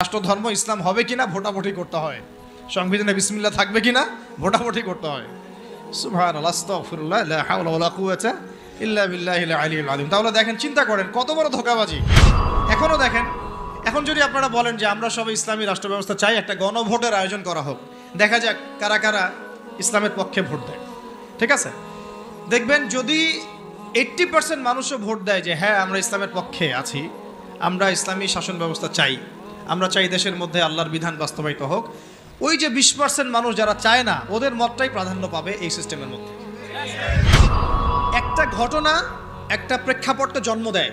রাষ্ট্রধর্ম ইসলাম হবে কিনা ভোটাভুটি করতে হয়, সংবিধানে বিসমিল্লাহ থাকবে কিনা ভোটাভুটি করতে হয়। সুবহানাল্লাহ, আস্তাগফিরুল্লাহ, লা হাওলা ওয়ালা কুওয়াতা ইল্লা বিল্লাহিল আলিয়্যিল আযীম। তাহলে দেখেন, চিন্তা করেন কত বড় ধোঁকাবাজি। এখনও দেখেন, এখন যদি আপনারা বলেন যে আমরা সবাই ইসলামী রাষ্ট্র ব্যবস্থা চাই, একটা গণভোটের আয়োজন করা হোক, দেখা যাক কারা কারা ইসলামের পক্ষে ভোট দেয়। ঠিক আছে, দেখবেন যদি 80% মানুষও ভোট দেয় যে হ্যাঁ আমরা ইসলামের পক্ষে আছি, আমরা ইসলামী শাসন ব্যবস্থা চাই, আমরা চাই দেশের মধ্যে আল্লাহর বিধান বাস্তবায়িত হোক, ওই যে 20% মানুষ যারা চায় না, ওদের মতটাই প্রাধান্য পাবে এই সিস্টেমের মধ্যে। একটা ঘটনা একটা প্রেক্ষাপটকে জন্ম দেয়।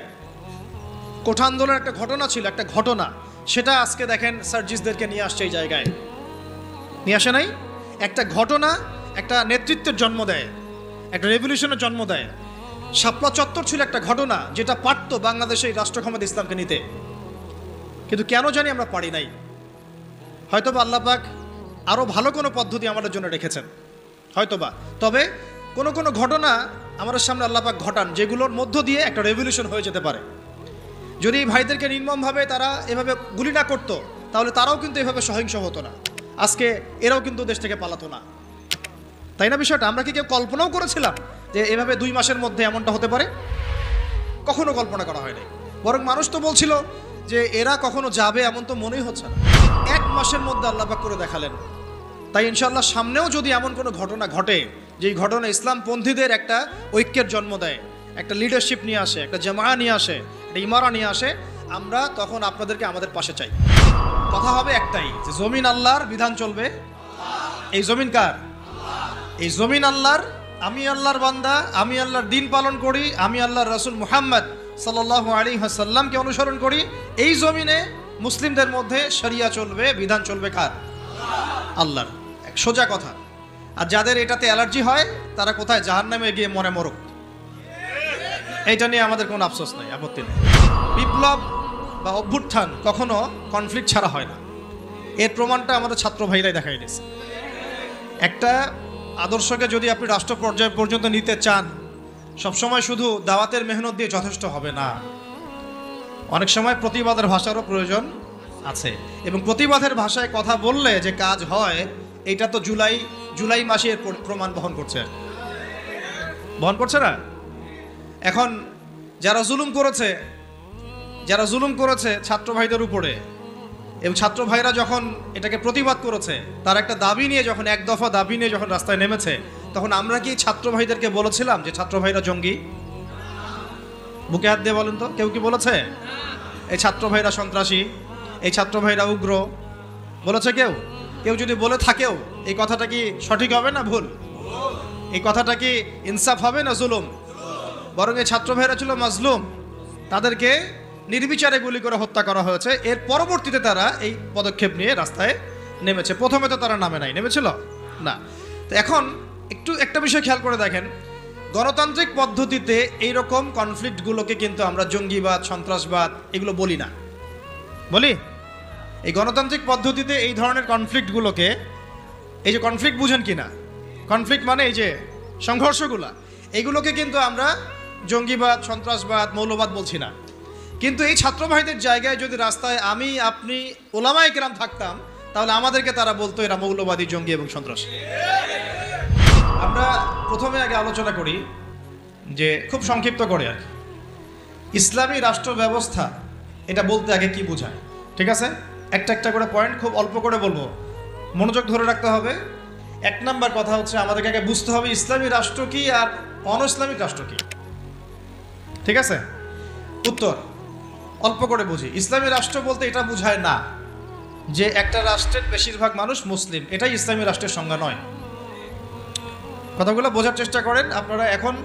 কোঠা আন্দোলনের একটা ঘটনা ছিল, একটা ঘটনা, সেটা আজকে দেখেন সার্জিসদেরকে নিয়ে আসছে এই জায়গায়, নিয়ে আসে নাই? একটা ঘটনা একটা নেতৃত্বের জন্ম দেয়, একটা রেভলিউশনের জন্ম দেয়। শাপলা চত্বর ছিল একটা ঘটনা যেটা পারত বাংলাদেশে রাষ্ট্র ক্ষমতা ইসলামকে নিতে, কিন্তু কেন জানি আমরা পারি নাই। হয়তোবা আল্লাহ পাক আরও ভালো কোনো পদ্ধতি আমাদের জন্য রেখেছেন, হয়তোবা। তবে কোনো কোনো ঘটনা আমাদের সামনে আল্লাহ পাক ঘটান যেগুলোর মধ্য দিয়ে একটা রেভলিউশন হয়ে যেতে পারে। যদি এই ভাইদেরকে নির্মমভাবে তারা এভাবে গুলি না করতো, তাহলে তারাও কিন্তু এভাবে সহিংস হতো না, আজকে এরাও কিন্তু দেশ থেকে পালাতো না, তাই না? বিষয়টা আমরা কি কেউ কল্পনাও করেছিলাম যে এভাবে 2 মাসের মধ্যে এমনটা হতে পারে? কখনো কল্পনা করা হয়নি। বরং মানুষ তো বলছিল যে এরা কখনো যাবে, এমন তো মনেই হচ্ছে না। 1 মাসের মধ্যে আল্লাহ পাক করে দেখালেন। তাই ইনশাআল্লাহ সামনেও যদি এমন কোনো ঘটনা ঘটে, যেই ঘটনা ইসলামপন্থীদের একটা ঐক্যের জন্ম দেয়, একটা লিডারশিপ নিয়ে আসে, একটা জামায়া নিয়ে আসে, একটা ইমারা নিয়ে আসে, আমরা তখন আপনাদেরকে আমাদের পাশে চাই। কথা হবে একটাই, যে জমিন আল্লাহর, বিধান চলবে। এই জমিন কার? এই জমিন আল্লাহর। আমি আল্লাহর বান্দা, আমি আল্লাহর দিন পালন করি, আমি আল্লাহর রাসূল মুহাম্মদ সাল্লাল্লাহু আলাইহি ওয়াসাল্লামকে অনুসরণ করি। এই জমিনে মুসলিমদের মধ্যে শরিয়া চলবে, বিধান চলবে কার? আল্লাহর। এক সোজা কথা। আর যাদের এটাতে অ্যালার্জি হয় তারা কোথায়? জাহান্নামে গিয়ে মরে মরুক, এইটা নিয়ে আমাদের কোনো আফসোস নাই, আপত্তি নেই। বিপ্লব বা অভ্যুত্থান কখনো কনফ্লিক্ট ছাড়া হয় না। এর প্রমাণটা আমাদের ছাত্র ভাইরাই দেখাই দিয়েছে। একটা আদর্শকে যদি আপনি রাষ্ট্র পর্যায় পর্যন্ত নিতে চান, সবসময় শুধু দাওয়াতের মেহনত দিয়ে যথেষ্ট হবে না, অনেক সময় প্রতিবাদের ভাষারও প্রয়োজন আছে। এবং প্রতিবাদের ভাষায় কথা বললে যে কাজ হয়, এটা তো জুলাই মাসে এর প্রমাণ বহন করছে না? এখন যারা জুলুম করেছে ছাত্র ভাইদের উপরে, এবং ছাত্র ভাইরা যখন এটাকে প্রতিবাদ করেছে, তার একটা দাবি নিয়ে যখন, 1 দফা দাবি নিয়ে যখন রাস্তায় নেমেছে, তখন আমরা কি ছাত্র ভাইদেরকে বলেছিলাম যে ছাত্র ভাইরা জঙ্গি? বুকে হাত দিয়ে বলেন তো, কেউ কি বলেছে এই ছাত্র ভাইরা সন্ত্রাসী, এই ছাত্র ভাইরা উগ্র? বলেছে কেউ? কেউ যদি বলে থাকেও, এই কথাটা কি সঠিক হবে না ভুল? এই কথাটা কি ইনসাফ হবে না জুলুম? বরং এই ছাত্র ভাইরা ছিল মাজলুম, তাদেরকে নির্বিচারে গুলি করে হত্যা করা হয়েছে। এর পরবর্তীতে তারা এই পদক্ষেপ নিয়ে রাস্তায় নেমেছে। প্রথমে তো তারা নামে নাই, নেমেছিল না। তো এখন একটা বিষয় খেয়াল করে দেখেন, গণতান্ত্রিক পদ্ধতিতে এইরকম কনফ্লিক্টগুলোকে কিন্তু আমরা জঙ্গিবাদ, সন্ত্রাসবাদ এগুলো বলি না, বলি? এই গণতান্ত্রিক পদ্ধতিতে এই ধরনের কনফ্লিক্টগুলোকে, এই যে কনফ্লিক্ট বুঝেন কি না? কনফ্লিক্ট মানে এই যে সংঘর্ষগুলা, এইগুলোকে কিন্তু আমরা জঙ্গিবাদ, সন্ত্রাসবাদ, মৌলবাদ বলছি না। কিন্তু এই ছাত্র ভাইদের জায়গায় যদি রাস্তায় আমি, আপনি, ওলামায়ে কেরাম থাকতাম, তাহলে আমাদেরকে তারা বলতো এরা মৌলবাদী, জঙ্গি এবং সন্ত্রাসী। আমরা প্রথমে আগে আলোচনা করি যে, খুব সংক্ষিপ্ত করে আর কি, ইসলামী রাষ্ট্র ব্যবস্থা এটা বলতে আগে কি বোঝায়। ঠিক আছে, একটা করে পয়েন্ট খুব অল্প করে বলবো, মনোযোগ ধরে রাখতে হবে। 1 নাম্বার কথা হচ্ছে, আমাদেরকে আগে বুঝতে হবে ইসলামী রাষ্ট্র কি আর অন ইসলামিক রাষ্ট্র কি। ঠিক আছে, উত্তর অল্প করে বুঝি। ইসলামী রাষ্ট্র বলতে এটা বোঝায় না যে একটা রাষ্ট্রের বেশিরভাগ মানুষ মুসলিম, এটাই ইসলামী রাষ্ট্রের সংজ্ঞা নয়। কথাগুলো বোঝার চেষ্টা করেন। আপনারা এখন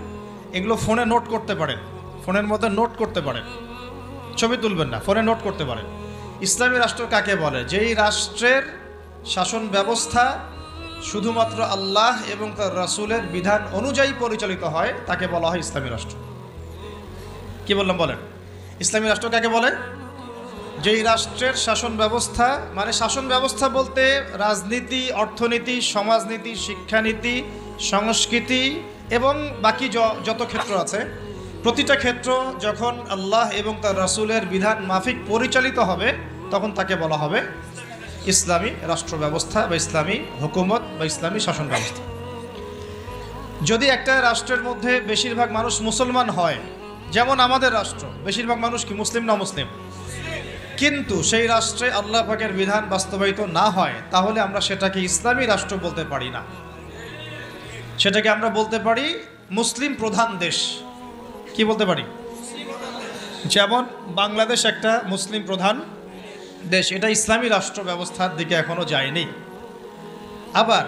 এগুলো ফোনে নোট করতে পারেন, ফোনের মধ্যে নোট করতে পারেন, ছবি তুলবেন না, ফোনে নোট করতে পারেন। ইসলামী রাষ্ট্র কাকে বলে? যেই রাষ্ট্রের শাসন ব্যবস্থা শুধুমাত্র আল্লাহ এবং তার রাসূলের বিধান অনুযায়ী পরিচালিত হয়, তাকে বলা হয় ইসলামী রাষ্ট্র। কি বললাম বলেন? ইসলামী রাষ্ট্র কাকে বলে? যেই রাষ্ট্রের শাসন ব্যবস্থা, মানে শাসন ব্যবস্থা বলতে রাজনীতি, অর্থনীতি, সমাজনীতি, শিক্ষানীতি, সংস্কৃতি এবং বাকি যত ক্ষেত্র আছে, প্রতিটা ক্ষেত্র যখন আল্লাহ এবং তার রাসূলের বিধান মাফিক পরিচালিত হবে, তখন তাকে বলা হবে ইসলামী রাষ্ট্র ব্যবস্থা বা ইসলামী হুকুমত বা ইসলামী শাসন ব্যবস্থা। যদি একটা রাষ্ট্রের মধ্যে বেশিরভাগ মানুষ মুসলমান হয়, যেমন আমাদের রাষ্ট্র, বেশিরভাগ মানুষ কি মুসলিম না মুসলিম, কিন্তু সেই রাষ্ট্রে আল্লাহ পাকের বিধান বাস্তবায়িত না হয়, তাহলে আমরা সেটাকে ইসলামী রাষ্ট্র বলতে পারি না, সেটাকে আমরা বলতে পারি মুসলিম প্রধান দেশ। কি বলতে পারি? যেমন বাংলাদেশ একটা মুসলিম প্রধান দেশ, এটা ইসলামী রাষ্ট্র ব্যবস্থার দিকে এখনো যায়নি। আবার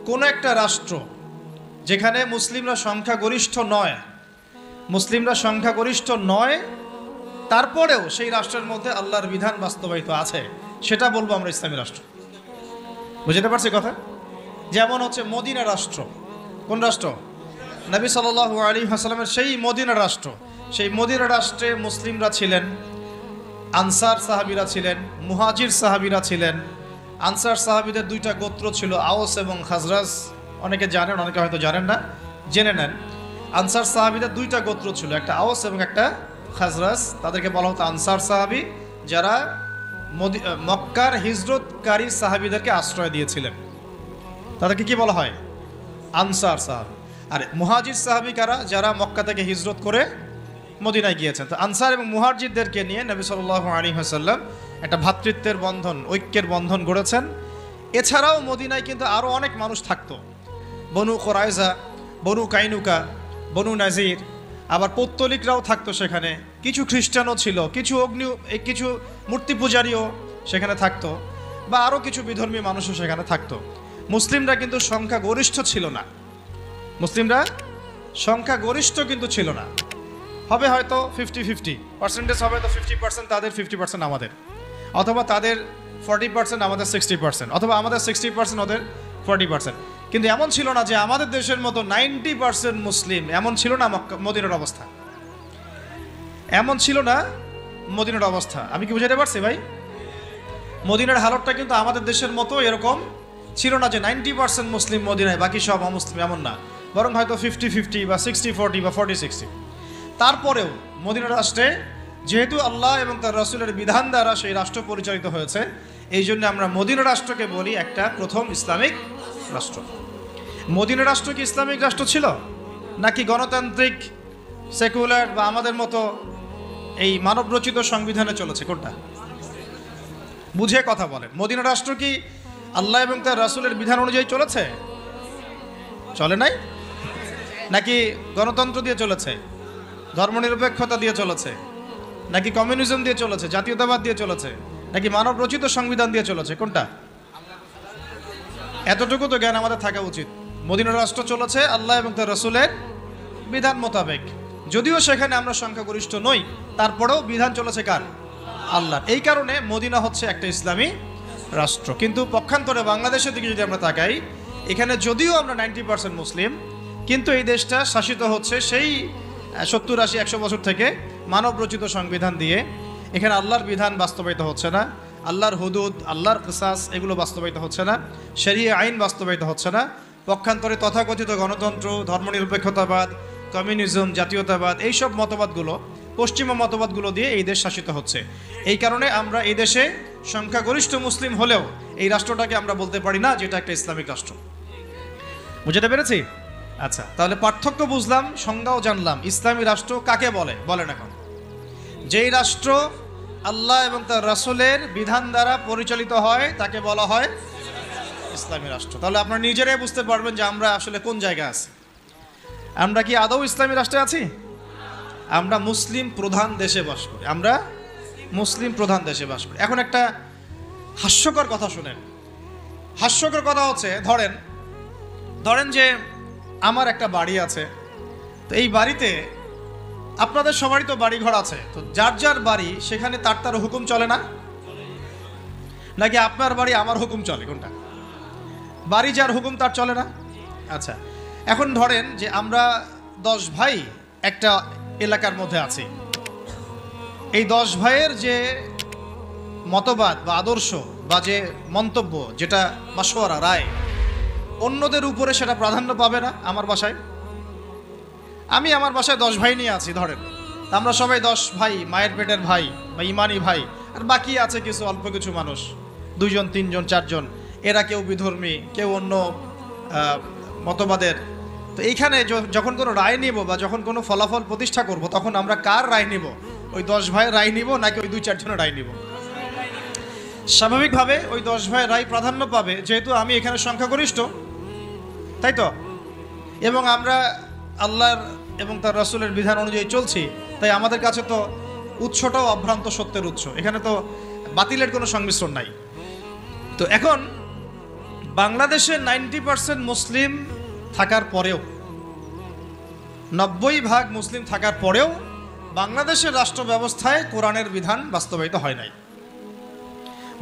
কোন একটা রাষ্ট্র যেখানে মুসলিমরা সংখ্যাগরিষ্ঠ নয়, তারপরেও সেই রাষ্ট্রের মধ্যে আল্লাহর বিধান বাস্তবায়িত আছে, সেটা বলবো আমরা ইসলামী রাষ্ট্র। বুঝতে পারছি কথা? যেমন হচ্ছে মদিনা রাষ্ট্র। কোন রাষ্ট্র? নবী সাল্লাল্লাহু আলাইহি ওয়াসাল্লামের সেই মদিনা রাষ্ট্র। সেই মদিনা রাষ্ট্রে মুসলিমরা ছিলেন, আনসার সাহাবীরা ছিলেন, মুহাজির সাহাবীরা ছিলেন। আনসার সাহাবীদের দুইটা গোত্র ছিল, আওস এবং খাজরাজ। অনেকে জানেন, অনেকে হয়তো জানেন না, জেনে নেন। আনসার সাহাবীদের দুইটা গোত্র ছিল, একটা আওস এবং একটা খাজরাজ। তাদেরকে বলা হতো আনসার সাহাবী, যারা মক্কার হিজরতকারী সাহাবীদেরকে আশ্রয় দিয়েছিলেন, তাদেরকে কি বলা হয়? আনসার সাহাবী। আর মুহাজির সাহাবী কারা? যারা মক্কা থেকে হিজরত করে মদিনায় গিয়েছেন। তো আনসার এবং মুহাজিরদেরকে নিয়ে নবী সাল্লাল্লাহু আলাইহি ওয়াসাল্লাম একটা ভ্রাতৃত্বের বন্ধন, ঐক্যের বন্ধন গড়েছেন। এছাড়াও মদিনায় কিন্তু আরও অনেক মানুষ থাকতো, বনু কোরাইজা, বনু কাইনুকা, বনু নাজির, আবার পৌত্তলিকরাও থাকতো সেখানে। কিছু খ্রিস্টানও ছিল, কিছু মূর্তি পূজারীও সেখানে থাকতো, বা আরও কিছু বিধর্মী মানুষও সেখানে থাকতো। মুসলিমরা কিন্তু সংখ্যাগরিষ্ঠ ছিল না, মুসলিমরা সংখ্যাগরিষ্ঠ কিন্তু ছিল না। হবে হয়তো 50-50 পার্সেন্টেজ, হবে তো 50% তাদের, 50% আমাদের, অথবা তাদের 40% আমাদের 60%, অথবা আমাদের 60% ওদের 40%। কিন্তু এমন ছিল না যে আমাদের দেশের মতো 90% মুসলিম, এমন ছিল না মদিনার অবস্থা, এমন ছিল না মদিনার অবস্থা। আমি কি বুঝাতে পারছি ভাই? মদিনার হালতটা কিন্তু আমাদের দেশের মতো এরকম ছিল না যে 90% মুসলিম মদিনায়, বাকি সব অমুসলিম, এমন না। বরং হয়তো 50-50 বা 60-40 বা 40-60। তারপরেও মদিনা রাষ্ট্রে যেহেতু আল্লাহ এবং তার রাসূলের বিধান দ্বারা সেই রাষ্ট্র পরিচালিত হয়েছে, এই জন্য আমরা মদিনা রাষ্ট্রকে বলি একটা প্রথম ইসলামিক রাষ্ট্র। মদিনা রাষ্ট্র কি ইসলামিক রাষ্ট্র ছিল, নাকি গণতান্ত্রিক সেকুলার বা আমাদের মতো এই মানবরচিত সংবিধানে চলেছে? কোনটা? বুঝে কথা বলেন। মদিনা রাষ্ট্র কি আল্লাহ এবং তার রাসূলের বিধান অনুযায়ী চলেছে? চলে নাই? নাকি গণতন্ত্র দিয়ে চলেছে, ধর্মনিরপেক্ষতা দিয়ে চলেছে, নাকি কমিউনিজম দিয়ে চলেছে, জাতীয়তাবাদ দিয়ে চলেছে, নাকি মানব রচিত সংবিধান দিয়ে চলেছে? কোনটা? এতটুকু তো জ্ঞান আমাদের থাকা উচিত। মদিনা রাষ্ট্র চলেছে আল্লাহ এবং তার রাসূলের বিধান মোতাবেক, যদিও সেখানে আমরা সংখ্যাগরিষ্ঠ নই, তারপরেও বিধান চলেছে কার? আল্লাহ। এই কারণে মদিনা হচ্ছে একটা ইসলামী রাষ্ট্র। কিন্তু পক্ষান্তরে বাংলাদেশের দিকে যদি আমরা তাকাই, এখানে যদিও আমরা 90% মুসলিম, কিন্তু এই দেশটা শাসিত হচ্ছে সেই 70-80-100 বছর থেকে মানব রচিত সংবিধান দিয়ে। এখানে আল্লাহর বিধান বাস্তবায়িত হচ্ছে না, আল্লাহর হুদুদ, আল্লাহর কিসাস, এগুলো বাস্তবায়িত হচ্ছে না, শরিয়া আইন বাস্তবায়িত হচ্ছে না। পক্ষান্তরে তথাকথিত গণতন্ত্র, ধর্মনিরপেক্ষতাবাদ, কমিউনিজম, জাতীয়তাবাদ, এইসব মতবাদগুলো, পশ্চিমা মতবাদগুলো দিয়ে এই দেশ শাসিত হচ্ছে। এই কারণে আমরা এই দেশে সংখ্যাগরিষ্ঠ মুসলিম হলেও এই রাষ্ট্রটাকে আমরা বলতে পারি না যেটা একটা ইসলামিক রাষ্ট্র। বুঝতে পেরেছি? আচ্ছা, তাহলে পার্থক্য বুঝলাম, সংজ্ঞাও জানলাম। ইসলামী রাষ্ট্র কাকে বলে? বলেন এখন। যেই রাষ্ট্র আল্লাহ এবং তার রাসূলের বিধান দ্বারা পরিচালিত হয় তাকে বলা হয় ইসলামী রাষ্ট্র। তাহলে আপনারা নিজেরাই বুঝতে পারবেন যে আমরা আসলে কোন জায়গায় আছি। আমরা কি আদৌ ইসলামী রাষ্ট্রে আছি? আমরা মুসলিম প্রধান দেশে বাস করি, আমরা মুসলিম প্রধান দেশে বাস করি। এখন একটা হাস্যকর কথা শুনেন। হাস্যকর কথা হচ্ছে, ধরেন যে আমার একটা বাড়ি আছে, তো এই বাড়িতে আপনাদের সবারই তো বাড়ি ঘর আছে, তো যার যার বাড়ি সেখানে তার হুকুম চলে না, নাকি আপনার বাড়ি আমার হুকুম চলে? কোনটা? বাড়ি যার হুকুম তার চলে না? আচ্ছা, এখন ধরেন যে আমরা 10 ভাই একটা এলাকার মধ্যে আছি। এই 10 ভাইয়ের যে মতবাদ বা আদর্শ বা যে মন্তব্য, যেটা মাশওয়ারা, রায়, অন্যদের উপরে সেটা প্রাধান্য পাবে না। আমার বাসায়, আমি আমার বাসায় 10 ভাই নিয়ে আছি ধরেন, আমরা সবাই 10 ভাই, মায়ের পেটের ভাই বা ইমানি ভাই, আর বাকি আছে কিছু অল্প কিছু মানুষ, 2 জন 3 জন 4 জন, এরা কেউ বিধর্মী, কেউ অন্য মতবাদের। তো এইখানে যখন কোনো রায় নিব বা যখন কোনো ফলাফল প্রতিষ্ঠা করব, তখন আমরা কার রায় নিব? ওই 10 ভাইয়ের রায় নিব নাকি ওই 2-4 জনের রায় নিব? স্বাভাবিকভাবে ওই 10 ভাইয়ের রায় প্রাধান্য পাবে, যেহেতু আমি এখানে সংখ্যাগরিষ্ঠ, তাই তো? এবং আমরা আল্লাহর এবং তার রাসূলের বিধান অনুযায়ী চলছি, তাই আমাদের কাছে তো উৎসটাও অভ্রান্ত সত্যের উৎস, এখানে তো বাতিলের কোনো সংমিশ্রণ নাই। তো এখন বাংলাদেশে 90% মুসলিম থাকার পরেও, 90% মুসলিম থাকার পরেও বাংলাদেশের রাষ্ট্র ব্যবস্থায় কোরআনের বিধান বাস্তবায়িত হয় নাই।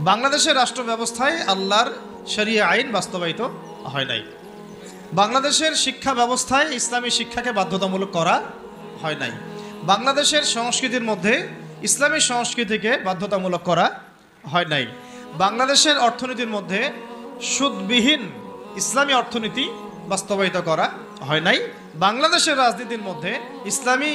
বাংলাদেশের রাষ্ট্র ব্যবস্থায় আল্লাহর শরিয়া আইন বাস্তবায়িত হয় নাই। বাংলাদেশের শিক্ষা ব্যবস্থায় ইসলামী শিক্ষাকে বাধ্যতামূলক করা হয় নাই। বাংলাদেশের সংস্কৃতির মধ্যে ইসলামী সংস্কৃতিকে বাধ্যতামূলক করা হয় নাই। বাংলাদেশের অর্থনীতির মধ্যে সুদবিহীন ইসলামী অর্থনীতি বাস্তবায়িত করা হয় নাই। বাংলাদেশের রাজনীতির মধ্যে ইসলামী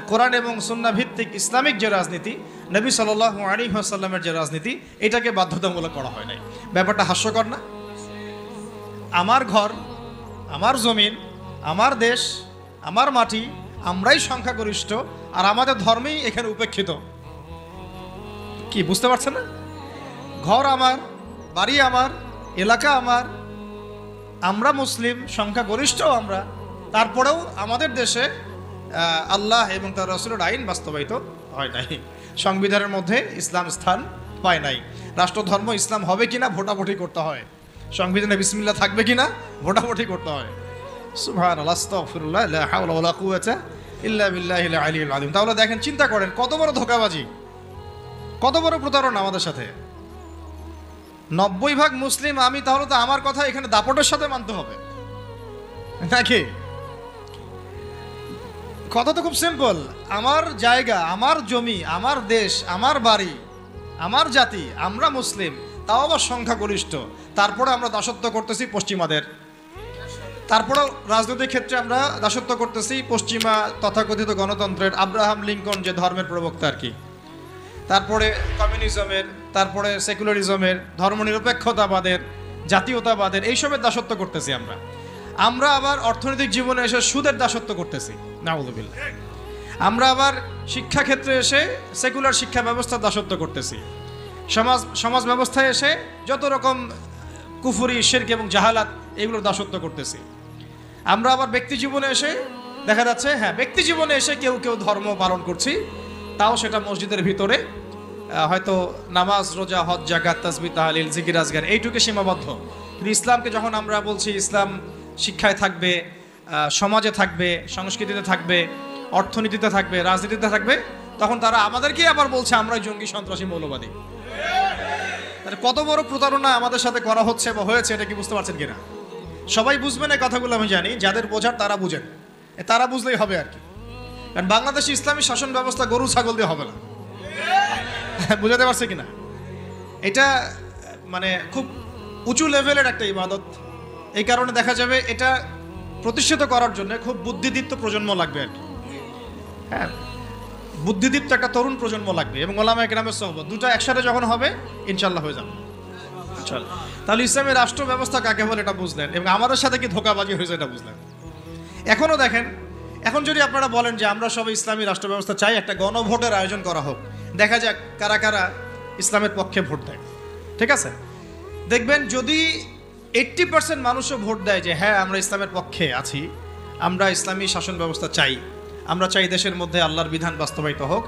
কোরআন এবং সুন্নাহ ভিত্তিক ইসলামিক যে রাজনীতি, নবী সাল্লাল্লাহু আলাইহি ওয়াসাল্লামের যে রাজনীতি, এটাকে বাধ্যতামূলক করা হয় নাই। ব্যাপারটা হাস্যকর না? আমার ঘর, আমার জমিন, আমার দেশ, আমার মাটি, আমরাই সংখ্যাগরিষ্ঠ, আর আমাদের ধর্মেই এখানে উপেক্ষিত। কি বুঝতে পারছেন না? ঘর আমার, বাড়ি আমার, এলাকা আমার, আমরা মুসলিম, সংখ্যাগরিষ্ঠ আমরা, তারপরেও আমাদের দেশে আল্লাহ এবং তার রাসূলের আইন বাস্তবায়িত হয় নাই। সংবিধানের মধ্যে ইসলাম স্থান পায় নাই। রাষ্ট্রধর্ম ইসলাম হবে কিনা ভোটাভুটি করতে হয়, সংবিধানে বিসমিল্লাহ থাকবে কিনা ভোটাভুটি করতে হয়। সুবহানাল্লাহ, আস্তাগফিরুল্লাহ, লা হাওলা ওয়ালা কুওয়াতা ইল্লা বিল্লাহিল আলিয়্যিল আযীম। তাহলে দেখেন, চিন্তা করেন কত বড় ধোঁকাবাজি, কত বড় প্রতারণা আমাদের সাথে। 90% মুসলিম আমি, তাহলে তো আমার কথা এখানে দাপটের সাথে মানতে হবে নাকি? কথা তো খুব সিম্পল। আমার জায়গা, আমার জমি, আমার দেশ, আমার বাড়ি, আমার জাতি, আমরা মুসলিম, তাও আবার সংখ্যাগরিষ্ঠ, তারপরে আমরা দাসত্ব করতেছি পশ্চিমাদের। তারপরেও রাজনৈতিক ক্ষেত্রে আমরা দাসত্ব করতেছি পশ্চিমা তথাকথিত গণতন্ত্রের, আব্রাহাম লিঙ্কন যে ধর্মের প্রবক্তা আর কি, তারপরে কমিউনিজমের, তারপরে সেকুলারিজমের, ধর্মনিরপেক্ষতাবাদের, জাতীয়তাবাদের, এইসবের দাসত্ব করতেছি আমরা। আমরা আবার অর্থনৈতিক জীবনে এসে সুদের দাসত্ব করতেছি, নাউযুবিল্লাহ। আমরা আবার শিক্ষাক্ষেত্রে এসে সেকুলার শিক্ষা ব্যবস্থার দাসত্ব করতেছি। সমাজ ব্যবস্থায় এসে যত রকম কুফরি, শিরক এবং জাহালাত, এগুলোর দাসত্ব করতেছি। আমরা আবার ব্যক্তি জীবনে এসে দেখা যাচ্ছে, হ্যাঁ, ব্যক্তি জীবনে এসে কেউ কেউ ধর্ম পালন করছি, তাও সেটা মসজিদের ভিতরে, হয়তো নামাজ, রোজা, হজ, জাকাত, তাসবিহ, তাহলিল, জিকির, আজগার, এইটুকু সীমাবদ্ধ। কিন্তু ইসলামকে যখন আমরা বলছি ইসলাম শিক্ষায় থাকবে, সমাজে থাকবে, সংস্কৃতিতে থাকবে, অর্থনীতিতে থাকবে, রাজনীতিতে থাকবে, তখন তারা আমাদেরকেই আবার বলছে আমরাই জঙ্গি, সন্ত্রাসী, মৌলবাদী। তাহলে কত বড় প্রতারণা আমাদের সাথে করা হচ্ছে বা হয়েছে, এটা কি বুঝতে পারছেন কিনা? সবাই বুঝবেন এই কথাগুলো, আমি জানি। যাদের বোঝার তারা বুঝেন, তারা বুঝলেই হবে আর কি। কারণ বাংলাদেশে ইসলামী শাসন ব্যবস্থা গরু ছাগল দিয়ে হবে না। বুঝাতে পারছে কিনা? এটা মানে খুব উঁচু লেভেলের একটা ইবাদত। এই কারণে দেখা যাবে এটা প্রতিষ্ঠিত করার জন্য খুব বুদ্ধিদীপ্ত প্রজন্ম লাগবে আর কি। হ্যাঁ, বুদ্ধিদীপ্ত একটা তরুণ প্রজন্ম লাগবে, এবং ওলামায়ে কেরামের সোহবত, দুটো একসাথে যখন হবে ইনশাল্লাহ হয়ে যাবে। তাহলে ইসলামের রাষ্ট্র ব্যবস্থা কাকে বলে এটা বুঝলেন, এবং আমাদের সাথে কি ধোঁকাবাজি হয়েছে এটা বুঝলেন। এখনও দেখেন, এখন যদি আপনারা বলেন যে আমরা সবাই ইসলামী রাষ্ট্র ব্যবস্থা চাই, একটা গণভোটের আয়োজন করা হোক, দেখা যাক কারা কারা ইসলামের পক্ষে ভোট দেয়। ঠিক আছে, দেখবেন যদি 80% মানুষও ভোট দেয় যে হ্যাঁ আমরা ইসলামের পক্ষে আছি, আমরা ইসলামী শাসন ব্যবস্থা চাই, আমরা চাই দেশের মধ্যে আল্লাহর বিধান বাস্তবায়িত হোক,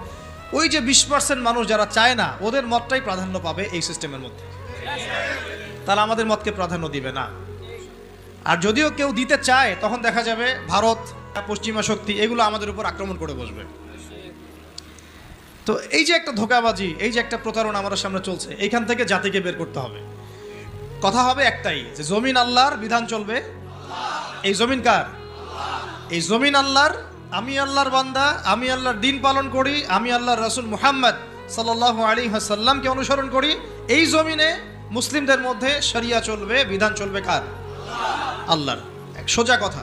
ওই যে 20% মানুষ যারা চায় না, ওদের মতটাই প্রাধান্য পাবে এই সিস্টেমের মধ্যে। তাহলে আমাদের মতকে প্রাধান্য দিবে না। আর যদিও কেউ দিতে চায়, তখন দেখা যাবে ভারত, পশ্চিমা শক্তি, এগুলো আমাদের উপর আক্রমণ করে বসবে। তো এই যে একটা ধোঁকাবাজি, এই যে একটা প্রতারণা আমাদের সামনে চলছে, এইখান থেকে জাতিকে বের করতে হবে। কথা হবে একটাই, যে জমিন আল্লাহর, বিধান চলবে। এই জমিন কার? এই জমিন আল্লাহর। আমি আল্লাহর বান্দা, আমি আল্লাহর দিন পালন করি, আমি আল্লাহর রাসূল মুহাম্মদ সাল্লাল্লাহু আলাইহি ওয়াসাল্লামকে অনুসরণ করি। এই জমিনে মুসলিমদের মধ্যে শরিয়া চলবে, বিধান চলবে কার? আল্লাহর। এক সোজা কথা।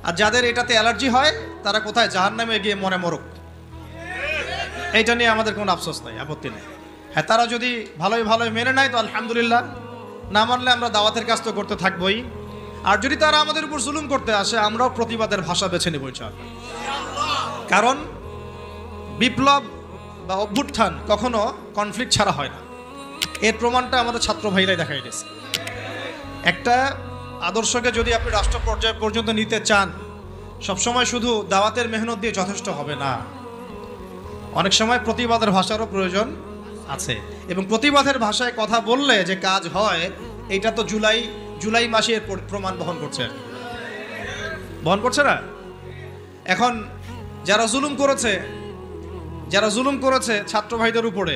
আর যাদের এটাতে অ্যালার্জি হয়, তারা কোথায়? জাহান্নামে গিয়ে মরে মরুক। এইটা নিয়ে আমাদের কোনো আফসোস নাই, আপত্তি নেই। হ্যাঁ, তারা যদি ভালোই ভালোই মেনে নেয় তো আলহামদুলিল্লাহ, না মানলে আমরা দাওয়াতের কাজ তো করতে থাকবোই। আর যদি তারা আমাদের উপর জুলুম করতে আসে, আমরাও প্রতিবাদের ভাষা বেছে নেব ইনশাআল্লাহ। কারণ বিপ্লব বা অভ্যুত্থান কখনো কনফ্লিক্ট ছাড়া হয় না। এর প্রমাণটা আমাদের ছাত্র ভাইরাই দেখাই দিয়েছে। একটা আদর্শকে যদি আপনি রাষ্ট্র পর্যায় পর্যন্ত নিতে চান, সবসময় শুধু দাওয়াতের মেহনত দিয়ে যথেষ্ট হবে না, অনেক সময় প্রতিবাদের ভাষারও প্রয়োজন আছে। এবং প্রতিবাদের ভাষায় কথা বললে যে কাজ হয়, এটা তো জুলাই মাসে এর প্রমাণ বহন করছে না? এখন যারা জুলুম করেছে ছাত্র ভাইদের উপরে,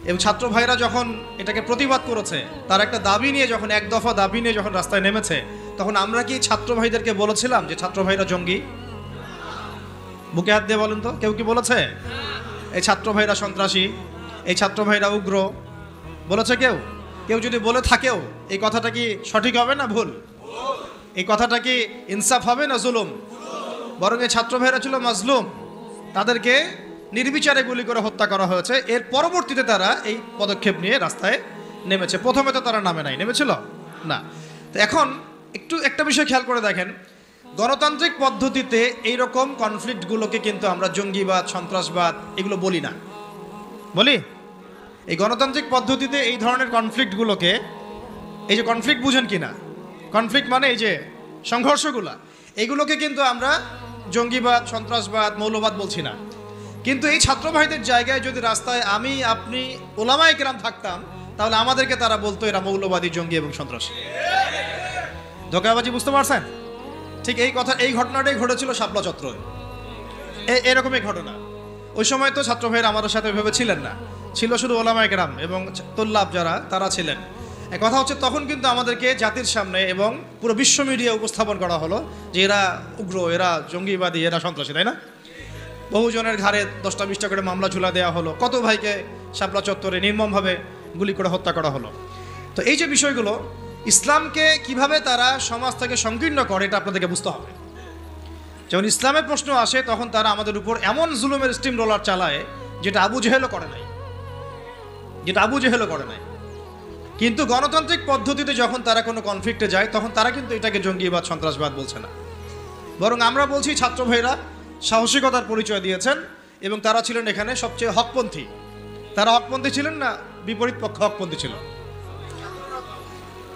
এবং ছাত্র ভাইরা যখন এটাকে প্রতিবাদ করেছে, তার একটা দাবি নিয়ে যখন এক দফা দাবি নিয়ে যখন রাস্তায় নেমেছে, তখন আমরা কি ছাত্র ভাইদেরকে বলেছিলাম যে ছাত্র ভাইরা জঙ্গি? বুকে হাত দিয়ে বলেন তো, কেউ কি বলেছে এই ছাত্র ভাইরা সন্ত্রাসী, এই ছাত্র ভাইরা উগ্র? বলেছে কেউ? কেউ যদি বলে থাকেও, এই কথাটা কি সঠিক হবে না ভুল? এই কথাটা কি ইনসাফ হবে না জুলুম? বরং এই ছাত্র ভাইরা ছিল মাজলুম, তাদেরকে নির্বিচারে গুলি করে হত্যা করা হয়েছে। এর পরবর্তীতে তারা এই পদক্ষেপ নিয়ে রাস্তায় নেমেছে। প্রথমে তো তারা নেমেছিল না। তো এখন একটা বিষয় খেয়াল করে দেখেন, গণতান্ত্রিক পদ্ধতিতে এইরকম কনফ্লিক্টগুলোকে কিন্তু আমরা জঙ্গিবাদ, সন্ত্রাসবাদ এগুলো বলি না। বলি? এই গণতান্ত্রিক পদ্ধতিতে এই ধরনের কনফ্লিক্টগুলোকে, এই যে কনফ্লিক্ট বুঝেন কি না, কনফ্লিক্ট মানে এই যে সংঘর্ষগুলা, এইগুলোকে কিন্তু আমরা জঙ্গিবাদ, সন্ত্রাসবাদ, মৌলবাদ বলছি না। কিন্তু এই ছাত্র ভাইদের জায়গায় যদি রাস্তায় আমি, আপনি, ওলামায়ে কেরাম থাকতাম, তাহলে আমাদেরকে তারা বলতো এরা মৌলবাদী, জঙ্গি এবং সন্ত্রাসী। ধোঁকাবাজি, বুঝতে পারছেন? ঠিক এই ঘটনাটাই ঘটেছিল শাপলা চত্বরে। এরকমই ঘটনা। ওই সময় তো ছাত্র ভাইরা আমাদের সাথে ভেবে ছিলেন না, ছিল শুধু ওলামায়ে কেরাম এবং তোল্লাব যারা, তারা ছিলেন। কথা হচ্ছে তখন কিন্তু আমাদেরকে জাতির সামনে এবং পুরো বিশ্ব মিডিয়া উপস্থাপন করা হলো যে এরা উগ্র, এরা জঙ্গিবাদী, এরা সন্ত্রাসী, তাই না? বহুজনের ঘাড়ে 10টা-20টা করে মামলা ঝুলা দেওয়া হলো, কত ভাইকে শাপলা চত্বরে নির্মমভাবে গুলি করে হত্যা করা হলো। তো এই যে বিষয়গুলো, ইসলামকে কিভাবে তারা সমাজ থেকে সংকীর্ণ করে, এটা আপনাদেরকে বুঝতে হবে। যখন ইসলামের প্রশ্ন আসে, তখন তারা আমাদের উপর এমন জুলুমের স্টিম রোলার চালায় যেটা আবু জেহেলও করে নাই। কিন্তু গণতান্ত্রিক পদ্ধতিতে যখন তারা কোনো কনফ্লিক্টে যায়, তখন তারা কিন্তু এটাকে জঙ্গিবাদ, সন্ত্রাসবাদ বলছে না, বরং আমরা বলছি ছাত্র ভাইরা সাহসিকতার পরিচয় দিয়েছেন এবং তারা ছিলেন এখানে সবচেয়ে হকপন্থী। তারা হকপন্থী ছিলেন না বিপরীত পক্ষ হকপন্থী ছিল?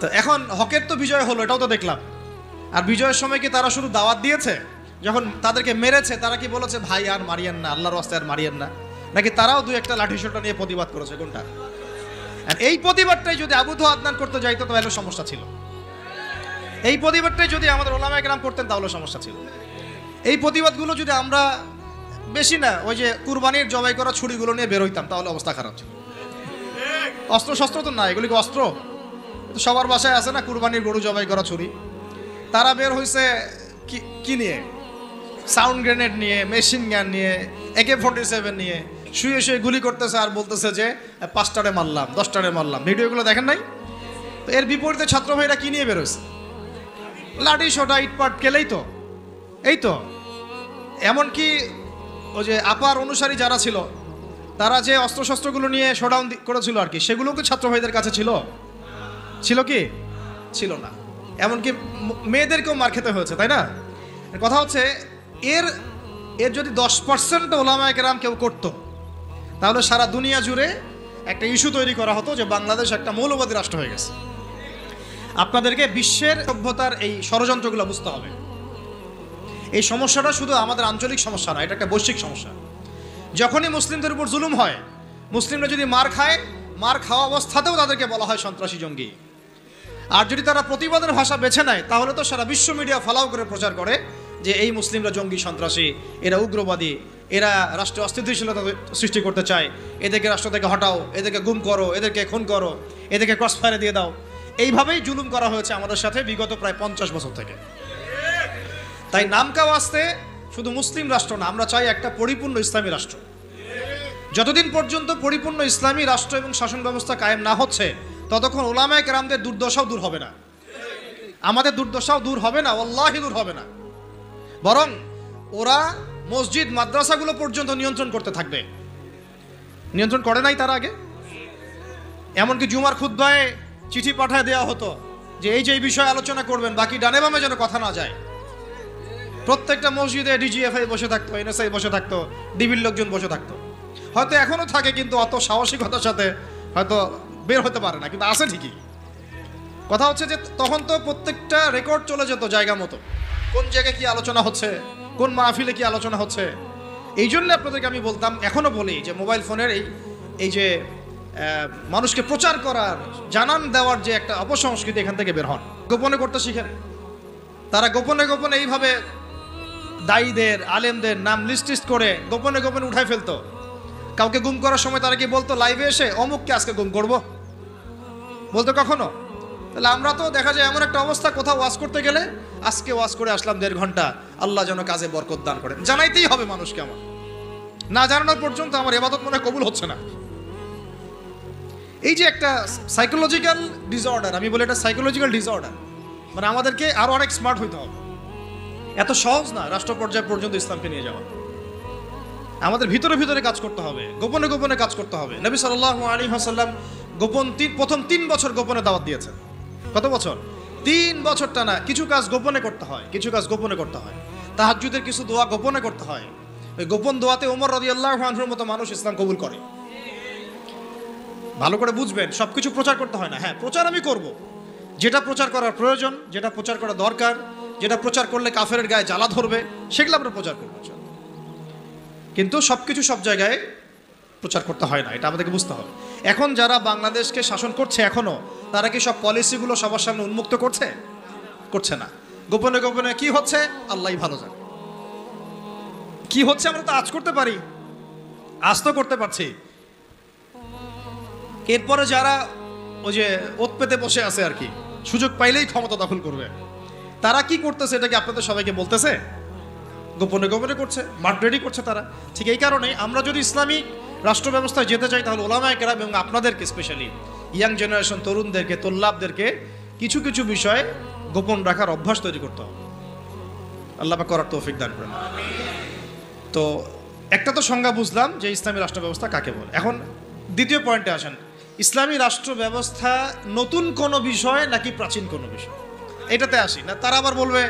তো এখন হকের তো বিজয় হলো, এটাও তো দেখলাম। আর বিজয়ের সময় কি তারা শুধু দাওয়াত দিয়েছে? যখন তাদেরকে মেরেছে, তারা কি বলেছে ভাই আর মারিয়েন না, আল্লাহর রাস্তায় আর মারিয়েন না? নাকি তারাও দুই একটা লাঠি সোটা নিয়ে প্রতিবাদ করেছে? কোনটা? আর এই প্রতিবাদটাই যদি আবু আদনান করতে যাইতো তাহলে সমস্যা ছিল। এই প্রতিবাদটাই যদি আমাদের ওলামায়ে কেরাম করতেন তাহলে সমস্যা ছিল। এই প্রতিবাদগুলো যদি আমরা বেশি না, ওই যে কুরবানির জবাই করা ছুরিগুলো নিয়ে বের হইতাম, তাহলে অবস্থা খারাপ ছিল। অস্ত্র শস্ত্র তো না, এগুলি কি অস্ত্র? সবার বাসায় আছে না কুরবানির গরু জবাই করা ছুরি? তারা বের হয়েছে কি নিয়ে? সাউন্ড গ্রেনেড নিয়ে, মেশিন গান নিয়ে, AK-47 নিয়ে শুয়ে শুয়ে গুলি করতেছে আর বলতেছে যে 5টারে মারলাম, 10টারে মারলাম। ভিডিওগুলো দেখেন নাই? তো এর বিপরীতে ছাত্র ভাইরা কি নিয়ে বেরোচ্ছে? লাঠি সোটা, ইটপাট কেলেই তো। এই তো এমনকি ওই যে আপার অনুসারী যারা ছিল, তারা যে অস্ত্রশস্ত্রগুলো নিয়ে শোডাউন করেছিল আর কি, সেগুলোও কি ছাত্র ভাইদের কাছে ছিল কি? ছিল না। এমনকি মেয়েদেরকেও মার খেতে হয়েছে, তাই না? কথা হচ্ছে এর যদি 10% ওলামায়ে কেরাম কেউ করতো, তাহলে সারা দুনিয়া জুড়ে একটা ইস্যু তৈরি করা হতো যে বাংলাদেশ একটা মৌলবাদী রাষ্ট্র হয়ে গেছে। আপনাদেরকে বিশ্বের সভ্যতার এই ষড়যন্ত্রগুলো বুঝতে হবে। এই সমস্যাটা শুধু আমাদের আঞ্চলিক সমস্যা না, এটা একটা বৈশ্বিক সমস্যা। যখনই মুসলিমদের উপর জুলুম হয়, মুসলিমরা যদি মার খায়, মার খাওয়া অবস্থাতেও তাদেরকে বলা হয় সন্ত্রাসী, জঙ্গি। আর যদি তারা প্রতিবাদের ভাষা বেছে নেয়, তাহলে তো সারা বিশ্ব মিডিয়া ফলাও করে প্রচার করে যে এই মুসলিমরা জঙ্গি, সন্ত্রাসী, এরা উগ্রবাদী, এরা রাষ্ট্রে অস্থিতিশীলতা সৃষ্টি করতে চায়, এদেরকে রাষ্ট্র থেকে হটাও, এদেরকে গুম করো, এদেরকে খুন করো, এদেরকে ক্রসফায়ারে দিয়ে দাও। এইভাবেই জুলুম করা হয়েছে আমাদের সাথে বিগত প্রায় 50 বছর থেকে। তাই নামকা ওয়াস্তে শুধু মুসলিম রাষ্ট্র না, আমরা চাই একটা পরিপূর্ণ ইসলামী রাষ্ট্র। যতদিন পর্যন্ত পরিপূর্ণ ইসলামী রাষ্ট্র এবং শাসন ব্যবস্থা কায়েম না হচ্ছে, ততক্ষণ ওলামায়ে কেরামদের দুর্দশাও দূর হবে না। আমাদের দুর্দশাও দূর হবে না, ওয়াল্লাহি দূর হবে না। বরং ওরা মসজিদ, মাদ্রাসাগুলো পর্যন্ত নিয়ন্ত্রণ করতে থাকবে। নিয়ন্ত্রণ করে নাই তারা আগে? এমনকি জুমার খুতবায় চিঠি পাঠায় দেওয়া হতো যে এই বিষয়ে আলোচনা করবেন, বাকি ডানে বামে যেন কথা না যায়। প্রত্যেকটা মসজিদে ডিজিএফআই বসে থাকতো, এনএসআই বসে থাকতো, ডিবির লোকজন বসে থাকতো। হয়তো এখনো থাকে, কিন্তু অত সাহসিকতার সাথে হয়তো বের হতে পারে না, কিন্তু আছে ঠিকই। কথা হচ্ছে যে তখন তো প্রত্যেকটা রেকর্ড চলে যেত জায়গা মতো, কোন জায়গায় কি আলোচনা হচ্ছে, কোন মাহফিলে কি আলোচনা হচ্ছে। এই জন্য আপনাদেরকে আমি বলতাম, এখনো বলি যে মোবাইল ফোনের এই যে মানুষকে প্রচার করার, জানান দেওয়ার যে একটা অপসংস্কৃতি, এখান থেকে বের হন, গোপনে করতে শিখেন। তারা গোপনে গোপনে এইভাবে দায়ীদের, আলেমদের নাম লিস্ট করে গোপনে গোপনে উঠায় ফেলতো। কাউকে গুম করার সময় তারা কি বলতো লাইভে এসে, অমুককে আজকে গুম করবো, বলতো কখনো? তাহলে আমরা তো দেখা যায় এমন একটা অবস্থা, কোথাও ওয়াজ করতে গেলে আজকে ওয়াজ করে আসলাম 1.5 ঘন্টা, আল্লাহ যেন কাজে বরকত দান করেন, জানাইতেই হবে মানুষকে। আমার না জানানোর পর্যন্ত আমার ইবাদত মনে কবুল হচ্ছে না। এই যে একটা সাইকোলজিক্যাল ডিসঅর্ডার, আমি বলি এটা সাইকোলজিক্যাল ডিসঅর্ডার, মানে আমাদেরকে আরো অনেক স্মার্ট হইতে হবে। এত সহজ না রাষ্ট্র পর্যায় পর্যন্ত ইসলামকে নিয়ে যাওয়া। আমাদের ভিতরে ভিতরে কাজ করতে হবে, গোপনে গোপনে কাজ করতে হবে। নবী সাল্লাল্লাহু আলাইহি ওয়াসাল্লাম প্রথম 3 বছর গোপনে দাওয়াত দিয়েছেন। কত বছর? 3 বছর টানা। কিছু কাজ গোপনে করতে হয়, কিছু কাজ গোপনে করতে হয়। তাহাজ্জুদের কিছু দোয়া গোপনে করতে হয়। ওই গোপন দোয়াতে ওমর রাদিয়াল্লাহু আনহুর মতো মানুষ ইসলাম কবুল করে। ভালো করে বুঝবেন, সবকিছু প্রচার করতে হয় না। হ্যাঁ, প্রচার আমি করব, যেটা প্রচার করার প্রয়োজন, যেটা প্রচার করা দরকার, যেটা প্রচার করলে কাফেরের গায়ে জ্বালা ধরবে, সেগুলো আমরা প্রচার করবো। কিন্তু সবকিছু সব জায়গায় প্রচার করতে হয় না, এটা আমাদেরকে বুঝতে হবে। এখন যারা বাংলাদেশকে শাসন করছে এখনো, তারা কি সব পলিসিগুলো সবার সামনে উন্মুক্ত করছে? করছে না। গোপনে গোপনে কি হচ্ছে আল্লাহই ভালো জানে। কি হচ্ছে আমরা তো আজ করতে পারি, আজ তো করতে পারছি। এরপরে যারা ওই যে ওত পেতে বসে আছে আর কি, সুযোগ পাইলেই ক্ষমতা দখল করবে, তারা কি করতেছে এটা কি আপনাদের সবাইকে বলতেছে? গোপনে গোপনে করছে, মাঠ রেডি করছে তারা। ঠিক এই কারণে আমরা যদি ইসলামিক রাষ্ট্র ব্যবস্থায় যেতে চাই, তাহলে ওলামায়ে কেরাম এবং আপনাদেরকে, স্পেশালি ইয়াং জেনারেশন, তরুণদেরকে, তোল্লাবদেরকে কিছু কিছু বিষয়ে গোপন রাখার অভ্যাস তৈরি করতে হবে। আল্লাহ পাক করার তৌফিক দান করেন। তো একটা তো সংজ্ঞা বুঝলাম যে ইসলামী রাষ্ট্র ব্যবস্থা কাকে বলে। এখন দ্বিতীয় পয়েন্টে আসেন, ইসলামী রাষ্ট্র ব্যবস্থা নতুন কোনো বিষয় নাকি প্রাচীন কোনো বিষয়, এটাতে আসি না। তারা আবার বলবে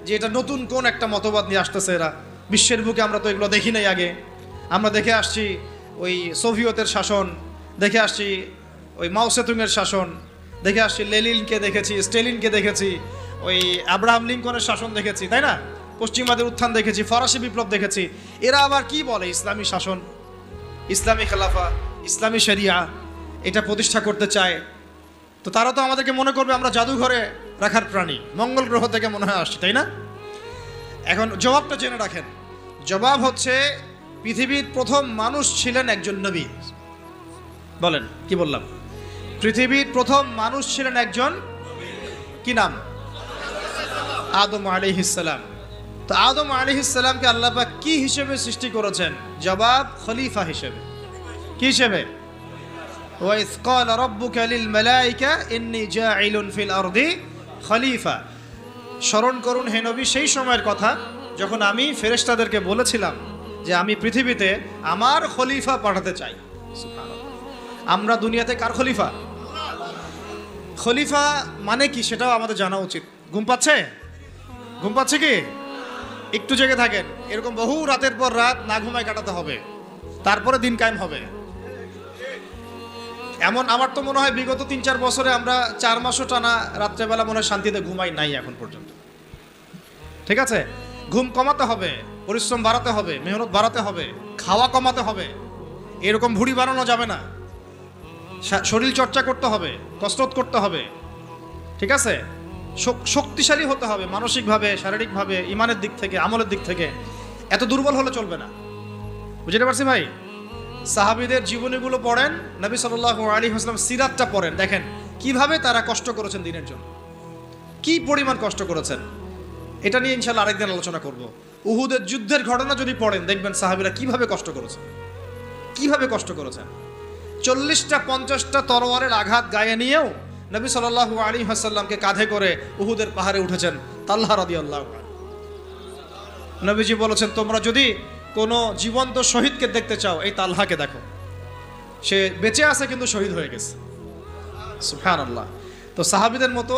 যে এটা নতুন কোন একটা মতবাদ নিয়ে আসতেছে এরা, বিশ্বের বুকে আমরা তো এগুলো দেখি নাই আগে। আমরা দেখে আসছি ওই সোভিয়েতের শাসন, দেখে আসছি ওই মাও সেতুংয়ের শাসন, দেখে আসছি লেনিনকে দেখেছি, স্টেলিনকে দেখেছি, ওই আব্রাহাম লিঙ্কনের শাসন দেখেছি, তাই না? পশ্চিমাদের উত্থান দেখেছি, ফরাসি বিপ্লব দেখেছি। এরা আবার কি বলে ইসলামী শাসন, ইসলামী খেলাফা, ইসলামী শরিয়া এটা প্রতিষ্ঠা করতে চায়। তো তারা তো আমাদেরকে মনে করবে আমরা জাদুঘরে রাখার প্রাণী, মঙ্গল গ্রহ থেকে মনে হয় আসছি, তাই না? এখন জবাবটা জেনে রাখেন। জবাব হচ্ছে, পৃথিবীর প্রথম মানুষ ছিলেন একজন নবী। বলেন, কি বললাম? পৃথিবীর প্রথম মানুষ ছিলেন একজন, কি নাম? আদম আলাইহিস সালাম। তো আদম আলাইহিস সালামকে আল্লাহ পাক কি হিসেবে সৃষ্টি করেছেন? জবাব, খলিফা হিসেবে। কি হিসেবে? ওয়াইজ ক্বালা রাব্বুকা লিল মালায়েকা ইন্নী জাইলুন ফিল আরদি খলিফা। স্মরণ করুন হে নবী সেই সময়ের কথা যখন আমি ফেরেশতাদেরকে বলেছিলাম যে আমি পৃথিবীতে আমার খলিফা পাঠাতে চাই। আমরা দুনিয়াতে কার খলিফা? খলিফা মানে কি সেটাও আমাদের জানা উচিত। ঘুম পাচ্ছে? ঘুম পাচ্ছে কি? একটু জেগে থাকেন। এরকম বহু রাতের পর রাত না ঘুমায় কাটাতে হবে, তারপরে দিন কায়েম হবে। এমন আমার তো মনে হয় বিগত 3-4 বছরে আমরা 4 মাসও টানা রাত্রেবেলা মনে হয় শান্তিতে ঘুমাই নাই এখন পর্যন্ত। ঠিক আছে, ঘুম কমাতে হবে, পরিশ্রম বাড়াতে হবে, মেহনত বাড়াতে হবে, খাওয়া কমাতে হবে। এরকম ভুঁড়ি বাড়ানো যাবে না। শরীর চর্চা করতে হবে, কসরত করতে হবে। ঠিক আছে, শক্তিশালী হতে হবে মানসিকভাবে, শারীরিকভাবে, ইমানের দিক থেকে, আমলের দিক থেকে। এত দুর্বল হলে চলবে না। বুঝতে পারছি ভাই? সাহাবীদের জীবনীগুলো পড়েন, নবী সাল্লাল্লাহু আলাইহি ওয়াসাল্লাম সিরাতটা পড়েন, দেখেন কিভাবে তারা কষ্ট করেছেন দিনের জন্য, কি পরিমাণ কষ্ট করেছেন। এটা নিয়ে ইনশাআল্লাহ আরেকদিন আলোচনা করব। উহুদের যুদ্ধের ঘটনা যদি পড়েন, দেখবেন সাহাবীরা কিভাবে কষ্ট করেছেন, কিভাবে কষ্ট করেছেন। 40টা 50টা তরোয়ারের আঘাত গায়ে নিয়েও নবী সাল্লাল্লাহু আলাইহি ওয়াসাল্লামকে কাঁধে করে উহুদের পাহাড়ে উঠেছেন তালহা রাদিয়াল্লাহু আনহু। নবীজি বলেছেন, তোমরা যদি কোনো জীবন্ত শহীদকে দেখতে চাও, এই তালহাকে দেখো, সে বেঁচে আছে কিন্তু শহীদ হয়ে গেছে। সুবহানাল্লাহ। তো সাহাবীদের মতো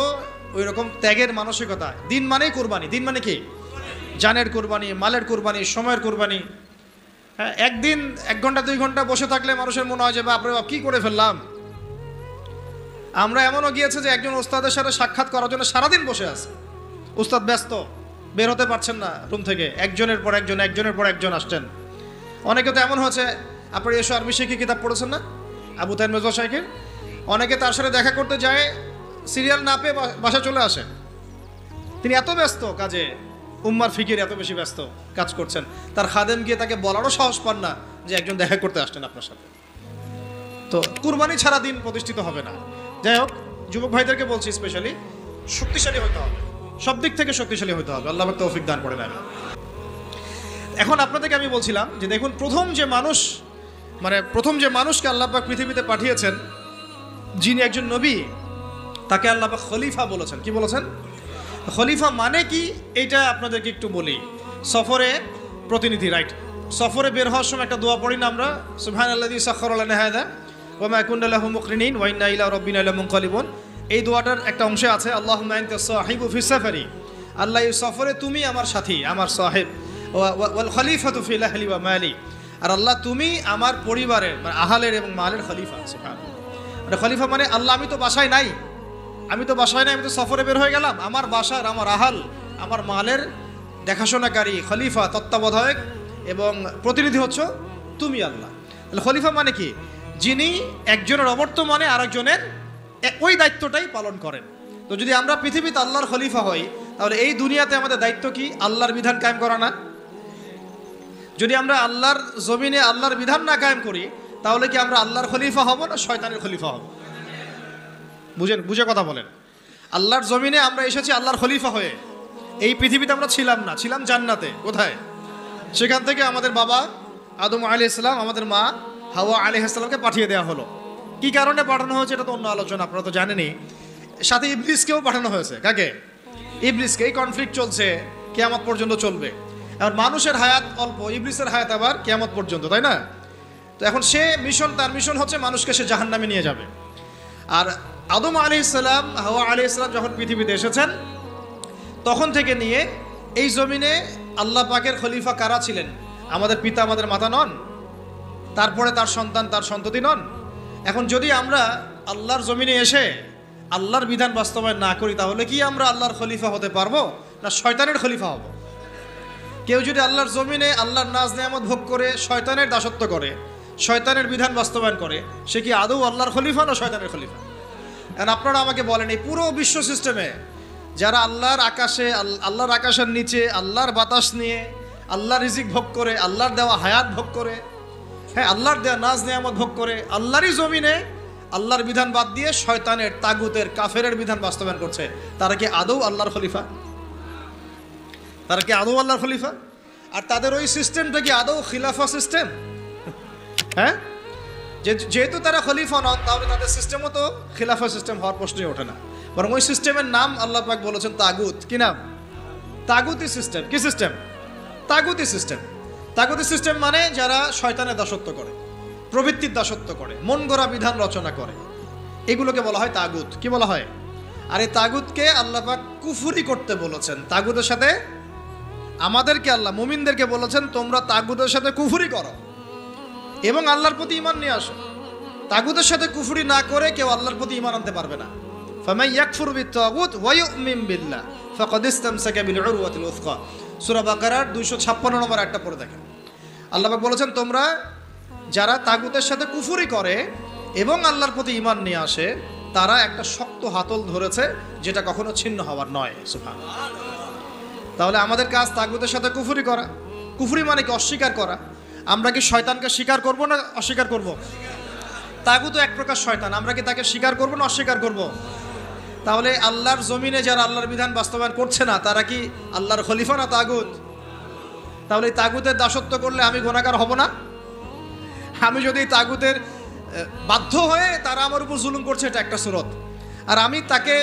ওই রকম ত্যাগের মানসিকতা। দিন মানেই কোরবানি। দিন মানে কি? জানের কোরবানি, মালের কোরবানি, সময়ের কোরবানি। হ্যাঁ, একদিন 1 ঘন্টা 2 ঘন্টা বসে থাকলে মানুষের মনে হয় যে বাপরে বাপ কী করে ফেললাম। আমরা এমনও গিয়েছে যে একজন ওস্তাদের সাথে সাক্ষাৎ করার জন্য সারাদিন বসে আছে, উস্তাদ ব্যস্ত, বের হতে পারছেন না রুম থেকে, একজনের পর একজন আসছেন। অনেকে তো এমন হয়েছে, আপনার এসো আরবি শিখি কিতাব পড়েছেন না আবু তাহের মেজবা শাইখের, অনেকে তার সাথে দেখা করতে যায়, সিরিয়াল না পেয়ে বাসা চলে আসে। তিনি এত ব্যস্ত কাজে, উম্মার ফিকির এত বেশি ব্যস্ত কাজ করছেন, তার খাদেম গিয়ে তাকে বলারও সাহস পান না যে একজন দেখা করতে আসছেন আপনার সাথে। তো কুরবানি ছাড়া দিন প্রতিষ্ঠিত হবে না। যাই হোক, যুবক ভাইদেরকে বলছি স্পেশালি শক্তিশালী হতে হবে, সব দিক থেকে শক্তিশালী হতে হবে। আল্লাহ পাক তৌফিক দান করেন। এখন আপনাদেরকে আমি বলছিলাম যে দেখুন, প্রথম যে মানুষকে আল্লাহ পাক পৃথিবীতে পাঠিয়েছেন, যিনি একজন নবী, তাকে আল্লাহ পাক খলিফা বলেছেন। কি বলেছেন? খলিফা মানে কি এটা আপনাদেরকে একটু বলি। সফরে প্রতিনিধি, রাইট? সফরে বের হওয়ার সময় একটা দোয়া পড়ি না আমরা, সুবহানাল্লাযী সাখখারা লানা হাযা ওয়া মা কুন্না লাহু মুকরিনিন ওয়া ইন্না ইলা রাব্বিনা লামুনকালিবুন। এই দোয়াটার একটা অংশে আছে আল্লাহুম্মা আনতা সাহিবু ফিস সাফারি, আল্লাহ এই সফরে তুমি আমার সাথী, আমার সাহেব, ওয়াল খলিফাতু ফিল আহলি ওয়া মালি, আর আল্লাহ তুমি আমার পরিবারের, মানে আহালের এবং মালের খলিফা। সুবহানাল্লাহ। মানে খলিফা মানে আল্লাহ আমি তো বাসায় নাই, আমি তো সফরে বের হয়ে গেলাম, আমার বাসার, আমার আহাল, আমার মালের দেখাশোনাকারী খলিফা, তত্ত্বাবধায়ক এবং প্রতিনিধি হচ্ছে তুমি আল্লাহ। তাহলে খলিফা মানে কি? যিনি একজনের অবর্তমানে আরেকজনের ওই দায়িত্বটাই পালন করেন। তো যদি আমরা পৃথিবীতে আল্লাহর খলিফা হই, তাহলে এই দুনিয়াতে আমাদের দায়িত্ব কি? আল্লাহর বিধান কায়েম করা না? যদি আমরা আল্লাহর জমিনে আল্লাহর বিধান না কায়েম করি, তাহলে কি আমরা আল্লাহর খলিফা হব না শয়তানের খলিফা হব? বুঝে কথা বলেন। আল্লাহর জমিনে আমরা এসেছি আল্লাহর খলিফা হয়ে। এই পৃথিবীতে আমরা ছিলাম না, ছিলাম জান্নাতে। কোথায়? সেখান থেকে আমাদের বাবা আদম আলাইহিস সালাম, আমাদের মা হাওয়া আলাইহিস সালামকে পাঠিয়ে দেওয়া হলো। কি কারণে পাঠানো হয়েছে এটা তো অন্য আলোচনা, আপনারা তো জানেনই। সাথে ইবলিসকেও পাঠানো হয়েছে। কাকে? ইবলিসকে। এই কনফ্লিক্ট চলছে, কিয়ামত পর্যন্ত চলবে। আর মানুষের হায়াত অল্প, ইবলিসের হায়াত আবার কিয়ামত পর্যন্ত, তাই না? তো এখন তার মিশন হচ্ছে মানুষকে সে জাহান্নামে নিয়ে যাবে। আর আদম আলাইহিস সালাম, হাওয়া আলাইহিস সালাম যখন পৃথিবীতে এসেছেন, তখন থেকে নিয়ে এই জমিনে আল্লাহ পাকের খলিফা কারা ছিলেন? আমাদের পিতা, আমাদের মাতা নন? তারপরে তার সন্তান, তার সন্ততি নন? এখন যদি আমরা আল্লাহর জমিনে এসে আল্লাহর বিধান বাস্তবায়ন না করি, তাহলে কি আমরা আল্লাহর খলিফা হতে পারবো না শয়তানের খলিফা হব? কেউ যদি আল্লাহর জমিনে আল্লাহর নাজ নেয়ামত ভোগ করে শয়তানের দাসত্ব করে, শয়তানের বিধান বাস্তবায়ন করে, সে কি আদৌ আল্লাহর খলিফা না শয়তানের খলিফা? এখন আপনারা আমাকে বলেন, এই পুরো বিশ্ব সিস্টেমে যারা আল্লাহর আকাশের নিচে আল্লাহর বাতাস নিয়ে আল্লাহর রিজিক ভোগ করে, আল্লাহর দেওয়া হায়াত ভোগ করে, হ্যাঁ, আল্লাহর দেওয়া নাজ নেয়ামত ভোগ করে, আল্লাহরই জমিনে আল্লাহর বিধান বাদ দিয়ে শয়তানের, তাগুতের, কাফেরের বিধান বাস্তবায়ন করছে, তারা কি আদৌ আল্লাহর খলিফা? আর তাদের ওই সিস্টেমটা কি আদৌ খিলাফা সিস্টেম? হ্যাঁ, যেহেতু তারা খলিফা নন, তাহলে তাদের সিস্টেমও তো খিলাফা সিস্টেম হওয়ার প্রশ্নই ওঠে না। বরং ওই সিস্টেমের নাম আল্লাহ পাক বলেছেন তাগুত। কি নাম? তাগুতি সিস্টেম। কি সিস্টেম? তাগুতি সিস্টেম। তাগুতি সিস্টেম মানে যারা শয়তানের দাসত্ব করে, প্রবৃত্তির দাসত্ব করে, মন গড়া বিধান রচনা করে, এগুলোকে বলা হয় তাগুত। কি বলা হয়? আর এই তাগুতকে আল্লাহ পাক কুফরি করতে বলেছেন। তাগুতের সাথে আমাদেরকে আল্লাহ, মুমিনদেরকে বলেছেন তোমরা তাগুতের সাথে কুফরি করো এবং আল্লাহর প্রতি ঈমান নিয়ে আসো। তাগুতের সাথে কুফরি না করে কেউ আল্লাহর প্রতি ঈমান আনতে পারবে না। ফামান ইয়াকফুর বিত-তাগুত ওয়া ইউমিন বিল্লাহ ফাকাদ ইসতামসাকা বিল উরওয়াতিল উসকা। সূরা বাকারার 256 নম্বর আয়াতটা পড়ে দেখেন। আল্লাহ পাক বলেছেন তোমরা যারা তাগুতের সাথে কুফরি করে এবং আল্লাহর প্রতি ঈমান নিয়ে আসে, তারা একটা শক্ত হাতল ধরেছে যেটা কখনো ছিন্ন হওয়ার নয়। সুবহানাল্লাহ। তাহলে আমাদের কাজ তাগুতের সাথে কুফরি করা। কুফরি মানে কি? অস্বীকার করা। আমরা কি শয়তানকে স্বীকার করব না অস্বীকার করব? তাগুত এক প্রকার শয়তান, আমরা কি তাকে স্বীকার করব না অস্বীকার করব? তাহলে আল্লাহর জমিনে যারা আল্লাহর বিধান বাস্তবায়ন করছে না, তারা কি আল্লাহর খলিফা না তাগুত? তাহলে এই তাগুতের দাসত্ব করলে আমি গুনাহগার হব না? আমি যদি তাগুতের বাধ্য হয়ে তারা আমার উপর জুলুম করছে, এটা একটা সুরত, আর আমি তাকে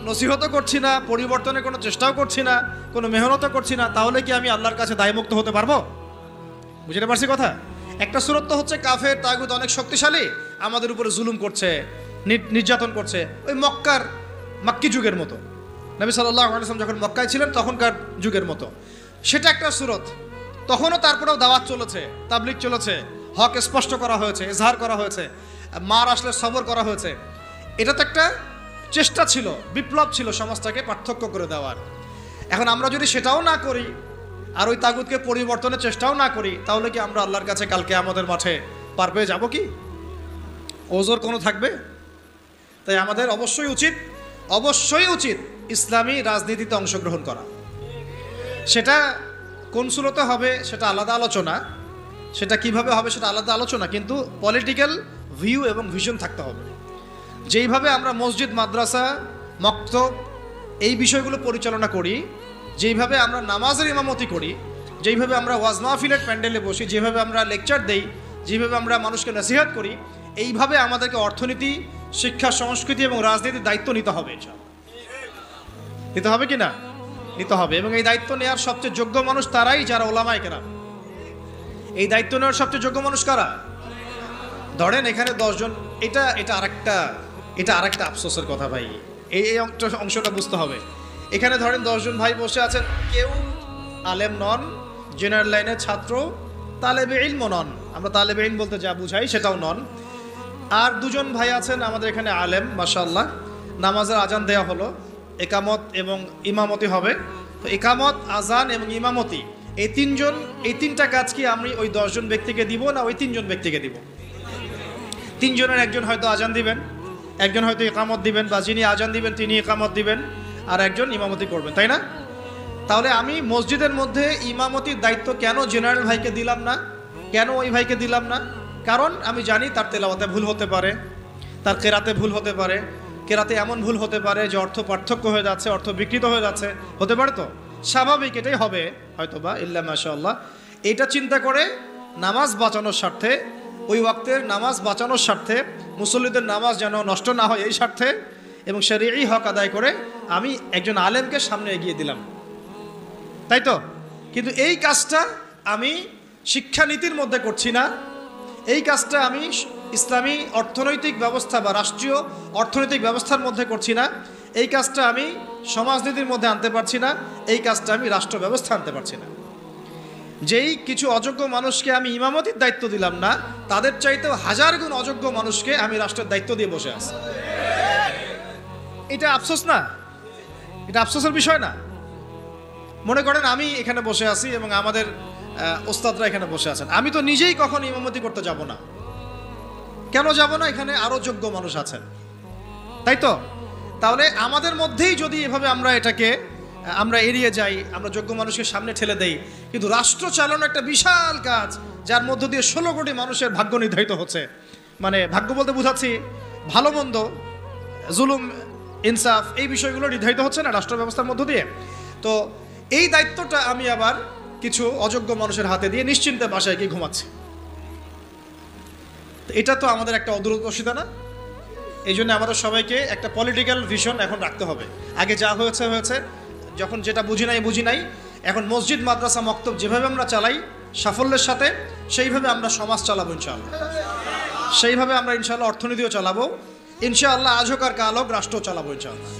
নসিহতও করছি না, পরিবর্তনের কোনো চেষ্টাও করছি না, কোনো মেহনতও করছি না, তাহলে কি আমি আল্লাহর কাছে দায়মুক্ত হতে পারবো? বুঝতে পারছি কথা? একটা সুরত তো হচ্ছে কাফের, তাগুত অনেক শক্তিশালী, আমাদের উপরে জুলুম করছে, নির্যাতন করছে, ওই মাক্কি যুগের মতো। নবী সাল্লাল্লাহু আলাইহি ওয়াসাল্লাম যখন মক্কায় ছিলেন তখনকার যুগের মতো, সেটা একটা সূরত। তখনও তারপরেও দাওয়াত চলেছে, তাবলীগ চলেছে, হক স্পষ্ট করা হয়েছে, ইজহার করা হয়েছে, মার আসলে সবর করা হয়েছে। এটা তো একটা চেষ্টা ছিল, বিপ্লব ছিল সমাজটাকে পার্থক্য করে দেওয়ার। এখন আমরা যদি সেটাও না করি আর ওই তাগুতকে পরিবর্তনের চেষ্টাও না করি, তাহলে কি আমরা আল্লাহর কাছে কালকে আমাদের মাঠে পার পেয়ে যাবো কি? ওজোর কোনো থাকবে? তাই আমাদের অবশ্যই উচিত ইসলামী রাজনীতিতে অংশগ্রহণ করা। সেটা কোন সুরতে হবে সেটা আলাদা আলোচনা, সেটা কিভাবে হবে সেটা আলাদা আলোচনা, কিন্তু পলিটিক্যাল ভিউ এবং ভিশন থাকতে হবে। যেইভাবে আমরা মসজিদ, মাদ্রাসা, মক্তব এই বিষয়গুলো পরিচালনা করি, যেইভাবে আমরা নামাজের ইমামতি করি, যেইভাবে আমরা ওয়াজ মাহফিলের প্যান্ডেলে বসি, যেভাবে আমরা লেকচার দেই, যেভাবে আমরা মানুষকে নসিহত করি, এইভাবে আমাদেরকে অর্থনীতি, শিক্ষা, সংস্কৃতি এবং রাজনীতির দায়িত্ব নিতে হবে। নিতে হবে কি না? নিতে হবে। এবং এই দায়িত্ব নেওয়ার সবচেয়ে যোগ্য মানুষ তারাই যারা ওলামায়ে কেরাম। এই দায়িত্ব নেওয়ার সবচেয়ে যোগ্য মানুষ কারা? ধরেন এখানে 10 জন, এটা আরেকটা আফসোসের কথা ভাই, এই অংশটা বুঝতে হবে। এখানে ধরেন 10 জন ভাই বসে আছেন, কেউ আলেম নন, জেনারেল লাইনের ছাত্র, তালেবে ইলম নন, আমরা তালেবে ইলম বলতে যা বুঝাই সেটাও নন। আর 2 জন ভাই আছেন আমাদের এখানে আলেম, মাশাআল্লাহ। নামাজের আজান দেওয়া হলো, একামত এবং ইমামতি হবে। তো একামত, আজান এবং ইমামতি এই 3টা কাজ কি আমি ওই 10 জন ব্যক্তিকে দিব না ওই 3 জন ব্যক্তিকে দিব? 3 জনের একজন হয়তো আজান দিবেন, একজন হয়তো একামত দিবেন, বা যিনি আজান দিবেন তিনি একামত দিবেন, আর একজন ইমামতি করবেন, তাই না? তাহলে আমি মসজিদের মধ্যে ইমামতির দায়িত্ব কেন জেনারেল ভাইকে দিলাম না, কেন ওই ভাইকে দিলাম না? কারণ আমি জানি তার তেলাওয়াতে ভুল হতে পারে, তার কেরাতে ভুল হতে পারে, কেরাতে এমন ভুল হতে পারে যে অর্থ পার্থক্য হয়ে যাচ্ছে, অর্থ বিকৃত হয়ে যাচ্ছে, হতে পারে। তো স্বাভাবিক, এটাই হবে হয়তোবা, ইল্লা মাশাআল্লাহ। এটা চিন্তা করে নামাজ বাঁচানোর স্বার্থে, ওই ওয়াক্তের নামাজ বাঁচানোর স্বার্থে, মুসল্লিদের নামাজ যেন নষ্ট না হয় এই স্বার্থে, এবং শরীয়ী হক আদায় করে আমি একজন আলেমকে সামনে এগিয়ে দিলাম, তাই তো? কিন্তু এই কাজটা আমি শিক্ষানীতির মধ্যে করছি না, এই কাজটা আমি ইসলামী অর্থনৈতিক ব্যবস্থা বা রাষ্ট্রীয় অর্থনৈতিক ব্যবস্থার মধ্যে করছি না, এই কাজটা আমি সমাজনীতির মধ্যে আনতে পারছি না, এই কাজটা আমি রাষ্ট্র ব্যবস্থা আনতে পারছি না। যেই কিছু অযোগ্য মানুষকে আমি ইমামতির দায়িত্ব দিলাম না, তাদের চাইতেও 1000 গুণ অযোগ্য মানুষকে আমি রাষ্ট্রের দায়িত্ব দিয়ে বসে আছি। এটা আফসোস না? এটা আফসোসের বিষয় না? মনে করেন আমি এখানে বসে আছি এবং আমাদের ওস্তাদরা এখানে বসে আছেন, আমি তো নিজেই কখন ইমামতি করতে যাব না। কেন যাব না? এখানে আরো যোগ্য মানুষ আছেন, তাই তো? তাহলে আমাদের মধ্যেই যদি এভাবে আমরা এড়িয়ে যাই, আমরা যোগ্য মানুষকে সামনে ঠেলে দেই, কিন্তু রাষ্ট্র চালানো একটা বিশাল কাজ, যার মধ্য দিয়ে 16 কোটি মানুষের ভাগ্য নির্ধারিত হচ্ছে। মানে ভাগ্য বলতে বুঝাচ্ছি ভালো মন্দ, জুলুম, ইনসাফ, এই বিষয়গুলো নির্ধারিত হচ্ছে না রাষ্ট্র ব্যবস্থার মধ্য দিয়ে। তো এই দায়িত্বটা আমি আবার কিছু অযোগ্য মানুষের হাতে দিয়ে নিশ্চিন্তে বাসায় গিয়ে ঘুমাচ্ছি। এটা তো আমাদের একটা অদূরদর্শিতা না? এই জন্য আমাদের সবাইকে একটা পলিটিক্যাল ভিশন এখন রাখতে হবে। আগে যা হয়েছে, যখন যেটা বুঝি নাই, এখন মসজিদ, মাদ্রাসা, মক্তব যেভাবে আমরা চালাই সাফল্যের সাথে, সেইভাবে আমরা সমাজ চালাবো ইনশাআল্লাহ, সেইভাবে আমরা ইনশাআল্লাহ অর্থনীতিও চালাবো ইনশাআল্লাহ, আজ হোক আর কাল হোক রাষ্ট্র চালাবো ইনশাআল্লাহ।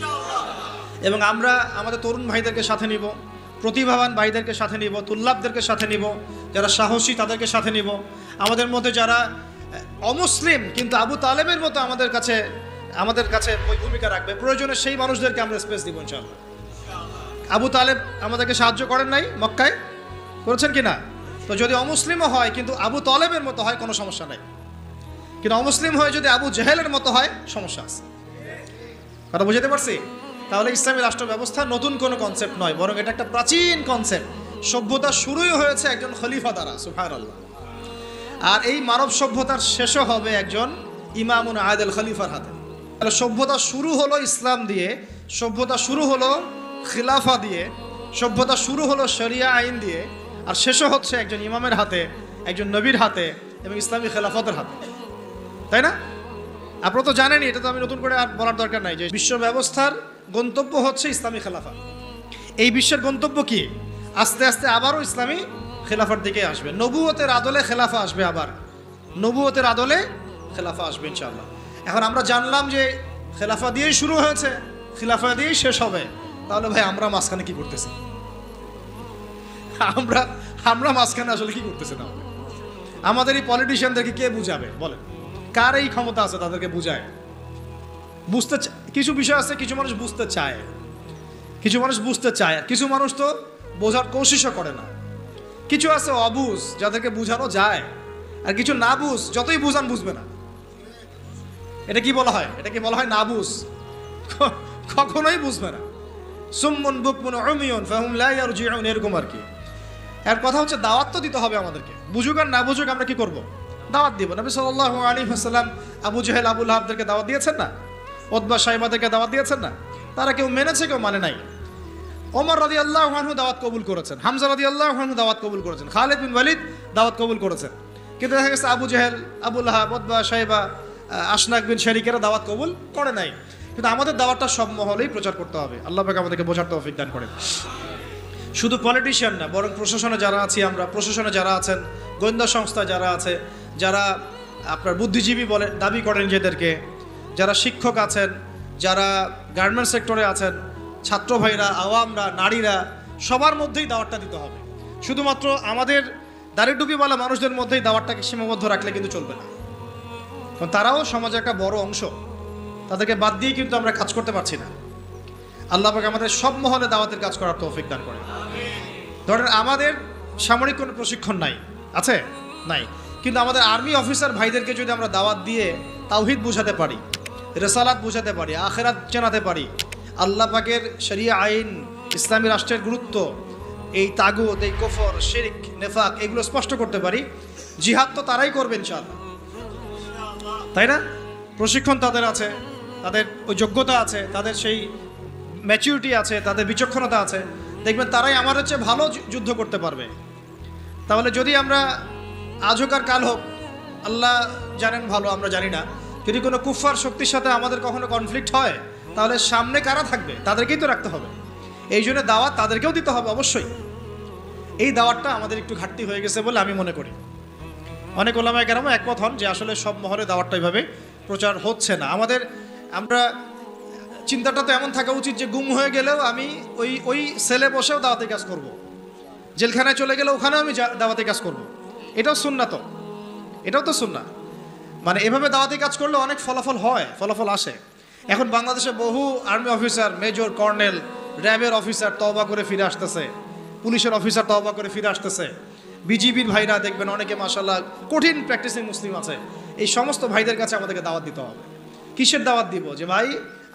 এবং আমরা আমাদের তরুণ ভাইদেরকে সাথে নিব, প্রতিভাবান ভাইদেরকে সাথে নিব, তুল্লাবদেরকে সাথে নিব, যারা সাহসী তাদেরকে সাথে নিব। আমাদের মধ্যে যারা অমুসলিম কিন্তু আবু তালেবের মতো আমাদের কাছে ওই ভূমিকা রাখবে, প্রয়োজনে সেই মানুষদেরকে আমরা স্পেস দিব ইনশাআল্লাহ। আবু তালেব আমাদেরকে সাহায্য করেন নাই মক্কায়? করেছেন কি না? তো যদি অমুসলিমও হয় কিন্তু আবু তালেবের মতো হয়, কোনো সমস্যা নাই। কিন্তু অমুসলিম হয়ে যদি আবু জেহেলের মতো হয়, সমস্যা আছে। কথা বুঝতে পারছি? তাহলে ইসলামী রাষ্ট্র ব্যবস্থা নতুন কোনো কনসেপ্ট নয়, বরং এটা একটা প্রাচীন কনসেপ্ট। সভ্যতা শুরুই হয়েছে একজন খলিফা দ্বারা, সুবহানাল্লাহ। আর এই মানব সভ্যতার শেষও হবে একজন ইমামুন আদিল খলিফার হাতে। তাহলে সভ্যতা শুরু হলো ইসলাম দিয়ে, সভ্যতা শুরু হলো খিলাফা দিয়ে, সভ্যতা শুরু হলো শরিয়া আইন দিয়ে, আর শেষও হচ্ছে একজন ইমামের হাতে, একজন নবীর হাতে এবং ইসলামী খেলাফতের হাতে, তাই না? আপনারা তো জানেনই, এটা তো আমি নতুন করে আর বলার দরকার নাই যে বিশ্ব ব্যবস্থার গন্তব্য হচ্ছে ইসলামী খেলাফা। এই বিশ্বের গন্তব্য কি? আস্তে আস্তে আবারও ইসলামী খেলাফার দিকে আসবে, নবুয়তের আদলে খেলাফা আসবে, আবার নবুয়তের আদলে খেলাফা আসবে ইনশাআল্লাহ। এখন আমরা জানলাম যে খেলাফা দিয়েই শুরু হয়েছে, খিলাফা দিয়েই শেষ হবে, তাহলে ভাই আমরা মাঝখানে কি করতেছি? আমরা মাঝখানে আসলে কি করতেছি? না আমাদের এই পলিটিশিয়ানদেরকে কে বুঝাবে বলেন? কার এই ক্ষমতা আছে তাদেরকে বুঝায়? কিছু বিষয় আছে, কিছু মানুষ বুঝতে চায়, কিছু মানুষ বুঝতে চায়, আর কিছু মানুষ তো বোঝার কোশিশও করে না। কিছু আছে অবুঝ, যাদেরকে বুঝানো যায়, আর কিছু না বুঝ, যতই বুঝান বুঝবে না। এটা কি বলা হয়? এটা কি বলা হয় না বুঝ? কখনোই বুঝবে না। সুম্মুন বুকমুন উমিয়ুন ফাহুম লা ইয়ারজিউন, এরকম আর কি। এর কথা হচ্ছে দাওয়াত তো দিতে হবে আমাদেরকে, বুঝুক আর না বুঝুক আমরা কি করব? দাওয়াত দিব। নবী সাল্লাল্লাহু আলাইহি ওয়াসাল্লাম আবু জেহেল আবু লাহাবদেরকে দাওয়াত দিয়েছেন না? উতবা সাইবাদেরকে দাওয়াত দিয়েছেন না? তারা কেউ মেনেছে, কেউ মানে নাই। ওমর রাদিয়াল্লাহু আনহু দাওয়াত কবুল করেছেন, হামজা রাদিয়াল্লাহু আনহু দাওয়াত কবুল করেছেন, খালিদ বিন ওয়ালিদ দাওয়াত কবুল করেছেন। কিন্তু দেখা গেছে আবু জেহেল, আবু লাহাব, উতবা সাইবা, আশনাক বিন শারিকেরা দাওয়াত কবুল করে নাই। কিন্তু আমাদের দাওয়াতটা সব মহলেই প্রচার করতে হবে। আল্লাহ পাক আমাদেরকে বোঝার তৌফিক দান করেন। শুধু পলিটিশিয়ান না, বরং প্রশাসনে যারা আছি আমরা, প্রশাসনে যারা আছেন, গোয়েন্দা সংস্থা যারা আছে, যারা আপনার বুদ্ধিজীবী বলে দাবি করেন নিজেদেরকে, যারা শিক্ষক আছেন, যারা গার্মেন্টস সেক্টরে আছেন, ছাত্র ভাইরা, আওয়ামরা, নারীরা, সবার মধ্যেই দাওয়াতটা দিতে হবে। শুধুমাত্র আমাদের দাড়ি টুপিওয়ালা মানুষদের মধ্যেই দাওয়াতটাকে সীমাবদ্ধ রাখলে কিন্তু চলবে না, কারণ তারাও সমাজের একটা বড় অংশ। তাদেরকে বাদ দিয়ে কিন্তু আমরা কাজ করতে পারছি না। আল্লাহ পাক আমাদের সব মহলে দাওয়াতের কাজ করার তৌফিক দান করেন। ধরেন আমাদের সামরিক কোনো প্রশিক্ষণ নাই, আছে? নাই। কিন্তু আমাদের আর্মি অফিসার ভাইদেরকে যদি আমরা দাওয়াত দিয়ে তাওহীদ বুঝাতে পারি, রিসালাত বুঝাতে পারি, আখিরাত জানাতে পারি, আল্লাহ পাকের শরিয়া আইন, ইসলামী রাষ্ট্রের গুরুত্ব, এই তাগুত, এই কুফর, শিরক, নেফাক, এগুলো স্পষ্ট করতে পারি, জিহাদ তো তারাই করবে ইনশাআল্লাহ, তাই না? প্রশিক্ষণ তাদের আছে, তাদের ওই যোগ্যতা আছে, তাদের সেই ম্যাচিউরিটি আছে, তাদের বিচক্ষণতা আছে, দেখবেন তারাই আমাদের চেয়ে ভালো যুদ্ধ করতে পারবে। তাহলে যদি আমরা আজ হোক আর কাল হোক, আল্লাহ জানেন ভালো, আমরা জানি না, যদি কোনো কুফার শক্তির সাথে আমাদের কখনো কনফ্লিক্ট হয়, তাহলে সামনে কারা থাকবে? তাদেরকেই তো রাখতে হবে। এই জন্য দাওয়াত তাদেরকেও দিতে হবে অবশ্যই। এই দাওয়াতটা আমাদের একটু ঘাটতি হয়ে গেছে বলে আমি মনে করি। অনেক ওলামায়ে কেরাম একমত হন যে আসলে সব মহলে দাওয়াতটা এইভাবে প্রচার হচ্ছে না। আমরা চিন্তাটা তো এমন থাকা উচিত যে গুম হয়ে গেলেও আমি ওই সেলে বসেও দাওয়াতে কাজ করব, জেলখানায় চলে গেলে ওখানেও আমি দাওয়াতে কাজ করব। এটাও সুন্নাত, এটাও তো সুন্নাহ। মানে এভাবে দাওয়াতে কাজ করলে অনেক ফলাফল হয়, ফলাফল আসে। এখন বাংলাদেশে বহু আর্মি অফিসার, মেজর, কর্নেল, র্যাবের অফিসার তওবা করে ফিরে আসতেছে, পুলিশের অফিসার তওবা করে ফিরে আসতেছে, বিজিবির ভাইরা দেখবেন অনেকে মাশাআল্লাহ কঠিন প্র্যাকটিসিং মুসলিম আছে। এই সমস্ত ভাইদের কাছে আমাদেরকে দাওয়াত দিতে হবে। কিসের দাওয়াত দিব? যে ভাই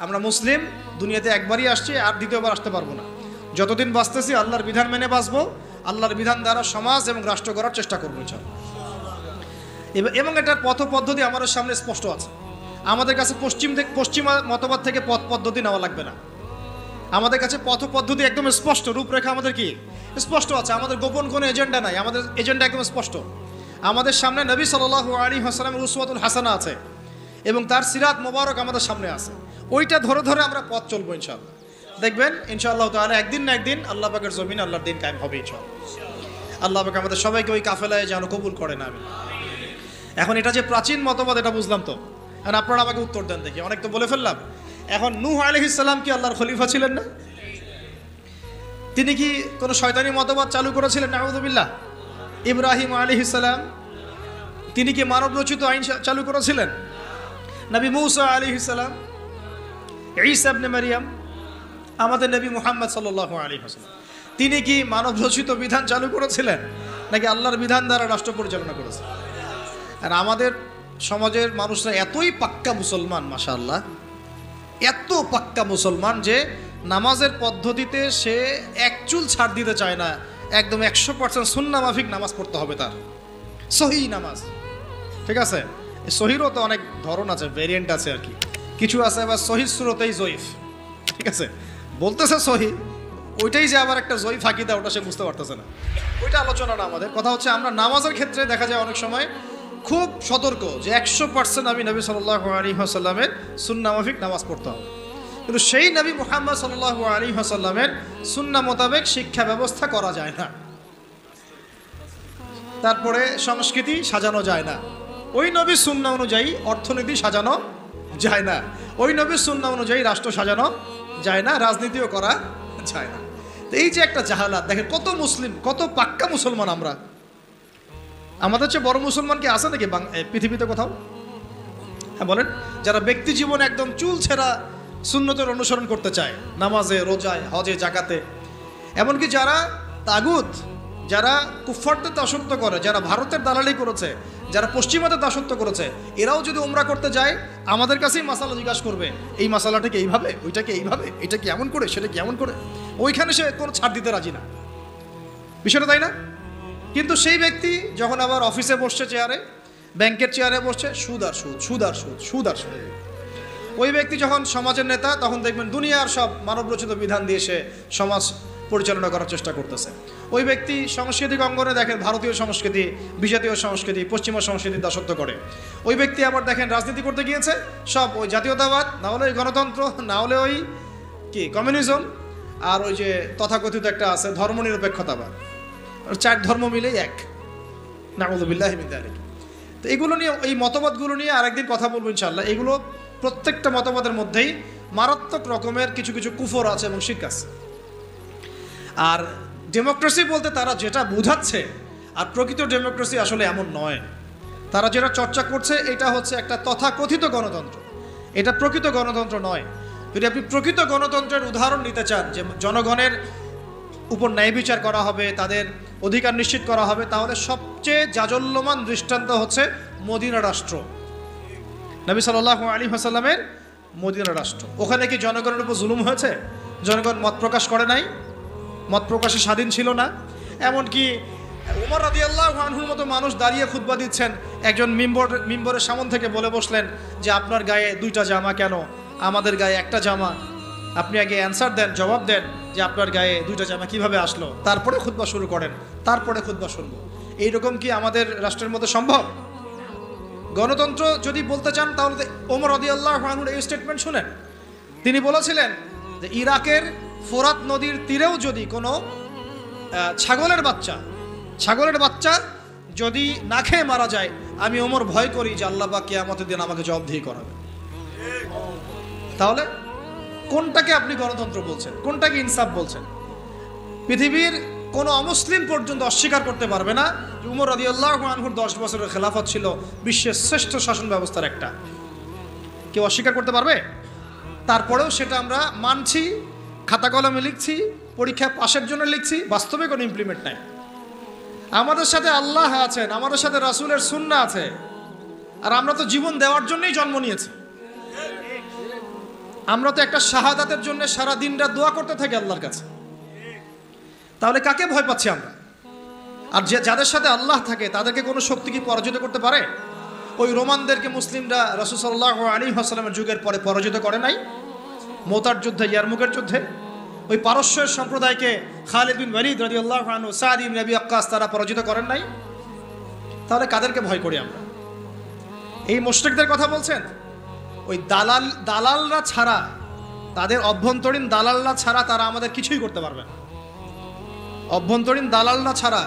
আমরা মুসলিম, দুনিয়াতে একবারই আসছি, আর দ্বিতীয়বার আসতে পারবো না। যতদিন বাঁচতেছি আল্লাহর বিধান মেনে বাঁচবো, আল্লাহর বিধান দ্বারা সমাজ এবং রাষ্ট্র গড়ার চেষ্টা করবো ইনশাআল্লাহ। এবং এটার পথ পদ্ধতি আমাদের সামনে স্পষ্ট আছে। আমাদের কাছে পশ্চিমা মতবাদ থেকে পথ পদ্ধতি নেওয়া লাগবে না। আমাদের কাছে পথ পদ্ধতি একদম স্পষ্ট, রূপরেখা আমাদের কি স্পষ্ট আছে। আমাদের গোপন কোনো এজেন্ডা নাই, আমাদের এজেন্ডা একদম স্পষ্ট। আমাদের সামনে নবী সাল্লাল্লাহু আলাইহি ওয়াসাল্লামের উসওয়াতুল হাসানা আছে এবং তার সিরাত মোবারক আমাদের সামনে আছে। ওইটা ধরে ধরে আমরা পথ চলবো ইনশাআল্লাহ। দেখবেন ইনশাআল্লাহ তাআলা একদিন না একদিন আল্লাহ পাকের জমিন আল্লাহর দিন কায়েম হবে ইনশাআল্লাহ। আল্লাহ পাক আমাদের সবাইকে ওই কাফেলায় যেন কবুল করেন, আমিন। এখন এটা যে প্রাচীন মতবাদ এটা বুঝলাম তো, এখন আপনারা আমাকে উত্তর দেন দেখি। অনেক তো বলে ফেললাম। এখন নূহ আলাইহিস সালাম কি আল্লাহর খলিফা ছিলেন না? তিনি কি কোনো শয়তানি মতবাদ চালু করেছিলেন? নাউযুবিল্লাহ। ইব্রাহিম আলাইহিস সালাম তিনি কি মানব রচিত আইন চালু করেছিলেন? নবী মূসা আলাইহিস সালাম, ঈসা ইবনে মারইয়াম, আমাদের নবী মুহাম্মদ সাল্লাল্লাহু আলাইহি ওয়াসাল্লাম, তিনি কি মানব রচিত বিধান চালু করেছিলেন নাকি আল্লাহর বিধান দ্বারা রাষ্ট্র পরিচালনা করেছেন? আর আমাদের সমাজের মানুষরা এতই পাক্কা মুসলমান, মাশাআল্লাহ, এত পাক্কা মুসলমান যে নামাজের পদ্ধতিতে সে এক চুল ছাড় দিতে চায় না। একদম 100% সুন্নাহ মাফিক নামাজ পড়তে হবে তার, সহি নামাজ। ঠিক আছে, সহিরও তো অনেক ধরন আছে, ভেরিয়েন্ট আছে আর কি। কিছু আছে আবার সহি সুরতেই জয়ীফ। ঠিক আছে, বলতেছে সহি, ওইটাই যে আবার একটা জয়ীফ ফাঁকি দেয় ওটা সে বুঝতে পারতেছে না। ওইটা আলোচনা না আমাদের। কথা হচ্ছে আমরা নামাজের ক্ষেত্রে দেখা যায় অনেক সময় খুব সতর্ক যে 100% আমি নবী সাল্লাল্লাহু আলাইহি ওয়াসাল্লামের সুন্নাহ মাফিক নামাজ পড়তে হবে। কিন্তু সেই নবী মুহাম্মদ সাল্লাল্লাহু আলাইহি ওয়াসাল্লামের সুন্নাহ মোতাবেক শিক্ষা ব্যবস্থা করা যায় না, তারপরে সংস্কৃতি সাজানো যায় না, ওই নবীর সুন্নাহ অনুযায়ী অর্থনীতি সাজানো যায় না। ওই নবীর সুন্নাহ অনুযায়ী রাষ্ট্র সাজানো যায় না, রাজনীতিও করা যায় না। তো এই যে একটা জাহালাত, দেখেন কত মুসলিম, কত পাক্কা মুসলমান আমরা। আমাদের চেয়ে বড় মুসলমান কি আছে নাকি পৃথিবীতে কোথাও? হ্যাঁ বলেন। যারা ব্যক্তি জীবনে একদম চুল ছেঁড়া সুন্নতের অনুসরণ করতে চায়, নামাজে, রোজায়, হজে, জাকাতে, এমনকি যারা তাগুত, যারা কুফফারদের দাসত্ব করে, যারা ভারতের দালালি করেছে, যারা পশ্চিমাদের দাসত্ব করেছে, এরাও যদি উমরা করতে যায় আমাদের কাছেই মাসালা জিজ্ঞাসা করবে, এই মাসালাটাকে এইভাবে, ওইটাকে এইভাবে, এটা কি এমন করে, সেটা কি এমন করে, ওইখানে সে কোনো ছাড় দিতে রাজি না। বিষয়টা তাই না? কিন্তু সেই ব্যক্তি যখন আবার অফিসে বসছে, চেয়ারে, ব্যাংকের চেয়ারে বসছে, সুদ আর সুদ, সুদ আর সুদ, সুদ আর সুদ। ওই ব্যক্তি যখন সমাজের নেতা, তখন দেখবেন দুনিয়ার সব মানবরচিত বিধান দিয়ে সে সমাজ পরিচালনা করার চেষ্টা করতেছে। ওই ব্যক্তি সাংস্কৃতিক অঙ্গনে দেখেন ভারতীয় সংস্কৃতি, বিজাতীয় সংস্কৃতি, পশ্চিমা সংস্কৃতির দাসত্ব করে। ওই ব্যক্তি আবার দেখেন রাজনীতি করতে গিয়েছে, সব ওই জাতীয়তাবাদ, না হলে ওই গণতন্ত্র, না হলে ওই কি কমিউনিজম, আর ওই যে তথাকথিত একটা আছে ধর্মনিরপেক্ষতাবাদ, চার ধর্ম মিলেই এক, নাউযুবিল্লাহি মিন যালিক। তো এগুলো নিয়ে, এই মতবাদগুলো নিয়ে আরেকদিন কথা বলবো ইনশাআল্লাহ। এগুলো প্রত্যেকটা মতবাদের মধ্যেই মারাত্মক রকমের কিছু কিছু কুফর আছে এবং শিরক আছে। আর ডেমোক্রেসি বলতে তারা যেটা বুঝাচ্ছে, আর প্রকৃত ডেমোক্রেসি আসলে এমন নয়। তারা যেটা চর্চা করছে এটা হচ্ছে একটা তথাকথিত গণতন্ত্র, এটা প্রকৃত গণতন্ত্র নয়। যদি আপনি প্রকৃত গণতন্ত্রের উদাহরণ নিতে চান, যে জনগণের উপর ন্যায় বিচার করা হবে, তাদের অধিকার নিশ্চিত করা হবে, তাহলে সবচেয়ে জাজল্যমান দৃষ্টান্ত হচ্ছে মদিনা রাষ্ট্র, নবী সাল্লাল্লাহু আলাইহি ওয়াসাল্লামের মদিনা রাষ্ট্র। ওখানে কি জনগণের উপর জুলুম হয়েছে? জনগণ মত প্রকাশ করে নাই, মত প্রকাশে স্বাধীন ছিল না। এমনকি ওমর রাদিয়াল্লাহু আনহুর মতো মানুষ দাঁড়িয়ে খুতবা দিচ্ছেন, একজন মিম্বরের সামনে থেকে বলে বসলেন যে আপনার গায়ে দুইটা জামা কেন, আমাদের গায়ে একটা জামা। আপনি আগে অ্যান্সার দেন, জবাব দেন যে আপনার গায়ে দুইটা জামা কিভাবে আসলো, তারপরে খুতবা শুরু করেন, তারপরে খুতবা শুনবো। এইরকম কি আমাদের রাষ্ট্রের মধ্যে সম্ভব? গণতন্ত্র যদি বলতে চান তাহলে ওমর রাদিয়াল্লাহু আনহুর এই স্টেটমেন্ট শুনেন। তিনি বলেছিলেন যে ইরাকের ফোরাত নদীর তীরেও যদি কোনো ছাগলের বাচ্চা যদি না খেয়ে মারা যায়, আমি ওমর ভয় করি যে আল্লাহ পাক কিয়ামতের দিন আমাকে জবাবদিহি করাবে। তাহলে কোনটাকে আপনি গণতন্ত্র বলছেন, কোনটাকে ইনসাফ বলছেন? পৃথিবীর কোনো অমুসলিম পর্যন্ত অস্বীকার করতে পারবে না যে উমর রাদিয়াল্লাহু আনহুর 10 বছরের খেলাফত ছিল বিশ্বের শ্রেষ্ঠ শাসন ব্যবস্থার একটা। কেউ অস্বীকার করতে পারবে? তারপরেও সেটা আমরা মানছি, খাতা কলমে লিখছি, পরীক্ষা পাশের জন্য লিখছি, বাস্তবে কোনো ইমপ্লিমেন্ট নাই। আমাদের সাথে আল্লাহ আছেন, আমাদের সাথে রাসূলের সুন্নাহ আছে, আর আমরা তো জীবন দেওয়ার জন্যই জন্ম নিয়েছি। আমরা তো একটা শাহাদাতের জন্য সারা দিন রাত দোয়া করতে থাকি আল্লাহর কাছে। তাহলে কাকে ভয় পাচ্ছি আমরা? আর যাদের সাথে আল্লাহ থাকে তাদেরকে কোনো শক্তি কি পরাজিত করতে পারে? ওই রোমানদেরকে মুসলিমরা রাসূল সাল্লাল্লাহু আলাইহি ওয়াসাল্লামের যুগের পরে পরাজিত করে নাই? মুতার যুদ্ধে, ইয়ারমুকের যুদ্ধে ওই পারস্যের সম্প্রদায়কে খালিদ বিন ওয়ালিদ রাদিয়াল্লাহু আনহু, সাদ ইবনে আবি ওয়াক্কাস তারা পরাজিত করেন নাই? তাহলে কাদেরকে ভয় করি আমরা? এই মুশরিকদের কথা বলছেন? ওই দালালরা ছাড়া, তাদের অভ্যন্তরীণ দালালরা ছাড়া তারা আমাদের কিছুই করতে পারবে না। অভ্যন্তরীণ দালালরা ছাড়া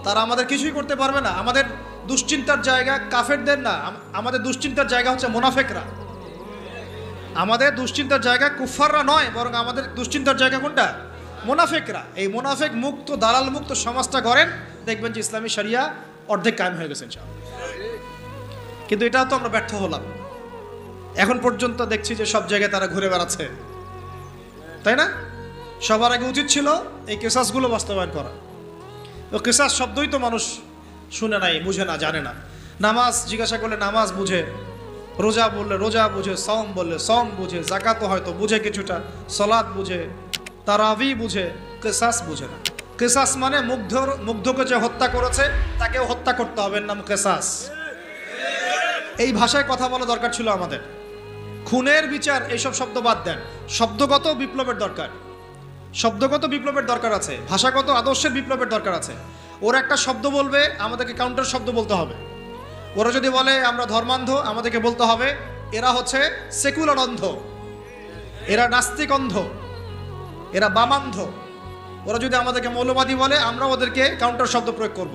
তারা আমাদের কিছুই করতে পারবে না। আমাদের দুশ্চিন্তার জায়গা কাফেরদের না, আমাদের দুশ্চিন্তার জায়গা হচ্ছে মুনাফিকরা। আমাদের দুশ্চিন্তার জায়গা কুফাররা নয়, বরং আমাদের দুশ্চিন্তার জায়গা কোনটা? মুনাফিকরা। এই মুনাফিক মুক্ত, দালাল মুক্ত সমাজটা গড়েন, দেখবেন যে ইসলামী শরিয়া অর্ধেক কায়েম হয়ে গেছে ইনশাআল্লাহ। কিন্তু এটাও তো আমরা ব্যর্থ হলাম। এখন পর্যন্ত দেখছি যে সব জায়গায় তারা ঘুরে বেড়াচ্ছে, তাই না? সবার আগে উচিত ছিল এই কিসাসগুলো বাস্তবায়ন করা। তো কিসাস শব্দই তো মানুষ শুনে নাই, বুঝে না, জানে না। নামাজ জিজ্ঞাসা করলে নামাজ বুঝে, রোজা বললে রোজা বুঝে, সওম বললে সওম বুঝে, যাকাতও হয়তো বুঝে কিছুটা, সালাত বুঝে, তারাবি বুঝে, কিসাস বুঝে না। কিসাস মানে মুগ্ধকে যে হত্যা করেছে তাকেও হত্যা করতে হবে, নাম কিসাস। এই ভাষায় কথা বলা দরকার ছিল আমাদের। খুনের বিচার এইসব শব্দ বাদ দেন, শব্দগত বিপ্লবের দরকার, শব্দগত বিপ্লবের দরকার আছে, ভাষাগত আদর্শের বিপ্লবের দরকার আছে। ওরা একটা শব্দ বলবে, আমাদেরকে কাউন্টার শব্দ বলতে হবে। ওরা যদি বলে আমরা ধর্মান্ধ, আমাদেরকে বলতে হবে এরা হচ্ছে সেকুলার অন্ধ, এরা নাস্তিক অন্ধ, এরা বামান্ধ। ওরা যদি আমাদেরকে মৌলবাদী বলে, আমরা ওদেরকে কাউন্টার শব্দ প্রয়োগ করব।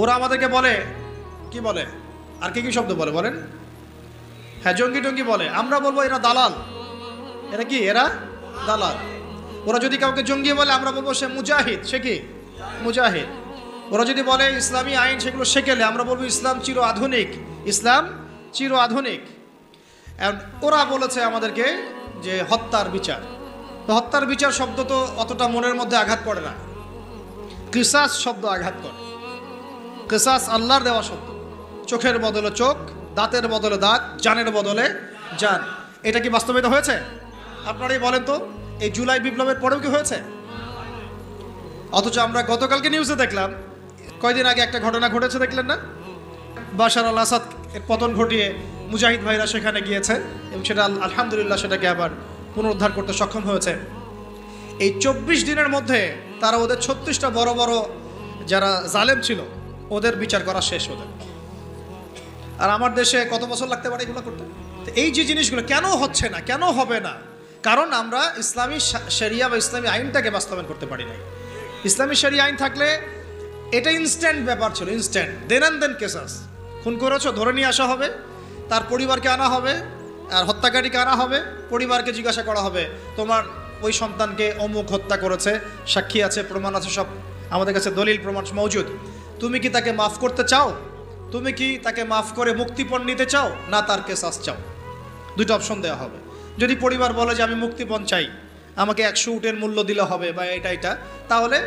ওরা আমাদেরকে বলে কি বলে, আর কি কি শব্দ বলে বলেন? হ্যাঁ, জঙ্গি টঙ্গি বলে, আমরা বলবো এরা দালাল। এরা কি? এরা দালাল। ওরা যদি কাউকে জঙ্গি বলে আমরা বলবো সে মুজাহিদ। সে কি? মুজাহিদ। ওরা যদি বলে ইসলামী আইন সেগুলো শেখেলে আমরা বলবো ইসলাম চির আধুনিক, ইসলাম চির আধুনিক। ওরা বলেছে আমাদেরকে যে হত্যার বিচার, তো হত্যার বিচার শব্দ তো অতটা মনের মধ্যে আঘাত করে না। কিসাস শব্দ আঘাত করে। কিসাস আল্লাহর দেওয়া শব্দ। চোখের বদলে চোখ, দাঁতের বদলে দাঁত, জানের বদলে জান। এটা কি বাস্তবায়িত হয়েছে? আপনারাই বলেন তো, এই জুলাই বিপ্লবের পরেও কি হয়েছে? অথচ আমরা গতকালকে নিউজে দেখলাম, কয়দিন আগে একটা ঘটনা ঘটেছে দেখলেন না? বাশার আল আসাদ এর পতন ঘটিয়ে মুজাহিদ ভাইরা সেখানে গিয়েছে এবং সেটা আলহামদুলিল্লাহ সেটাকে আবার পুনরুদ্ধার করতে সক্ষম হয়েছে। এই 24 দিনের মধ্যে তারা ওদের 36টা বড় বড় যারা জালেম ছিল ওদের বিচার করা শেষ ওদের। আর আমার দেশে কত বছর লাগতে পারে এগুলো করতে? তো এই যে জিনিসগুলো কেন হচ্ছে না, কেন হবে না? কারণ আমরা ইসলামী শরিয়া বা ইসলামী আইনটাকে বাস্তবায়ন করতে পারি নাই। ইসলামী শরিয়া আইন থাকলে এটা ইনস্ট্যান্ট ব্যাপার ছিল, ইনস্ট্যান্ট। Then and then কেসাস। খুন করেছো ধরে নিয়ে আসা হবে, তার পরিবারকে আনা হবে, আর হত্যাকারীকে আনা হবে, পরিবারকে জিজ্ঞাসা করা হবে তোমার ওই সন্তানকে অমুক হত্যা করেছে, সাক্ষী আছে, প্রমাণ আছে, সব আমাদের কাছে দলিল প্রমাণ মওজুদ। তুমি কি তাকে মাফ করতে চাও? তুমি কি তাকে মাফ করে মুক্তিপণ নিতে চাও, না তার কেসাস চাও? দুটো অপশন দেওয়া হবে। যদি পরিবার বলে যে আমি মুক্তিপণ চাই, আমাকে 100 উটের মূল্য দিলে হবে বা এটা, তাহলে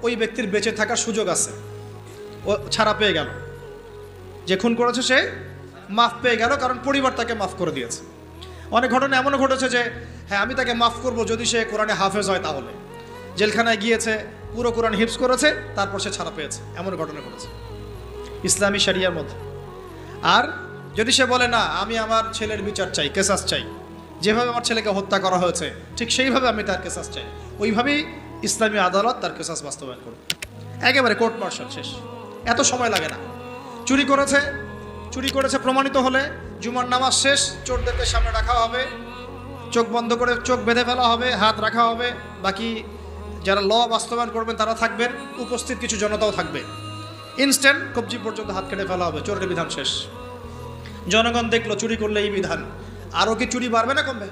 ওই ব্যক্তির বেঁচে থাকার সুযোগ আছে, ও ছাড়া পেয়ে গেল। যে খুন করেছে সে মাফ পেয়ে গেল, কারণ পরিবার তাকে মাফ করে দিয়েছে। অনেক ঘটনা এমনও ঘটেছে যে হ্যাঁ আমি তাকে মাফ করব যদি সে কোরআনে হাফেজ হয়, তাহলে জেলখানায় গিয়েছে, পুরো কোরআন হিফজ করেছে, তারপর সে ছাড়া পেয়েছে। এমন ঘটনা ঘটেছে ইসলামী শরিয়ার মধ্যে। আর যদি সে বলে না আমি আমার ছেলের বিচার চাই, কেসাস চাই, যেভাবে আমার ছেলেকে হত্যা করা হয়েছে ঠিক সেইভাবে আমি তার কেসাস চাই, ওইভাবেই ইসলামী আদালত তার কেসাস বাস্তবায়ন করবে। একেবারে কোর্ট মার্শাল শেষ, এত সময় লাগে না। চুরি করেছে প্রমাণিত হলে জুমার নামাজ শেষ, চোরদেরকে সামনে রাখা হবে, চোখ বন্ধ করে চোখ বেঁধে ফেলা হবে, হাত রাখা হবে, বাকি যারা ল বাস্তবায়ন করবেন তারা থাকবেন, উপস্থিত কিছু জনতাও থাকবে। ইনস্ট্যান্ট কবজি পর্যন্ত হাত কেটে ফেলা হবে, চোরের বিধান শেষ। জনগণ দেখলো চুরি করলে এই বিধান, আরও কি চুরি বাড়বে না কমবে?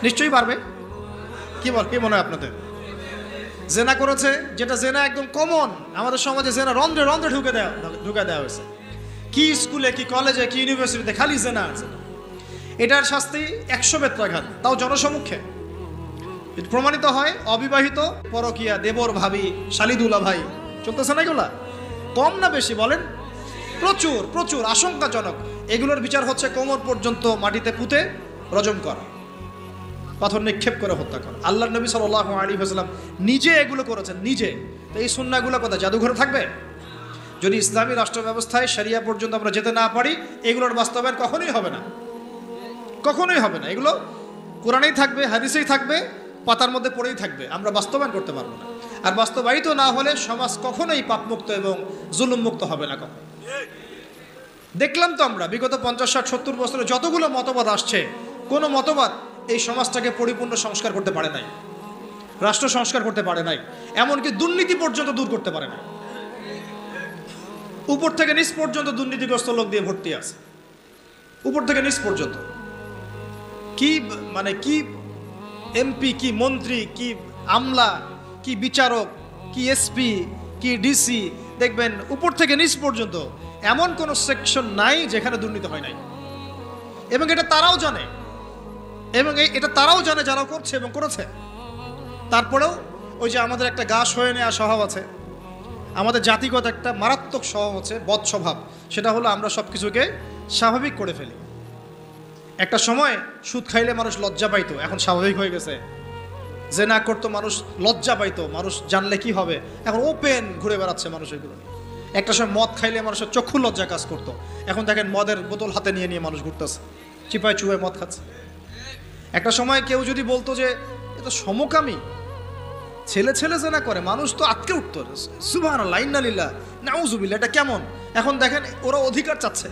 নিশ্চয়ই বাড়বে। কি মনে হয় আপনাদের? জেনা করেছে, যেটা জেনা একদম কমন আমাদের সমাজে, জেনা রন্ধ্রে রন্ধ্রে ঢুকে দেওয়া হয়েছে। কি স্কুলে, কি কলেজে, কি ইউনিভার্সিটিতে খালি জেনা আছে। এটার শাস্তি 100 বেত্রাঘাত, তাও জনসমক্ষে। প্রমাণিত হয় অবিবাহিত, পরকিয়া, দেবর ভাবি, শালিদুলা ভাই, চলতেছে না এগুলা? কম না বেশি বলেন? প্রচুর প্রচুর, আশঙ্কাজনক। এগুলোর বিচার হচ্ছে কোমর পর্যন্ত মাটিতে পুঁতে রজম করা, পাথর নিক্ষেপ করে হত্যা করা। আল্লাহর নবী সাল্লাল্লাহু আলাইহি ওয়াসাল্লাম নিজে এগুলো করেছেন, নিজে। তো এই সুন্নাহগুলো কোথায়? জাদুঘরে থাকবে? যদি ইসলামী রাষ্ট্র ব্যবস্থায় শরিয়া পর্যন্ত আমরা যেতে না পারি, এগুলোর বাস্তবায়ন কখনোই হবে না, কখনোই হবে না। এগুলো কোরআনেই থাকবে, হাদিসেই থাকবে, পাতার মধ্যে পড়েই থাকবে, আমরা বাস্তবায়ন করতে পারবো না। আর বাস্তবায়িত না হলে সমাজ কখনোই পাপমুক্ত এবং জুলুমমুক্ত হবে না। কখন দেখলাম তো আমরা বিগত 50, 60, 70 বছরে যতগুলো মতবাদ আসছে, কোনো মতবাদ এই সমাজটাকে পরিপূর্ণ সংস্কার করতে পারে নাই, রাষ্ট্র সংস্কার করতে পারে নাই, এমনকি দুর্নীতি পর্যন্ত দূর করতে পারে না। উপর থেকে নিচ পর্যন্ত দুর্নীতিগ্রস্ত লোক দিয়ে ভর্তি আছে, উপর থেকে নিচ পর্যন্ত। কি মানে কি এমপি, কি মন্ত্রী, কি আমলা, কি বিচারক, কি এসপি, কি ডিসি, দেখবেন উপর থেকে নিচ পর্যন্ত এমন কোনো সেকশন নাই যেখানে দুর্নীতি হয় নাই। এবং এটা তারাও জানে, এবং এটা তারাও জানে যারা করছে এবং করেছে। তারপরেও ওই যে আমাদের একটা গা সয়ে নেওয়া স্বভাব আছে, আমাদের জাতিগত একটা মারাত্মক স্বভাব আছে, বদ স্বভাব। সেটা হলো আমরা সব কিছুকে স্বাভাবিক করে ফেলি। একটা সময় সুদ খাইলে মানুষ লজ্জা পাইতো, এখন স্বাভাবিক হয়ে গেছে। জেনা করতো মানুষ লজ্জা পাইতো, মানুষ জানলে কি হবে, এখন ওপেন ঘুরে বেড়াচ্ছে মানুষ এগুলো। একটা সময় মদ খাইলে মানুষের চক্ষু লজ্জা কাজ করতো, এখন দেখেন মদের বোতল হাতে নিয়ে নিয়ে মানুষ ঘুরতেছে, চিপায় চুপায় মদ খাচ্ছে। একটা সময় কেউ যদি বলতো যে এটা সমকামী, ছেলে ছেলে জেনা করে, মানুষ তো আটকে উঠতো, সুবহানাল্লাহ, ইন্নালিল্লাহ, নাউজুবিল্লাহ, এটা কেমন? এখন দেখেন ওরা অধিকার চাচ্ছে।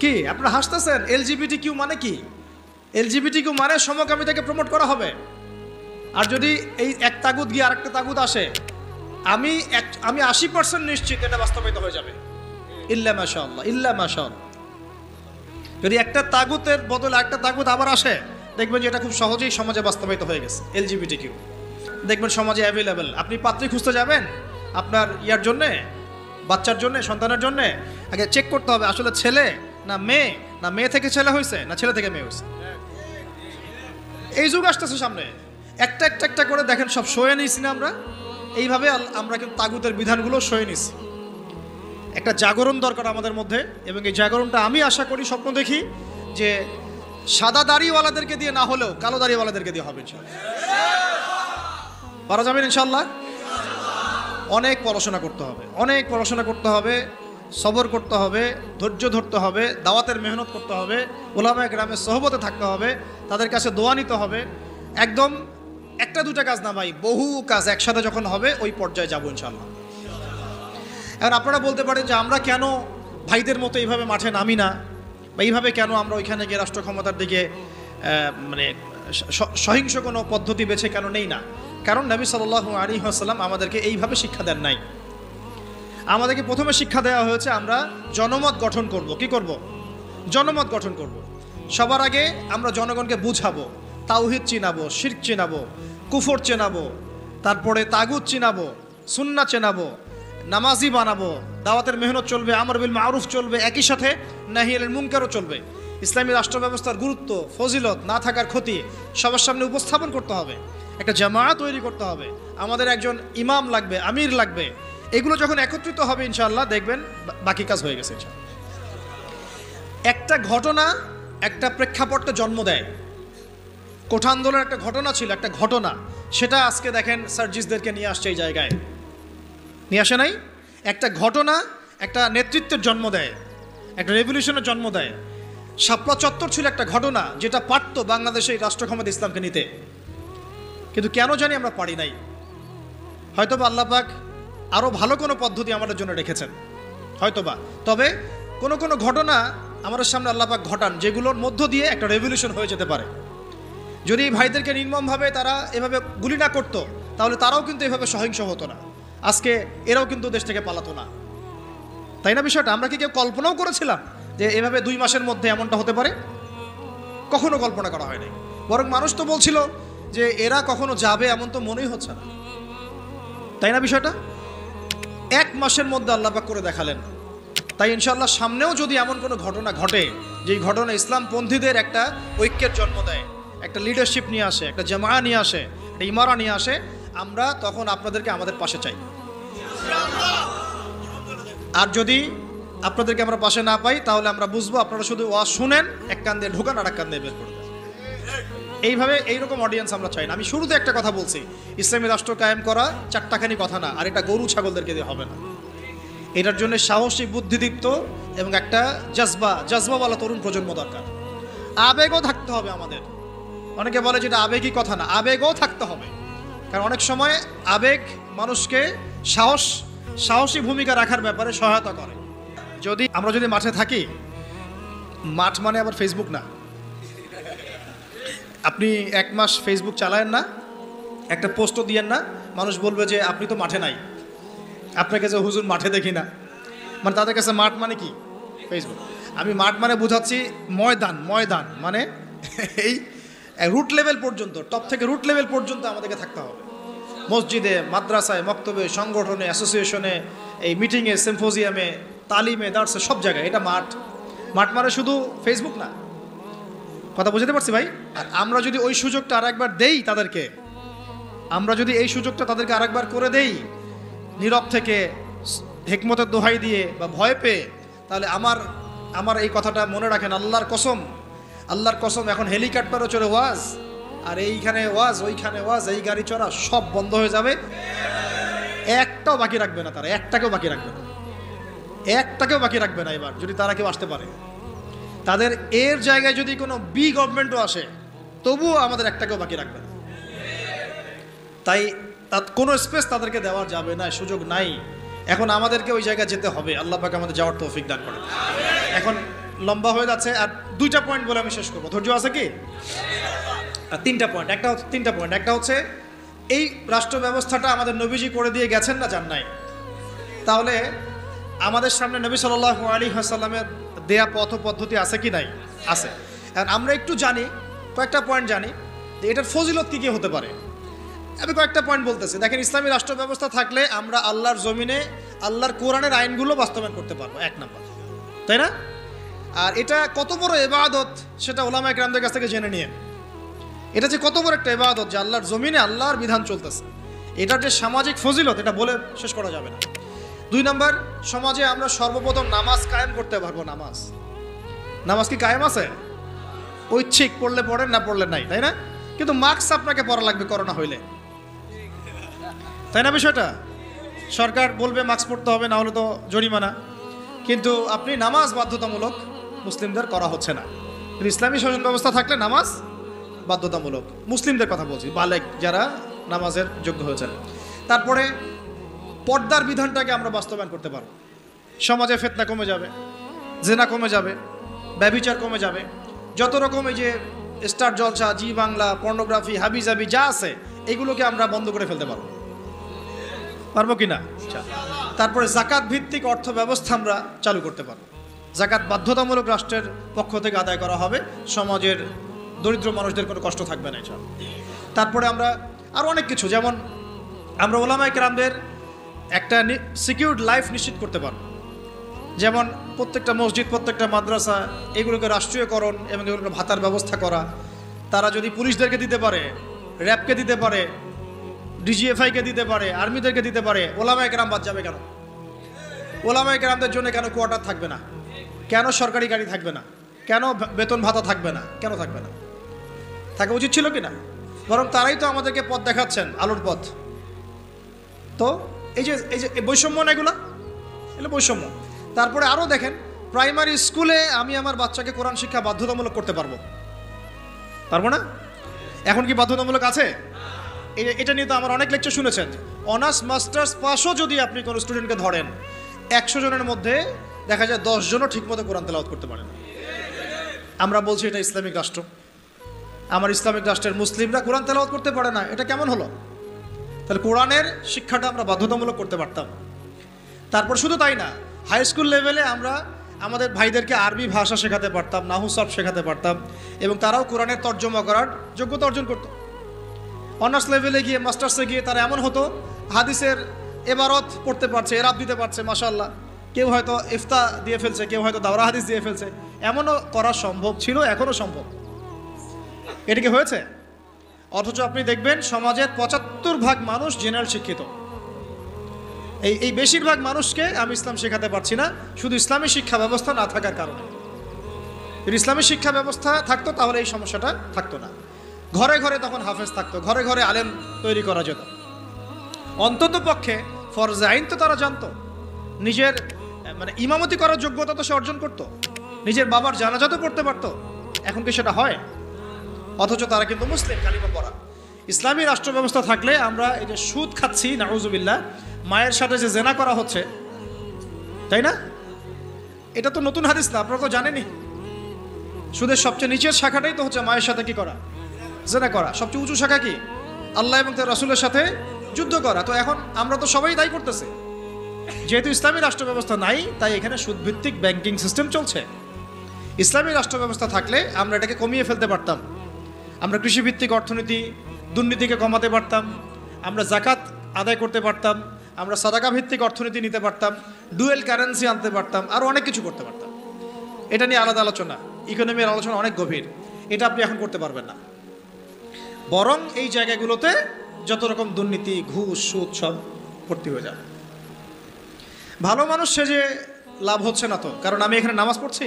কি আপনারা হাসতেছেন? এলজিবিটি কিউ মানে কি? এলজিবিটি কিউ মানে সমকামিতাকে প্রমোট করা হবে। আর যদি এই এক তাগুদ গিয়ে আরেকটা তাগুদ আসে, আমি 80% নিশ্চিত এটা বাস্তবায়িত হয়ে যাবে। ইল্লা মাশাআল্লাহ, ইল্লা মাশাআল্লাহ। যদি একটা তাগুতের বদলে একটা তাগুত আবার আসে, দেখবেন যে এটা খুব সহজেই সমাজে বাস্তবায়িত হয়ে গেছে। LGBTQ দেখবেন সমাজে অ্যাভেলেবেল। আপনি পাত্রী খুঁজতে যাবেন আপনার ইয়ার জন্যে, বাচ্চার জন্যে, সন্তানের জন্যে, আগে চেক করতে হবে আসলে ছেলে না মেয়ে, না মেয়ে থেকে ছেলে হয়েছে না ছেলে থেকে মেয়ে হয়েছে। এই যুগ আসতেছে সামনে, একটা একটা একটা করে দেখেন সব সয়ে নিয়েছি না আমরা। এইভাবে আমরা কিন্তু তাগুতের বিধানগুলো সয়ে নিছি। একটা জাগরণ দরকার আমাদের মধ্যে, এবং এই জাগরণটা আমি আশা করি, স্বপ্ন দেখি যে সাদা দাড়িওয়ালাদেরকে দিয়ে না হলেও কালো দাড়িওয়ালাদেরকে দিয়ে হবে ইনশাল্লাহ। পারা যাবেন ইনশাল্লাহ। অনেক পড়াশোনা করতে হবে, অনেক পড়াশোনা করতে হবে, সবর করতে হবে, ধৈর্য ধরতে হবে, দাওয়াতের মেহনত করতে হবে, ওলামায়ে কেরামের সোহবতে থাকতে হবে, তাদের কাছে দোয়া নিতে হবে। একদম একটা দুটা কাজ না ভাই, বহু কাজ একসাথে যখন হবে ওই পর্যায়ে যাবো ইনশাল্লাহ। এখন আপনারা বলতে পারেন যে আমরা কেন ভাইদের মতো এইভাবে মাঠে নামি না, বা এইভাবে কেন আমরা ওইখানে গিয়ে রাষ্ট্র ক্ষমতার দিকে মানে সহিংস কোনো পদ্ধতি বেছে কেন নেই না। কারণ নবী সাল্লাল্লাহু আলাইহি ওয়াসাল্লাম আমাদেরকে এইভাবে শিক্ষা দেন নাই। আমাদেরকে প্রথমে শিক্ষা দেওয়া হয়েছে আমরা জনমত গঠন করব। কি করব? জনমত গঠন করব। সবার আগে আমরা জনগণকে বুঝাবো, তাওহীদ চিনাবো, শিরক চিনাবো, কুফর চেনাবো, তারপরে তাগুত চিনাবো, সুন্নাহ চেনাবো, নামাজি বানাবো, দাওয়াতের মেহনত চলবে, আমর বিল মারুফ চলবে, একই সাথে নাহি আনিল মুনকারও চলবে। ইসলামী রাষ্ট্র ব্যবস্থার গুরুত্ব, ফজিলত, না থাকার ক্ষতি সবার সামনে উপস্থাপন করতে হবে। একটা জামায়াত তৈরি করতে হবে, আমাদের একজন ইমাম লাগবে, আমির লাগবে। এগুলো যখন একত্রিত হবে ইনশাআল্লাহ দেখবেন বাকি কাজ হয়ে গেছে ইনশাআল্লাহ। একটা ঘটনা একটা প্রেক্ষাপটে জন্ম দেয়। কোঠা আন্দোলনের একটা ঘটনা ছিল, একটা ঘটনা, সেটা আজকে দেখেন সার্জিসদেরকে নিয়ে আসছে এই জায়গায়। নিয়ে আসে নাই? একটা ঘটনা একটা নেতৃত্বের জন্ম দেয়, একটা রেভলিউশনের জন্ম দেয়। শাপলা চত্বর ছিল একটা ঘটনা যেটা পারত বাংলাদেশে রাষ্ট্র ক্ষমতা ইসলামকে নিতে, কিন্তু কেন জানি আমরা পারি নাই। হয়তোবা আল্লাহ পাক আরও ভালো কোনো পদ্ধতি আমাদের জন্য রেখেছেন হয়তোবা। তবে কোনো কোনো ঘটনা আমাদের সামনে আল্লাহ পাক ঘটান যেগুলোর মধ্য দিয়ে একটা রেভলিউশন হয়ে যেতে পারে। যদি ভাইদেরকে নির্মমভাবে তারা এভাবে গুলি না করতো তাহলে তারাও কিন্তু এভাবে সহিংস হতো না, আজকে এরাও কিন্তু দেশ থেকে পালাতো না। তাই না বিষয়টা? আমরা কি কেউ কল্পনাও করেছিলাম যে এভাবে 2 মাসের মধ্যে এমনটা হতে পারে? কখনো কল্পনা করা হয়নি। বরং মানুষ তো বলছিল যে এরা কখনো যাবে, এমন তো মনেই হচ্ছে না। তাই না বিষয়টা? 1 মাসের মধ্যে আল্লাহ পাক করে দেখালেন। তাই ইনশাআল্লাহ সামনেও যদি এমন কোনো ঘটনা ঘটে যেই ঘটনা ইসলামপন্থীদের একটা ঐক্যের জন্ম দেয়, একটা লিডারশিপ নিয়ে আসে, একটা জামায়া নিয়ে আসে, একটা ইমারা নিয়ে আসে, আমরা তখন আপনাদেরকে আমাদের পাশে চাই। আর যদি আপনাদেরকে আমরা পাশে না পাই তাহলে আমরা বুঝবো আপনারা শুধু ওয়াজ শুনেন, এক কান দিয়ে ঢোকান আর এক কান দিয়ে বের করে দেন। এইভাবে এইরকম অডিয়েন্স আমরা চাই না। আমি শুরুতে একটা কথা বলছি, ইসলামী রাষ্ট্র কায়েম করা চারটাখানি কথা না, আর এটা গরু ছাগলদেরকে দিয়ে হবে না। এটার জন্য সাহসী, বুদ্ধিদীপ্ত এবং একটা জজবাওয়ালা তরুণ প্রজন্ম দরকার। আবেগও থাকতে হবে আমাদের। অনেকে বলে যেটা আবেগই কথা না, আবেগও থাকতে হবে। কারণ অনেক সময় আবেগ মানুষকে সাহসী ভূমিকা রাখার ব্যাপারে সহায়তা করে। আমরা যদি মাঠে থাকি, মাঠ মানে আবার ফেসবুক না। আপনি 1 মাস ফেসবুক চালায়েন না, একটা পোস্টও দিয়েন না, মানুষ বলবে যে আপনি তো মাঠে নাই, আপনাকে যে হুজুর মাঠে দেখি না। মানে তাদের কাছে মাঠ মানে কি? ফেসবুক। আমি মাঠ মানে বুঝাচ্ছি ময়দান মানে এই রুট লেভেল পর্যন্ত, টপ থেকে রুট লেভেল পর্যন্ত আমাদেরকে থাকতে হবে। মসজিদে, মাদ্রাসায়, মক্তবে, সংগঠনে, অ্যাসোসিয়েশনে, এই মিটিংয়ে, সিম্পোজিয়ামে, তালিমে, দার্সে, সব জায়গায় এটা মাঠ। মাঠ মানে শুধু ফেসবুক না। কথা বুঝতে পারছি ভাই? আর আমরা যদি ওই সুযোগটা আরেকবার দেই তাদেরকে, আমরা যদি এই সুযোগটা তাদেরকে আরেকবার করে দেই নীরব থেকে, হিকমতের দোহাই দিয়ে বা ভয় পেয়ে, তাহলে আমার এই কথাটা মনে রাখেন, আল্লাহর কসম, এখন হেলিকপ্টারও চলে ওয়াজ, আর এইখানে ওয়াজ, ওইখানে ওয়াজ, এই গাড়ি চড়া সব বন্ধ হয়ে যাবে। একটাও বাকি রাখবে না তারা, একটাকেও বাকি রাখবে না এবার, যদি তারা কেউ আসতে পারে। তাদের এর জায়গায় যদি কোনো গভর্নমেন্টও আসে তবুও আমাদের একটাকেও বাকি রাখবে না। তাই কোনো স্পেস তাদেরকে দেওয়া যাবে না, সুযোগ নাই। এখন আমাদেরকে ওই জায়গায় যেতে হবে। আল্লাহ পাক আমাদের যাওয়ার তৌফিক দান করেন। এখন লম্বা হয়ে যাচ্ছে, আর 2টা পয়েন্ট বলে আমি শেষ করবো। ধৈর্য আছে কি? 3টা পয়েন্ট। একটা হচ্ছে এই রাষ্ট্র ব্যবস্থাটা আমাদের নবীজি করে দিয়ে গেছেন না যান নাই? তাহলে আমাদের সামনে নবী সাল্লাল্লাহু আলাইহি ওয়াসাল্লামের দেয়া পথ পদ্ধতি আছে কি নাই? আছে। আর আমরা একটু জানি, কয়েকটা পয়েন্ট জানি যে এটার ফজিলত কী কী হতে পারে। আমি কয়েকটা পয়েন্ট বলতেছি। দেখেন, ইসলামী রাষ্ট্র ব্যবস্থা থাকলে আমরা আল্লাহর জমিনে আল্লাহর কোরআনের আইনগুলো বাস্তবায়ন করতে পারবো, এক নম্বর, তাই না? আর এটা কত বড় ইবাদত সেটা ওলামায়ে কেরামদের কাছ থেকে জেনে নিয়ে, এটা যে কত বড় একটা ইবাদত যে আল্লাহর জমিনে আল্লাহর বিধান চলতেছে, এটার যে সামাজিক ফজিলত এটা বলে শেষ করা যাবে না। 2 নম্বর, সমাজে আমরা সর্বপ্রথম নামাজ কায়েম করতে পারবো। নামাজ কি কায়েম আছে? ঐচ্ছিক, পড়লে পড়েন, না পড়লে নাই, তাই না? কিন্তু মাস্ক আপনাকে পড়া লাগবে করোনা হইলে, তাই না? বিষয়টা সরকার বলবে মাস্ক পড়তে হবে, না হলে তো জরিমানা। কিন্তু আপনি নামাজ বাধ্যতামূলক মুসলিমদের করা হচ্ছে না। কিন্তু ইসলামী শাসন ব্যবস্থা থাকলে নামাজ বাধ্যতামূলক, মুসলিমদের কথা বলছি, বালেগ যারা নামাজের যোগ্য হয়েছেন। তারপরে পর্দার বিধানটাকে আমরা বাস্তবায়ন করতে পারব। সমাজে ফিতনা কমে যাবে, জেনা কমে যাবে, ব্যভিচার কমে যাবে, যত রকম এই যে স্টার জলসা, জি বাংলা, পর্নোগ্রাফি, হাবিজাবি যা আছে এগুলোকে আমরা বন্ধ করে ফেলতে পারবো কি না? তারপরে জাকাত ভিত্তিক অর্থ ব্যবস্থা আমরা চালু করতে পারবো। জাকাত বাধ্যতামূলক রাষ্ট্রের পক্ষ থেকে আদায় করা হবে, সমাজের দরিদ্র মানুষদের কোনো কষ্ট থাকবে না। তারপরে আমরা আরও অনেক কিছু, যেমন আমরা ওলামায়ে কেরামদের একটা সিকিউরড লাইফ নিশ্চিত করতে পারবো। যেমন প্রত্যেকটা মসজিদ, প্রত্যেকটা মাদ্রাসা এগুলোকে রাষ্ট্রীয়করণ এবং এগুলোকে ভাতার ব্যবস্থা করা। তারা যদি পুলিশদেরকে দিতে পারে, র্যাবকে দিতে পারে, ডিজিএফআইকে দিতে পারে, আর্মিদেরকে দিতে পারে, ওলামায়ে কেরাম বাদ যাবে কেন? ওলামায়ে কেরামদের জন্য কেন কোয়ার্টার থাকবে না? কেন সরকারি গাড়ি থাকবে না? কেন বেতন ভাতা থাকবে না? কেন থাকবে না? থাকা উচিত ছিল কি না? বরং তারাই তো আমাদেরকে পথ দেখাচ্ছেন, আলোর পথ। তো এই যে বৈষম্য না, এগুলো বৈষম্য। তারপরে আরও দেখেন, প্রাইমারি স্কুলে আমি আমার বাচ্চাকে কোরআন শিক্ষা বাধ্যতামূলক করতে পারবো না? এখন কি বাধ্যতামূলক আছে? এটা নিয়ে তো আমার অনেক লেকচার শুনেছেন। অনার্স মাস্টার্স পাসও যদি আপনি কোনো স্টুডেন্টকে ধরেন, 100 জনের মধ্যে দেখা যায় 10 জনও ঠিকমতো কোরআন তেলাওয়াত করতে পারে না। আমরা বলছি এটা ইসলামিক রাষ্ট্র, আমার ইসলামিক রাষ্ট্রের মুসলিমরা কোরআন তেলাওয়াত করতে পারে না, এটা কেমন হলো? তাহলে কোরআনের শিক্ষাটা আমরা বাধ্যতামূলক করতে পারতাম। তারপর শুধু তাই না, হাই স্কুল লেভেলে আমরা আমাদের ভাইদেরকে আরবি ভাষা শেখাতে পারতাম, নাহু সরফ শেখাতে পারতাম, এবং তারাও কোরআনের তর্জমা করার যোগ্যতা অর্জন করত। অনার্স লেভেলে গিয়ে, মাস্টার্সে গিয়ে তারা এমন হতো হাদিসের এবারত পড়তে পারছে, এরাব দিতে পারছে, মাশাআল্লাহ। কেউ হয়তো ইফতা দিয়ে ফেলছে, কেউ হয়তো দাওরা হাদিস দিয়ে ফেলছে। এমনও করা সম্ভব ছিল, এখনও সম্ভব। এটা কি হয়েছে? অথচ আপনি দেখবেন সমাজের 75% মানুষ জেনারেল শিক্ষিত। এই বেশিরভাগ মানুষকে আমি ইসলাম শেখাতে পারছি না, শুধু ইসলামী শিক্ষা ব্যবস্থা না থাকার কারণে। যদি ইসলামী শিক্ষা ব্যবস্থা থাকতো তাহলে এই সমস্যাটা থাকতো না। ঘরে ঘরে তখন হাফেজ থাকতো, ঘরে ঘরে আলেম তৈরি করা যেত। অন্তত পক্ষে ফরজে আইন তো তারা জানতো, নিজের মানে ইমামতি করার যোগ্যতা তো সে অর্জন করতো, নিজের বাবার জানাজা তো পড়তে পারতো। এখন কি সেটা হয়? অথচ তারা কিন্তু মুসলিম, কালিমা পড়া। ইসলামী রাষ্ট্র ব্যবস্থা থাকলে আমরা এই যে সুদ খাচ্ছি, নাউজুবিল্লাহ, মায়ের সাথে যে জেনা করা হচ্ছে, তাই না? এটা তো নতুন হাদিস না, আপনারা তো জানেনই। সুদের সবচেয়ে নিচের শাখাটাই তো হচ্ছে মায়ের সাথে কি করা? জেনা করা। সবচেয়ে উঁচু শাখা কি? আল্লাহ এবং তার রাসূলের সাথে যুদ্ধ করা। তো এখন আমরা তো সবাই তাই করতেছি। যেহেতু ইসলামী রাষ্ট্র ব্যবস্থা নাই, তাই এখানে সুদভিত্তিক ব্যাংকিং সিস্টেম চলছে। ইসলামী রাষ্ট্র ব্যবস্থা থাকলে আমরা এটাকে কমিয়ে ফেলতে পারতাম। আমরা কৃষিভিত্তিক অর্থনীতি, দুর্নীতিকে কমাতে পারতাম, আমরা জাকাত আদায় করতে পারতাম, আমরা সাদাকা ভিত্তিক অর্থনীতি নিতে পারতাম, ডুয়েল কারেন্সি আনতে পারতাম, আরও অনেক কিছু করতে পারতাম। এটা নিয়ে আলাদা আলোচনা, ইকোনমির আলোচনা অনেক গভীর। এটা আপনি এখন করতে পারবেন না। বরং এই জায়গাগুলোতে যত রকম দুর্নীতি, ঘুষ, সুদ সব ভর্তি হয়ে যায়। ভালো মানুষ সেজে লাভ হচ্ছে না তো, কারণ আমি এখানে নামাজ পড়ছি,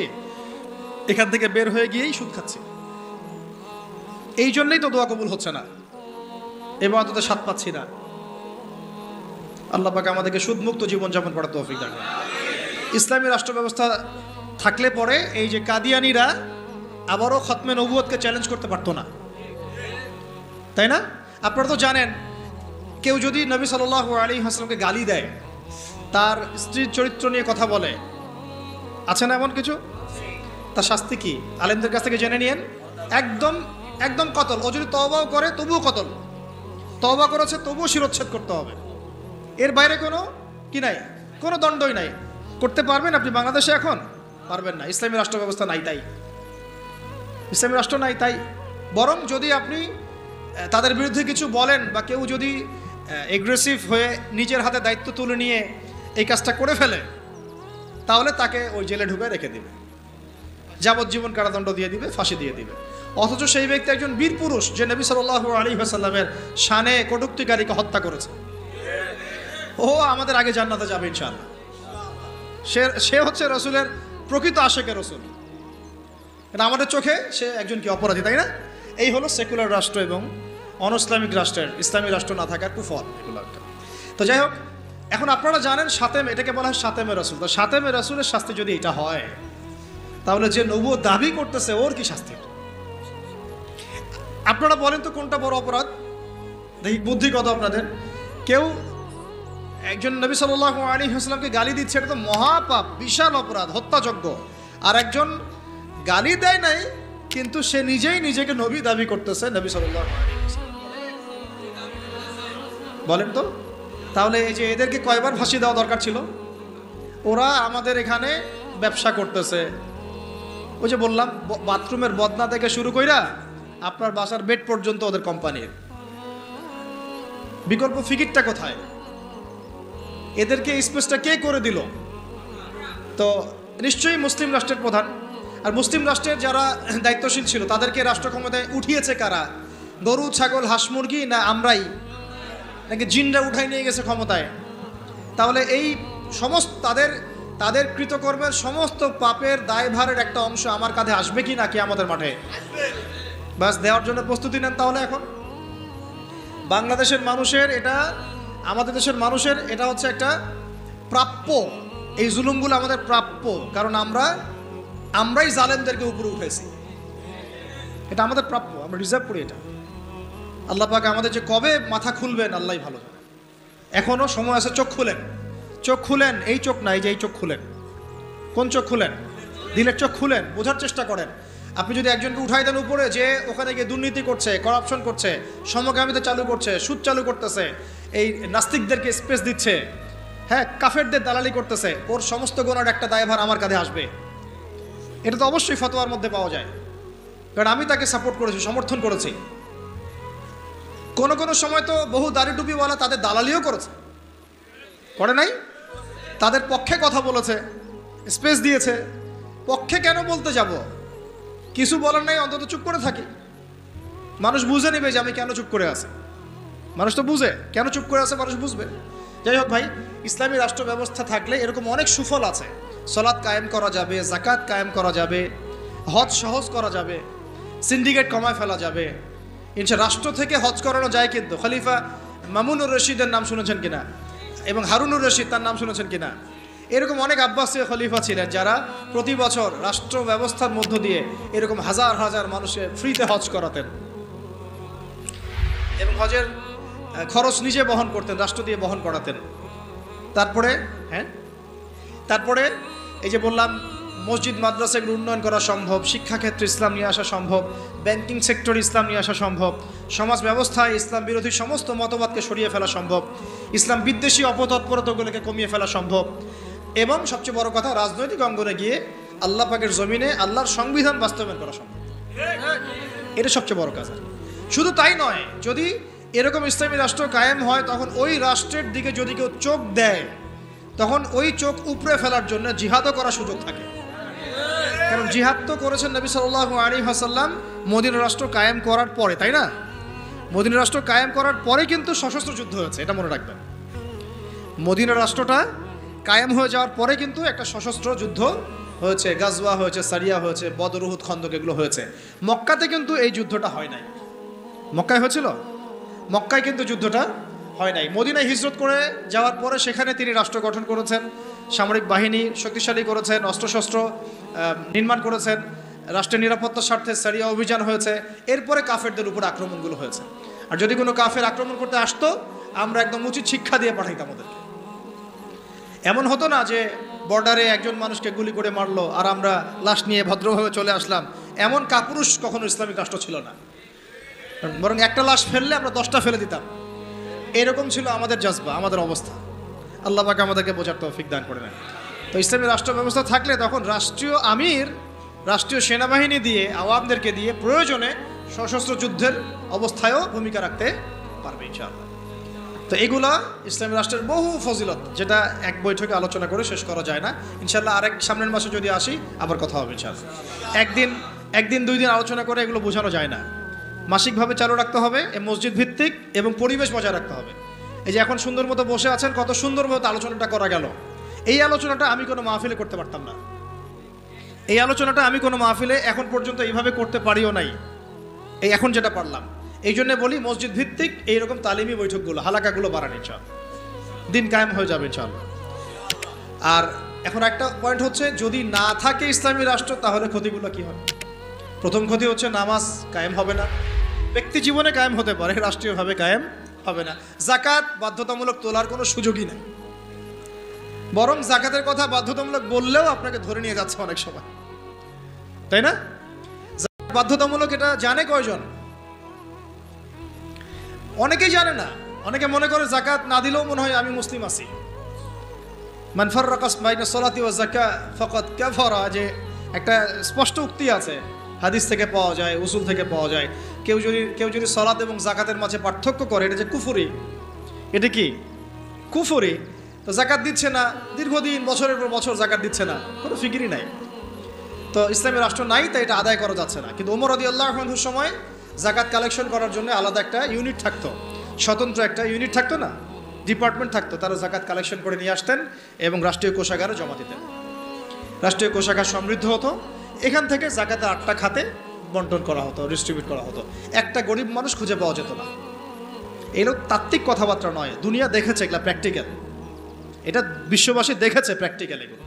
এখান থেকে বের হয়ে গিয়েই সুদ খাচ্ছি। এই জন্যই তো দোয়া কবুল হচ্ছে না, ইবাদতে স্বাদ পাচ্ছি না। আল্লাহ পাক আমাদেরকে সুদমুক্ত জীবনযাপন করার তৌফিক দান করুন। ইসলামী রাষ্ট্র ব্যবস্থা থাকলে পরে এই যে কাদিয়ানিরা আবারও খতমে নবুয়তকে চ্যালেঞ্জ করতে পারতো না, তাই না? আপনারা তো জানেন, কেউ যদি নবী সাল্লাল্লাহু আলাইহি ওয়াসাল্লামকে গালি দেয়, তার স্ত্রীর চরিত্র নিয়ে কথা বলে, আছে না এমন কিছু? তার শাস্তি কি? আলেমদের কাছ থেকে জেনে নিয়েন। একদম কতল। ও যদি তওবাও করে তবুও কতল। তওবা করেছে তবুও শিরোচ্ছেদ করতে হবে। এর বাইরে কোনো কি নাই, কোনো দণ্ডই নাই। করতে পারবেন আপনি বাংলাদেশে? এখন পারবেন না, ইসলামী রাষ্ট্র ব্যবস্থা নাই। তাই ইসলামী রাষ্ট্র নাই। তাই বরং যদি আপনি তাদের বিরুদ্ধে কিছু বলেন বা কেউ যদি এগ্রেসিভ হয়ে নিজের হাতে দায়িত্ব তুলে নিয়ে এই কাজটা করে ফেলে, তাহলে তাকে ওই জেলে ঢুকে রেখে দিবে, যাবজ্জীবন কারাদণ্ড দিয়ে দিবে, ফাঁসি দিয়ে দিবে। অথচ সেই ব্যক্তি একজন বীর পুরুষ, যে নবী সাল্লাল্লাহু আলাইহি ওয়াসাল্লামের শানে কটূক্তিকারীকে হত্যা করেছে, ও আমাদের আগে জান্নাতে যাবে ইনশাআল্লাহ। সে হচ্ছে রসুলের প্রকৃত আশেকে রসুল। এটা আমাদের চোখে সে একজন কি অপরাধী, তাই না? এই হলো সেকুলার রাষ্ট্র এবং অনইসলামিক রাষ্ট্রের, ইসলামী রাষ্ট্র না থাকার কুফল এগুলো একটা। তো যাই হোক, এখন আপনারা জানেন শাতেম, এটাকে বলা হয় শাতেমে রসুল। তো শাতেমে রসুলের শাস্তি যদি এটা হয়, তাহলে যে নবুয়ত দাবি করতেছে ওর কি শাস্তি? আপনারা বলেন তো কোনটা বড় অপরাধ? দেখি বুদ্ধি কত আপনাদের। কেউ একজন নবী সাল্লাল্লাহু আলাইহি ওয়াসাল্লামকে গালি দিচ্ছে, এটা তো মহাপাপ, বিশাল অপরাধ, হত্যাযোগ্য। আর একজন গালি দেয় নাই, কিন্তু সে নিজেই নিজেকে নবী দাবি করতেছে, নবী সাল্লাল্লাহু আলাইহি ওয়াসাল্লাম। বলেন তো, তাহলে এই যে এদেরকে কয়বার ফাঁসি দেওয়া দরকার ছিল? ওরা আমাদের এখানে ব্যবসা করতেছে, ওই যে বললাম বাথরুমের বদনা থেকে শুরু কইরা আপনার বাসার বেড পর্যন্ত ওদের কোম্পানির। বিকল্প ফিকিরটা কোথায়? এদেরকে স্পেসটা কে করে দিল? তো নিশ্চয়ই মুসলিম রাষ্ট্রের প্রধান। আর মুসলিম রাষ্ট্রের যারা দায়িত্বশীল ছিল তাদেরকে রাষ্ট্র ক্ষমতায় উঠিয়েছে কারা? গরু, ছাগল, হাঁস, মুরগি, না আমরাই, নাকি জিনরা উঠাই নিয়ে গেছে ক্ষমতায়? তাহলে এই সমস্ত তাদের কৃতকর্মের সমস্ত পাপের দায়ভারের একটা অংশ আমার কাঁধে আসবে কি না কি আমাদের মাঠে? বাস দেওয়ার জন্য প্রস্তুতি নেন। তাহলে এখন বাংলাদেশের মানুষের এটা, আমাদের দেশের মানুষের এটা হচ্ছে একটা প্রাপ্য। এই জুলুমগুলো আমাদের প্রাপ্য, কারণ আমরাই জালেমদেরকে উপরে উঠেছি। এটা আমাদের প্রাপ্য, আমরা রিজার্ভ করি এটা। আল্লাহ পাক আমাদের যে কবে মাথা খুলবেন আল্লাহই ভালো জানে। এখনো সময় আছে, চোখ খুলেন, চোখ খুলেন। এই চোখ নাই, যে এই চোখ খুলেন। কোন চোখ খুলেন? দিলের চোখ খুলেন, বোঝার চেষ্টা করেন। আপনি যদি একজনকে উঠাই দেন উপরে, যে ওখানে গিয়ে দুর্নীতি করছে, করাপশন করছে, সমকামিতা চালু করছে, সুদ চালু করতেছে, এই নাস্তিকদেরকে স্পেস দিচ্ছে, হ্যাঁ, কাফেরদের দালালি করতেছে, ওর সমস্ত গুনার একটা দায়ভার আমার কাঁধে আসবে। এটা তো অবশ্যই ফতোয়ার মধ্যে পাওয়া যায়, কারণ আমি তাকে সাপোর্ট করেছি, সমর্থন করেছি। কোনো সময় তো বহু দাড়ি টুপিওয়ালা তাদের দালালিও করেছে, করে নাই? তাদের পক্ষে কথা বলেছে, স্পেস দিয়েছে। পক্ষে কেন বলতে যাব? কিছু বলার নাই, অন্তত চুপ করে থাকি। মানুষ বুঝে নেবে যে আমি কেন চুপ করে আছি। মানুষ তো বুঝে কেন চুপ করে আছে, মানুষ বুঝবে। যাই হোক ভাই, ইসলামী রাষ্ট্র ব্যবস্থা থাকলে এরকম অনেক সুফল আছে। সালাত কায়েম করা যাবে, যাকাত কায়েম করা যাবে, হজ সহজ করা যাবে, সিন্ডিকেট কমায় ফেলা যাবে। রাষ্ট্র থেকে হজ করানো যায়। কিন্তু খলিফা মামুনুর রশিদের নাম শুনেছেন কিনা, এবং হারুনুর রশিদ তার নাম শুনেছেন কিনা? এরকম অনেক আব্বাসীয় খলিফা ছিলেন যারা প্রতি বছর রাষ্ট্র ব্যবস্থার মধ্য দিয়ে এরকম হাজার হাজার মানুষের ফ্রিতে হজ করাতেন, এবং হজের খরচ নিজে বহন করতেন, রাষ্ট্র দিয়ে বহন করাতেন। তারপরে এই যে বললাম, মসজিদ মাদ্রাসাগুলো উন্নয়ন করা সম্ভব, শিক্ষাক্ষেত্রে ইসলাম নিয়ে আসা সম্ভব, ব্যাংকিং সেক্টরে ইসলাম নিয়ে আসা সম্ভব, সমাজ ব্যবস্থায় ইসলাম বিরোধী সমস্ত মতবাদকে সরিয়ে ফেলা সম্ভব, ইসলাম বিদ্বেষী অপতৎপরতাগুলোকে কমিয়ে ফেলা সম্ভব, এবং সবচেয়ে বড় কথা, রাজনৈতিক অঙ্গনে গিয়ে আল্লাহ পাকের জমিনে আল্লাহর সংবিধান বাস্তবায়ন করা সম্ভব। এটা সবচেয়ে বড় কাজ। শুধু তাই নয়, যদি এরকম ইসলামী রাষ্ট্র কায়েম হয়, তখন ওই রাষ্ট্রের দিকে যদি কেউ চোখ দেয়, তখন ওই চোখ উপড়ে ফেলার জন্য জিহাদও করার সুযোগ থাকে। কারণ জিহাদ তো করেছেন নবী সাল্লাল্লাহু আলাইহি ওয়াসাল্লাম মদিনা রাষ্ট্র কায়েম করার পরে, তাই না? মদিনা রাষ্ট্র কায়েম করার পরে কিন্তু সশস্ত্র যুদ্ধ হয়েছে, এটা মনে রাখবেন। মদিনা রাষ্ট্রটা কায়েম হয়ে যাওয়ার পরে কিন্তু একটা সশস্ত্র যুদ্ধ হয়েছে, গাজওয়া হয়েছে, সারিয়া হয়েছে, বদর, উহুদ, খন্দক, এগুলো হয়েছে। মক্কাতে কিন্তু এই যুদ্ধটা হয় নাই। মক্কায় হয়েছিল? মক্কায় কিন্তু যুদ্ধটা হয় নাই। মদিনায় হিজরত করে যাওয়ার পরে সেখানে তিনি রাষ্ট্র গঠন করেছেন, সামরিক বাহিনী শক্তিশালী করেছেন, অস্ত্রশস্ত্র নির্মাণ করেছেন, রাষ্ট্রের নিরাপত্তার স্বার্থে সারিয়া অভিযান হয়েছে। এরপরে কাফেরদের উপর আক্রমণগুলো হয়েছে। আর যদি কোনো কাফের আক্রমণ করতে আসতো, আমরা একদম উচিত শিক্ষা দিয়ে পাঠাইতাম ওদেরকে। এমন হতো না যে বর্ডারে একজন মানুষকে গুলি করে মারলো আর আমরা লাশ নিয়ে ভদ্রভাবে চলে আসলাম। এমন কাপুরুষ কখনো ইসলামিক রাষ্ট্র ছিল না। বরং একটা লাশ ফেললে আমরা 10টা ফেলে দিতাম। এরকম ছিল আমাদের জজবা, আমাদের অবস্থা। আল্লাহ পাক আমাদেরকে বোঝার তৌফিক দান করে নেন। তো ইসলামী রাষ্ট্র ব্যবস্থা থাকলে তখন রাষ্ট্রীয় আমির রাষ্ট্রীয় সেনাবাহিনী দিয়ে, আওয়ামদেরকে দিয়ে প্রয়োজনে সশস্ত্র যুদ্ধের অবস্থায়ও ভূমিকা রাখতে পারবে ইনশাআল্লাহ। তো এগুলা ইসলামী রাষ্ট্রের বহু ফজিলত, যেটা এক বৈঠকে আলোচনা করে শেষ করা যায় না। ইনশাআল্লাহ আরেক সামনের মাসে যদি আসি আবার কথা হবে ইনশাআল্লাহ। একদিন 2 দিন আলোচনা করে এগুলো বোঝানো যায় না। মাসিকভাবে চালু রাখতে হবে, মসজিদ ভিত্তিক, এবং পরিবেশ বজায় রাখতে হবে। এই যে এখন সুন্দর মতো বসে আছেন, কত সুন্দরভাবে আলোচনাটা করা গেল। এই আলোচনাটা আমি কোনো মাহফিলে করতে পারতাম না। এই আলোচনাটা আমি কোনো মাহফিলে এখন পর্যন্ত এইভাবে করতে পারিও নাই, এই এখন যেটা পারলাম। এই জন্য বলি মসজিদ ভিত্তিক এইরকম তালিমি বৈঠকগুলো, হালাকাগুলো বাড়ান ইনশাআল্লাহ, দিন কায়েম হয়ে যাবে ইনশাআল্লাহ। আর এখন একটা পয়েন্ট হচ্ছে, যদি না থাকে ইসলামী রাষ্ট্র তাহলে ক্ষতিগুলো কি হবে? প্রথম ক্ষতি হচ্ছে নামাজ কায়েম হবে না, ব্যক্তি জীবনে কায়েম হতে পারে, রাষ্ট্রীয়ভাবে কায়েম হবে না। জাকাত বাধ্যতামূলক তোলার কোনো সুযোগই নেই, বরং জাকাতের কথা বাধ্যতামূলক বললেও আপনাকে ধরে নিয়ে যাচ্ছে অনেক সময়, তাই না? বাধ্যতামূলক এটা জানে কয়জন? অনেকেই জানে না। অনেকে মনে করে জাকাত না দিলেও মনে হয় আমি মুসলিম আছি। মান ফাররাকা বাইনা সলাতি ওয়া যাকাত ফাকাদ কাফারা, যে একটা স্পষ্ট উক্তি আছে, হাদিস থেকে পাওয়া যায়, উসুল থেকে পাওয়া যায়। কেউ যদি সলাত এবং জাকাতের মাঝে পার্থক্য করে, এটা যে কুফরি, এটা কি কুফরি। তো জাকাত দিচ্ছে না, দীর্ঘদিন বছরের পর বছর জাকাত দিচ্ছে না, কোনো ফিকিরই নাই। তো ইসলামী রাষ্ট্র নাই, তাই এটা আদায় করা যাচ্ছে না। কিন্তু ওমর রাদিয়াল্লাহু আনহুর সময় জাকাত কালেকশন করার জন্য আলাদা একটা ইউনিট থাকতো, স্বতন্ত্র একটা ইউনিট থাকতো না, ডিপার্টমেন্ট থাকতো। তারা জাকাত কালেকশন করে নিয়ে আসতেন এবং রাষ্ট্রীয় কোষাগারে জমা দিতেন। রাষ্ট্রীয় কোষাগার সমৃদ্ধ হতো, এখান থেকে জাকাতের 8টা খাতে বন্টন করা হতো, ডিস্ট্রিবিউট করা হতো। একটা গরিব মানুষ খুঁজে পাওয়া যেত না। এরকম তাত্ত্বিক কথাবার্তা নয়, দুনিয়া দেখেছে এগুলা প্র্যাকটিক্যাল, এটা বিশ্ববাসী দেখেছে প্র্যাকটিক্যাল এগুলো।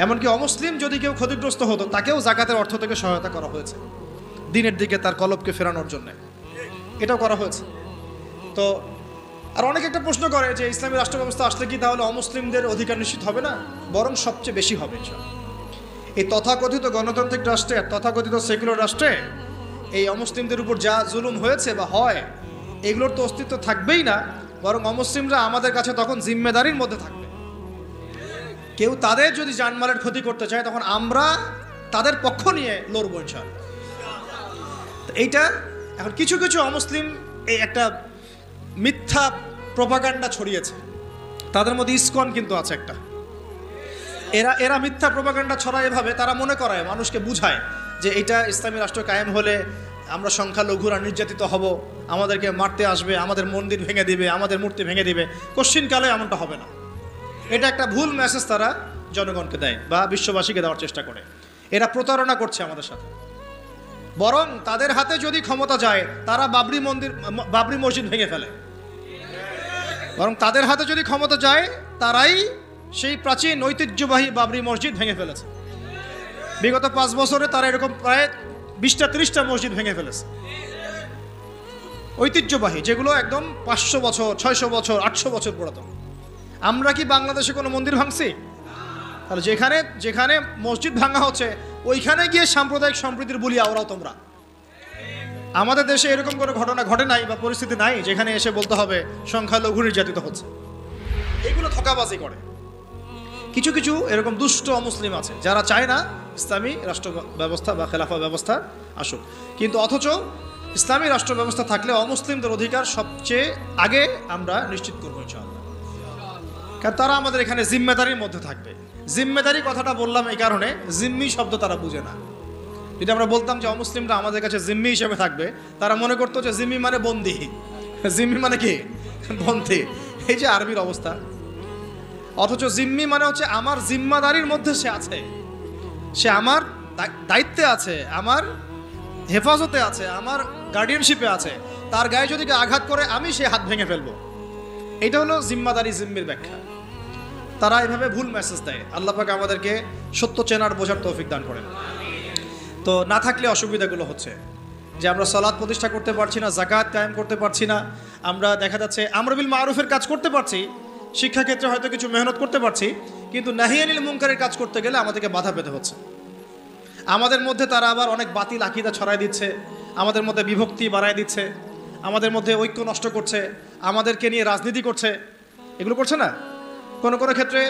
এমনকি অমুসলিম যদি কেউ ক্ষতিগ্রস্ত হতো, তাকেও জাকাতের অর্থ থেকে সহায়তা করা হয়েছে, দিনের দিকে তার কলবকে ফেরানোর জন্য এটাও করা হয়েছে। তো আর অনেকে একটা প্রশ্ন করে যে ইসলামী রাষ্ট্র ব্যবস্থা আসলে কি তাহলে অমুসলিমদের অধিকার নিশ্চিত হবে না? বরং সবচেয়ে বেশি হবে ইনশাআল্লাহ। এই তথাকথিত গণতান্ত্রিক রাষ্ট্রে, তথাকথিত সেকুলার রাষ্ট্রে এই অমুসলিমদের উপর যা জুলুম হয়েছে বা হয়, এগুলোর তো অস্তিত্ব থাকবেই না, বরং অমুসলিমরা আমাদের কাছে তখন জিম্মেদারির মধ্যে থাকবে। কেউ তাদের যদি জানমালের ক্ষতি করতে চায়, তখন আমরা তাদের পক্ষ নিয়ে লড়বো ইনশাআল্লাহ। এইটা এখন কিছু কিছু অমুসলিম এই একটা মিথ্যা প্রপাগান্ডা ছড়িয়েছে, তাদের মধ্যে ইসকন কিন্তু আছে একটা। এরা মিথ্যা প্রপাগান্ডা ছড়ায় এভাবে, তারা মনে করায়, মানুষকে বুঝায় যে এটা ইসলামী রাষ্ট্র কায়েম হলে আমরা সংখ্যালঘুরা নির্যাতিত হব, আমাদেরকে মারতে আসবে, আমাদের মন্দির ভেঙে দিবে, আমাদের মূর্তি ভেঙে দিবে। কোশ্চিনকালে এমনটা হবে না। এটা একটা ভুল মেসেজ তারা জনগণকে দেয় বা বিশ্ববাসীকে দেওয়ার চেষ্টা করে। এরা প্রতারণা করছে আমাদের সাথে। বরং তাদের হাতে যদি ক্ষমতা যায়, তারা বাবরি মসজিদ ভেঙে ফেলে। বরং তাদের হাতে যদি ক্ষমতা যায়, তারাই সেই প্রাচীন ঐতিহ্যবাহী বাবরি মসজিদ ভেঙে ফেলেছে। বিগত 5 বছরে তারা এরকম প্রায় 20-30টা মসজিদ ভেঙে ফেলেছে, ঐতিহ্যবাহী, যেগুলো একদম 500 বছর, 600 বছর, 800 বছর পুরাতন। আমরা কি বাংলাদেশে কোনো মন্দির ভাঙছি? তাহলে যেখানে মসজিদ ভাঙা হচ্ছে, ওইখানে গিয়ে সাম্প্রদায়িক সম্প্রীতির বলি ওরাও তোমরা। আমাদের দেশে এরকম কোনো ঘটনা ঘটে নাই বা পরিস্থিতি নাই যেখানে এসে বলতে হবে সংখ্যালঘু নির্যাতিত হচ্ছে। এগুলো ধোঁকাবাজি করে। কিছু কিছু এরকম দুষ্ট অমুসলিম আছে যারা চায় না ইসলামী রাষ্ট্র ব্যবস্থা বা খেলাফা ব্যবস্থা আসুক, কিন্তু অথচ ইসলামী রাষ্ট্র ব্যবস্থা থাকলে অমুসলিমদের অধিকার সবচেয়ে আগে আমরা নিশ্চিত করবো ইনশাআল্লাহ। কারণ তারা আমাদের এখানে জিম্মেদারির মধ্যে থাকবে। জিম্মেদারি কথাটা বললাম এই কারণে, জিম্মি শব্দ তারা বুঝে না। যদি আমরা বলতাম যে অমুসলিমরা আমাদের কাছে জিম্মি হিসেবে থাকবে, তারা মনে করতো যে জিম্মি মানে বন্দি। জিম্মি মানে কি? বন্দি। এই যে আরবির অবস্থা। অথচ জিম্মি মানে হচ্ছে আমার জিম্মাদারির মধ্যে সে আছে, সে আমার দায়িত্বে আছে, আমার হেফাজতে আছে, আমার গার্ডিয়ানশিপে আছে। তার গায়ে যদি আঘাত করে আমি সে হাত ভেঙে ফেলবো। এটা হলো জিম্মাদারি, জিম্মির ব্যাখ্যা। তারা এভাবে ভুল মেসেজ দেয়। আল্লাহ পাক আমাদেরকে সত্য চেনার বোঝার তৌফিক দান করেন। তো না থাকলে অসুবিধাগুলো হচ্ছে যে আমরা সালাত প্রতিষ্ঠা করতে পারছি না, যাকাত কায়েম করতে পারছি না, আমরা দেখা যাচ্ছে আমর বিল মারুফের কাজ করতে পারছি, শিক্ষাক্ষেত্রে হয়তো কিছু মেহনত করতে পারছি, কিন্তু নাহি আনিল মুনকারের কাজ করতে গেলে আমাদেরকে বাধা পেতে হচ্ছে। আমাদের মধ্যে তারা আবার অনেক বাতিল আকীদা ছড়ায় দিচ্ছে, আমাদের মধ্যে বিভক্তি বাড়ায় দিচ্ছে, আমাদের মধ্যে ঐক্য নষ্ট করছে, আমাদেরকে নিয়ে রাজনীতি করছে। এগুলো করছে না? কোনো কোনো ক্ষেত্রে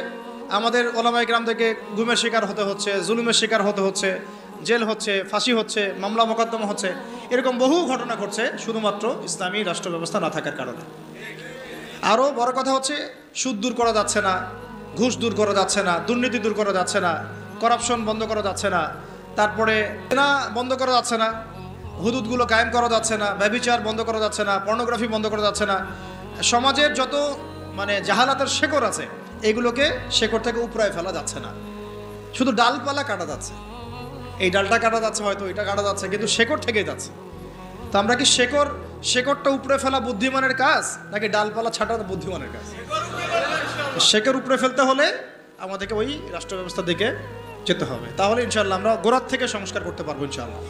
আমাদের ওলামায়ে কেরাম থেকে গুমের শিকার হতে হচ্ছে, জুলুমের শিকার হতে হচ্ছে, জেল হচ্ছে, ফাঁসি হচ্ছে, মামলা মোকদ্দমা হচ্ছে, এরকম বহু ঘটনা ঘটছে শুধুমাত্র ইসলামী রাষ্ট্র ব্যবস্থা না থাকার কারণে। আরও বড় কথা হচ্ছে সুদ দূর করা যাচ্ছে না, ঘুষ দূর করা যাচ্ছে না, দুর্নীতি দূর করা যাচ্ছে না, করাপশন বন্ধ করা যাচ্ছে না, তারপরে না বন্ধ করা যাচ্ছে না, হুদুদগুলো কায়েম করা যাচ্ছে না, ব্যভিচার বন্ধ করা যাচ্ছে না, পর্নোগ্রাফি বন্ধ করা যাচ্ছে না। সমাজের যত জাহালাতের শেকড় আছে এগুলোকে শেকড় থেকে উপড়ায় ফেলা যাচ্ছে না, শুধু ডালপালা কাটা যাচ্ছে। এই ডালটা কাটা যাচ্ছে, হয়তো এটা কাটা যাচ্ছে, কিন্তু শেকড় থেকেই যাচ্ছে। তো আমরা কি শেকড়টা উপড়ে ফেলা বুদ্ধিমানের কাজ, নাকি ডালপালা ছাটা বুদ্ধিমানের কাজ? শেকড় উপড়ে ফেলতে হলে আমাদেরকে ওই রাষ্ট্র ব্যবস্থা দিকে যেতে হবে, তাহলে ইনশাল্লাহ আমরা গোড়ার থেকে সংস্কার করতে পারবো ইনশাল্লাহ।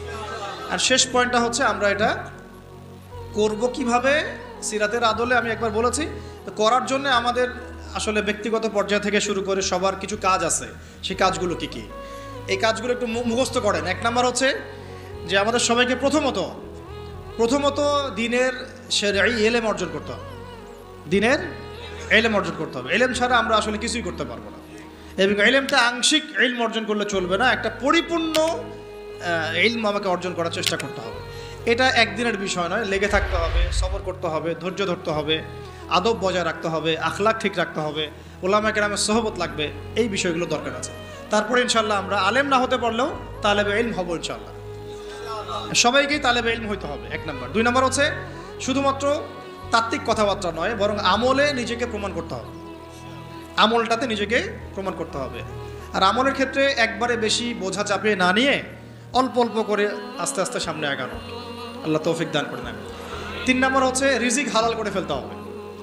আর শেষ পয়েন্টটা হচ্ছে আমরা এটা করব কিভাবে। সিরাতের আদলে আমি একবার বলেছি, তো করার জন্য আমাদের আসলে ব্যক্তিগত পর্যায় থেকে শুরু করে সবার কিছু কাজ আছে। সেই কাজগুলো কি কি, এই কাজগুলো একটু মুখস্থ করেন। এক নাম্বার হচ্ছে যে আমাদের সবাইকে প্রথমত দিনের শরঈ ইলম অর্জন করতে হবে। দিনের ইলম অর্জন করতে হবে। ইলম ছাড়া আমরা আসলে কিছুই করতে পারবো না। এবং ইলমটা আংশিক ইলম অর্জন করলে চলবে না, একটা পরিপূর্ণ ইলম আমাকে অর্জন করার চেষ্টা করতে হবে। এটা একদিনের বিষয় নয়, লেগে থাকতে হবে, সবর করতে হবে, ধৈর্য ধরতে হবে, আদব বজায় রাখতে হবে, আখলাক ঠিক রাখতে হবে, ওলামায়ে কেরামের সোহবত লাগবে, এই বিষয়গুলো দরকার আছে। তারপরে ইনশাল্লাহ আমরা আলেম না হতে পারলেও তালেবে ইলম হব ইনশাল্লাহ। সবাইকেই তালেবে ইলম হইতে হবে, এক নম্বর। দুই নম্বর হচ্ছে শুধুমাত্র তাত্ত্বিক কথাবার্তা নয়, বরং আমলে নিজেকে প্রমাণ করতে হবে। আমলটাতে নিজেকে প্রমাণ করতে হবে। আর আমলের ক্ষেত্রে একবারে বেশি বোঝা চাপিয়ে না নিয়ে অল্প অল্প করে আস্তে আস্তে সামনে আগানো, আল্লাহ তৌফিক দান করে নেন। 3 নম্বর হচ্ছে রিজিক হালাল করে ফেলতে হবে।